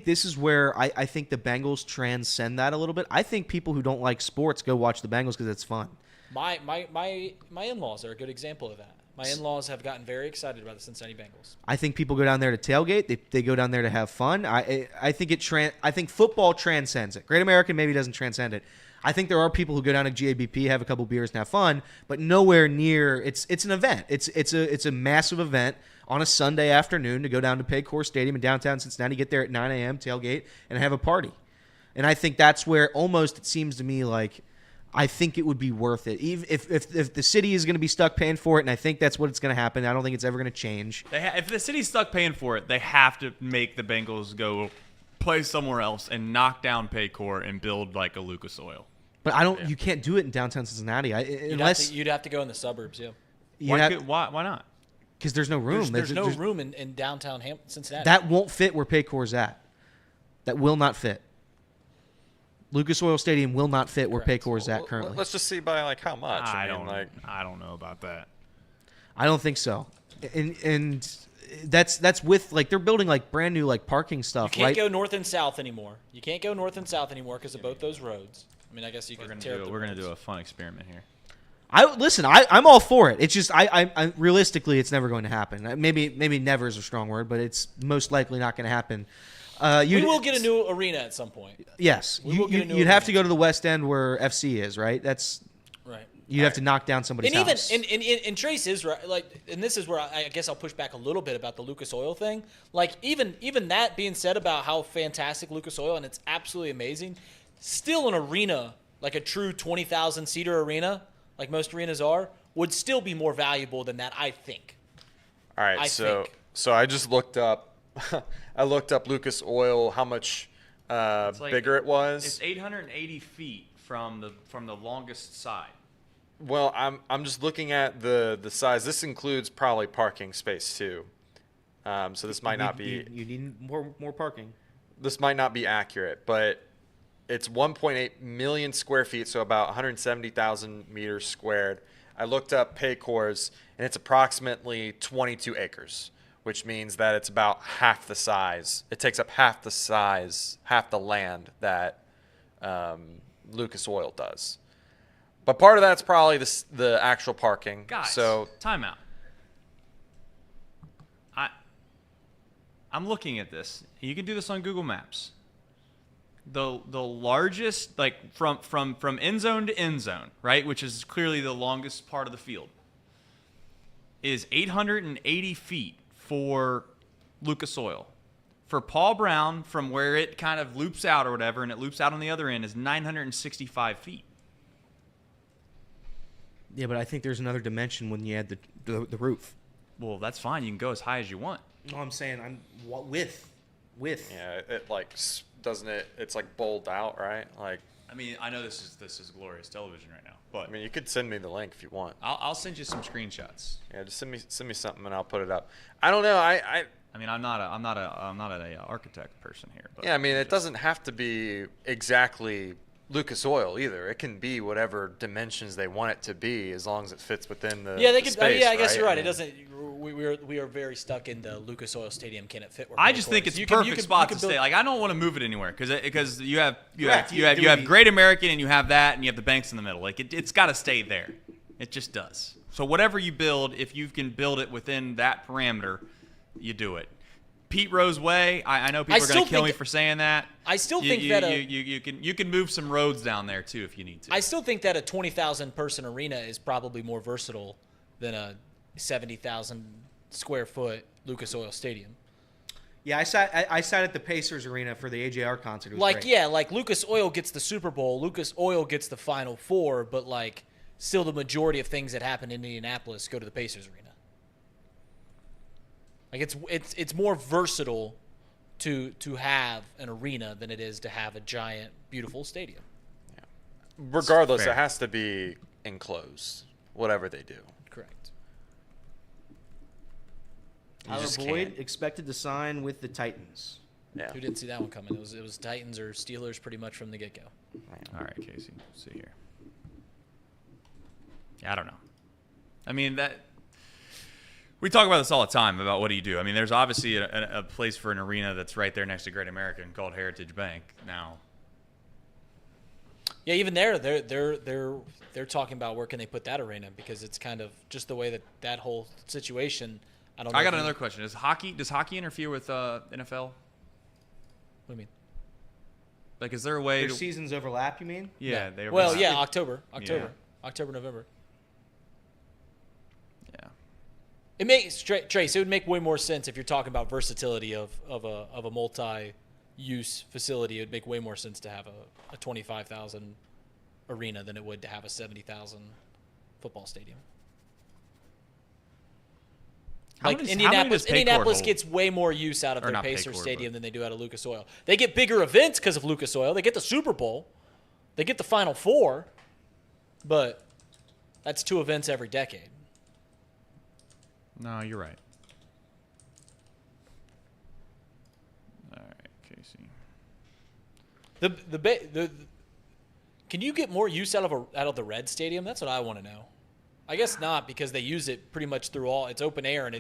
this is where I think the Bengals transcend that a little bit. I think people who don't like sports go watch the Bengals because it's fun. My in-laws are a good example of that. My in-laws have gotten very excited about the Cincinnati Bengals. I think people go down there to tailgate. They go down there to have fun. I think football transcends it. Great American maybe doesn't transcend it. I think there are people who go down to GABP, have a couple beers, and have fun, but nowhere near. It's an event. It's a massive event on a Sunday afternoon to go down to Paycor Stadium in downtown Cincinnati, get there at 9 a.m., tailgate, and have a party. And I think that's where almost it seems to me like I think it would be worth it. Even if the city is going to be stuck paying for it, and I think that's what it's going to happen. I don't think it's ever going to change. If the city's stuck paying for it, they have to make the Bengals go play somewhere else and knock down Paycor and build like a Lucas Oil. But I don't. You can't do it in downtown Cincinnati unless you'd have to go in the suburbs. Yeah, Why not? Because there's no room. There's no room in downtown Cincinnati. That won't fit where Paycor's at. That will not fit. Lucas Oil Stadium will not fit where Paycor's at currently. Let's just see by like how much. I don't know about that. I don't think so. And that's with like they're building like brand new like parking stuff. You can't right? go north and south anymore. You can't go north and south anymore because of both those roads. I mean, I guess We're gonna do a fun experiment here. I'm all for it. It's just I realistically it's never going to happen. Maybe never is a strong word, but it's most likely not going to happen. We will get a new arena at some point. Yes, you'd have to go to the West End where FC is, right? That's right. You'd have to knock down somebody's house. And Trace is right. Like, and this is where I guess I'll push back a little bit about the Lucas Oil thing. Like, even that being said about how fantastic Lucas Oil and it's absolutely amazing, still an arena like a true 20,000 seater arena, like most arenas are, would still be more valuable than that. I think. All right, so I just looked up. I looked up Lucas Oil, how much bigger it was. It's 880 feet from the longest side. Well, I'm just looking at the size. This includes probably parking space too. So this might not be. You need more parking. This might not be accurate, but it's 1.8 million square feet, so about 170,000 meters squared. I looked up Paycor's, and it's approximately 22 acres. Which means that it's about half the size. It takes up half the land that Lucas Oil does. But part of that's probably the actual parking. Guys, so timeout. I'm looking at this. You can do this on Google Maps. The largest, like from end zone to end zone, right, which is clearly the longest part of the field, is 880 feet. For Lucas Oil. For Paul Brown, from where it kind of loops out or whatever, and it loops out on the other end, is 965 feet. Yeah, but I think there's another dimension when you add the roof. Well, that's fine. You can go as high as you want. No, I'm saying width. Yeah, it like doesn't it? It's like bowled out, right? Like. I mean, I know this is glorious television right now, but I mean, you could send me the link if you want. I'll send you some screenshots. Yeah, just send me something and I'll put it up. I don't know. I mean, I'm not an architect person here. But yeah, I mean, it doesn't have to be exactly Lucas Oil either. It can be whatever dimensions they want it to be, as long as it fits within the they can. space, I guess you're right. I mean, It doesn't. We are very stuck in the Lucas Oil Stadium. Can it fit? Where I just think it's a perfect spot to stay. Like, I don't want to move it anywhere because you have Great American and you have that and you have the banks in the middle. Like it's got to stay there. It just does. So whatever you build, if you can build it within that parameter, you do it. Pete Rose Way. I know people are going to kill me for saying that. I still think that you can move some roads down there too if you need to. I still think that a 20,000 person arena is probably more versatile than a 70,000 square foot Lucas Oil Stadium. Yeah, I sat at the Pacers arena for the AJR concert. It was like great. like Lucas Oil gets the Super Bowl, Lucas Oil gets the Final Four, but like still the majority of things that happen in Indianapolis go to the Pacers arena. Like it's more versatile to have an arena than it is to have a giant, beautiful stadium. Yeah. Regardless, it has to be enclosed, whatever they do. Correct. Tyler Boyd expected to sign with the Titans. Yeah. Who didn't see that one coming? It was Titans or Steelers pretty much from the get-go. All right, Casey. Let's see here. Yeah, I don't know. I mean, we talk about this all the time about what do you do. I mean, there's obviously a place for an arena that's right there next to Great American called Heritage Bank now. Yeah, even they're talking about where can they put that arena because it's kind of just the way that whole situation. I don't know. I got another question. Does hockey interfere with NFL? What do you mean? Like, is there a way Their to? seasons overlap, you mean? Yeah, they Well, overlap. yeah, October, November. Yeah. It makes Trace. It would make way more sense if you're talking about versatility of a multi-use facility. It would make way more sense to have a 25,000 arena than it would to have a 70,000 football stadium. How Like many does Indianapolis Paycor hold? gets way more use out of Or their not Pacer Paycor, Stadium but- than they do out of Lucas Oil. They get bigger events because of Lucas Oil. They get the Super Bowl. They get the Final Four. But that's 2 events every decade. No, you're right. All right, Casey. The can you get more use out of the Red Stadium? That's what I want to know. I guess not because they use it pretty much through it's open air and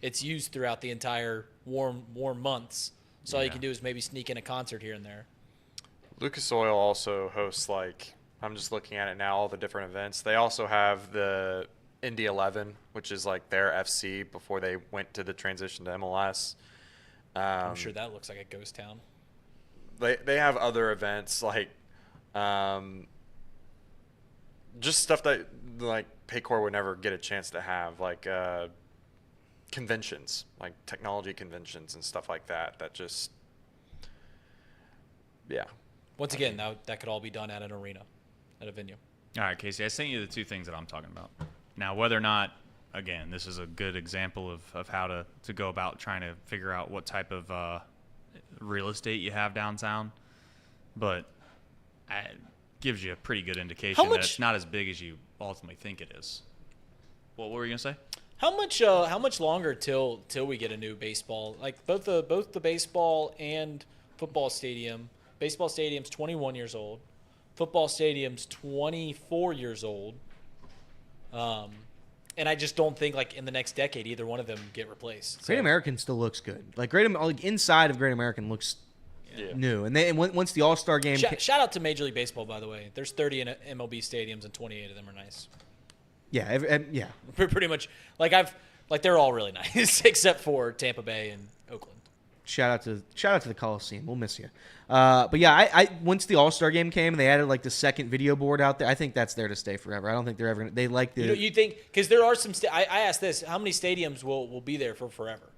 it's used throughout the entire warm months. So all you Yeah. can do is maybe sneak in a concert here and there. Lucas Oil also hosts, like, I'm just looking at it now, all the different events. They also have the Indy 11, which is like their FC before they went to the transition to MLS. I'm sure that looks like a ghost town. They have other events like just stuff that like Paycor would never get a chance to have, like conventions, like technology conventions and stuff like that. That just Once again, that could all be done at an arena, at a venue. All right, Casey, I sent you the 2 things that I'm talking about. Now, whether or not, again, this is a good example of how to go about trying to figure out what type of real estate you have downtown, but it gives you a pretty good indication that it's not as big as you ultimately think it is. What were you going to say? How much longer till we get a new baseball? Like both the baseball and football stadium. Baseball stadium's 21 years old. Football stadium's 24 years old. And I just don't think like in the next decade either one of them get replaced. Great American still looks good. Like inside of Great American looks new. And once the All-Star game Shout out to Major League Baseball, by the way. There's 30 in MLB stadiums and 28 of them are nice. yeah. Pretty much they're all really nice except for Tampa Bay and Oakland. Shout out to the Coliseum. We'll miss you. But yeah, I once the All-Star game came and they added like the second video board out there, I think that's there to stay forever. I don't think they're ever gonna, they like the You think because there are some I asked this, how many stadiums will be there for forever?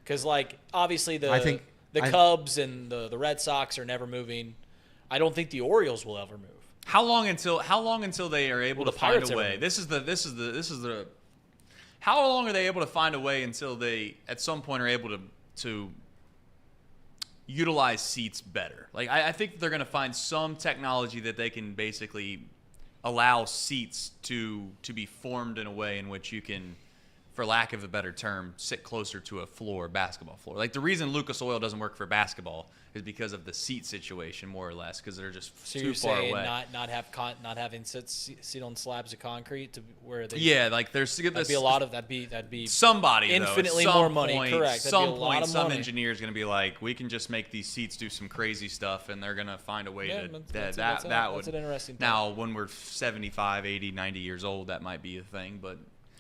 Because like obviously the Cubs and the Red Sox are never moving. I don't think the Orioles will ever move. How long until they are able Well, to the find Pirates a are way? moving. This is the how long are they able to find a way until they at some point are able to utilize seats better? Like I think they're going to find some technology that they can basically allow seats to be formed in a way in which you can, for lack of a better term, sit closer to a basketball floor. Like the reason Lucas Oil doesn't work for basketball is because of the seat situation, more or less, because they're just So too you're far saying away. not having sit on slabs of concrete to where they Like there's that'd be a lot of that'd be somebody infinitely though, at more some money. point, Correct. That'd be a Some lot point, of some money. engineer is going to be like, we can just make these seats do some crazy stuff, and they're going to find a way Yeah, to that's an interesting thing. Now, when we're 75, 80, 90 years old, that might be a thing, but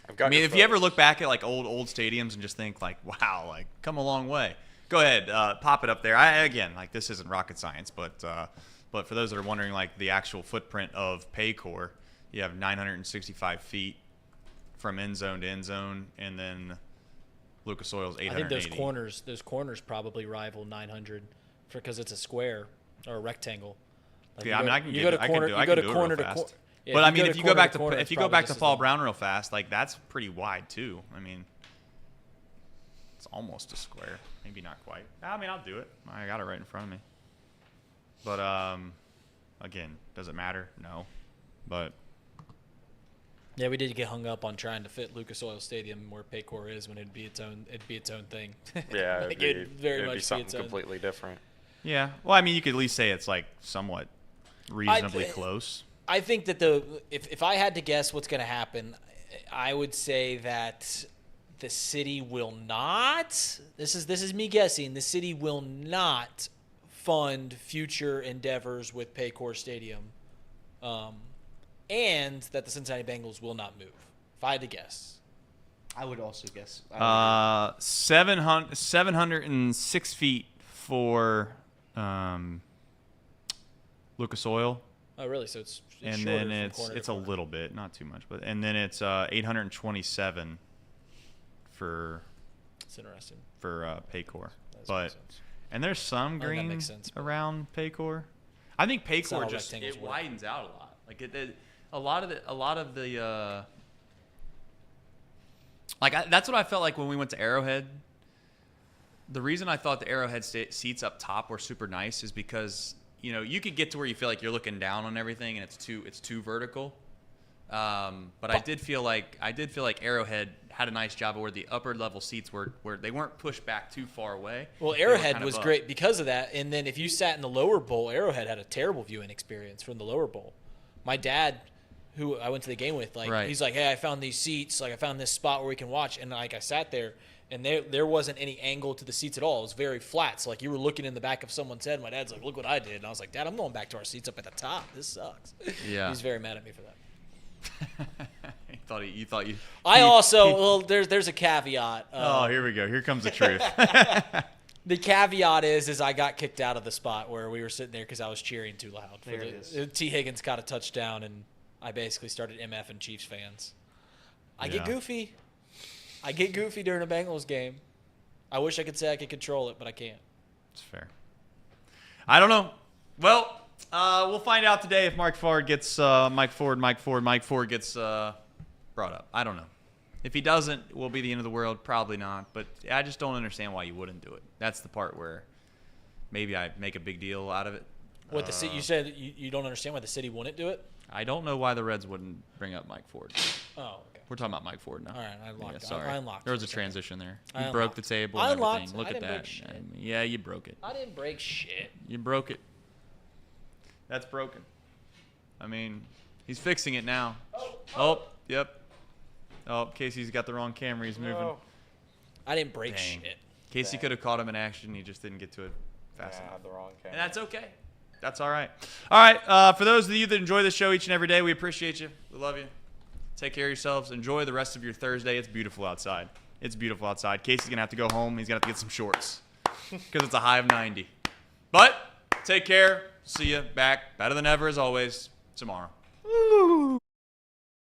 I've got I mean, your if you ever photos. look back at like old stadiums and just think like, wow, like come a long way. Go ahead, pop it up there. Again, like this isn't rocket science, but for those that are wondering, like the actual footprint of Paycor, you have 965 feet from end zone to end zone, and then Lucas Oil's I 880. think those corners probably rival 900 because it's a square or a rectangle. Like Yeah, I mean, I can you get go it. to I corner, can you do go it to real corner to fast. corner. Yeah, But I mean, go if you go back to corner, if it's you go probably back to just as Paul long. Brown real fast, like that's pretty wide too. I mean, it's almost a square, maybe not quite. I mean, I'll do it. I got it right in front of me. But again, does it matter? No. But Yeah, we did get hung up on trying to fit Lucas Oil Stadium where Paycor is when it'd be its own thing. Yeah, Like, it'd very be much something its own. completely different. yeah, well, I mean, you could at least say it's like somewhat reasonably close. I think that if I had to guess what's going to happen, I would say that the city will not. This is me guessing. The city will not fund future endeavors with Paycor Stadium and that the Cincinnati Bengals will not move. If I had to guess. I would also guess. 706 feet for Lucas Oil. Oh, really? So it's And shorter then from it's corner to a corner. little bit, not too much, but and then it's 827 for It's interesting. Paycor. That But makes sense. and there's some I think that green makes sense, but- around Paycor. I think not Paycor all just rectangles it work. widens out a lot. Like a lot of the that's what I felt like when we went to Arrowhead. The reason I thought the Arrowhead seats up top were super nice is because you could get to where you feel like you're looking down on everything and it's too vertical. But I did feel like Arrowhead had a nice job of where the upper level seats were where they weren't pushed back too far away. Well, They were Arrowhead kind of was up. great because of that. And then if you sat in the lower bowl, Arrowhead had a terrible viewing experience from the lower bowl. My dad, who I went to the game with, Right. he's like, hey, I found these seats. Like, I found this spot where we can watch. And, I sat there, and there wasn't any angle to the seats at all. It was very flat. So, you were looking in the back of someone's head. My dad's like, look what I did. And I was like, Dad, I'm going back to our seats up at the top. This sucks. Yeah. He's very mad at me for that. You thought you. There's a caveat. Oh, here we go. Here comes the truth. The caveat is I got kicked out of the spot where we were sitting there because I was cheering too loud. There it is. T. Higgins got a touchdown, and I basically started MFing Chiefs fans. I get Yeah. goofy. I get goofy during a Bengals game. I wish I could say I could control it, but I can't. It's fair. I don't know. Well, we'll find out today if Mike Ford gets Mike Ford gets brought up. I don't know. If he doesn't, it will be the end of the world. Probably not. But I just don't understand why you wouldn't do it. That's the part where maybe I make a big deal out of it. What you said you don't understand why the city wouldn't do it? I don't know why the Reds wouldn't bring up Mike Ford. Oh, okay. We're talking about Mike Ford now. All right, I unlocked it. Sorry. I unlocked there was it a for a second. transition there. I You broke unlocked the it. table I and unlocked everything. it. Look I at didn't that. break shit. Yeah, you broke it. I didn't break shit. You broke it. That's broken. I mean, he's fixing it now. Oh, yep. Oh, Casey's got the wrong camera. He's moving. No. I didn't break Dang. shit. Casey could have caught him in action. He just didn't get to it fast Yeah, I enough. had the wrong camera. And that's okay. That's all right. All right. For those of you that enjoy the show each and every day, we appreciate you. We love you. Take care of yourselves. Enjoy the rest of your Thursday. It's beautiful outside. It's beautiful outside. Casey's going to have to go home. He's going to have to get some shorts because it's a high of 90. But take care. See you back better than ever as always tomorrow.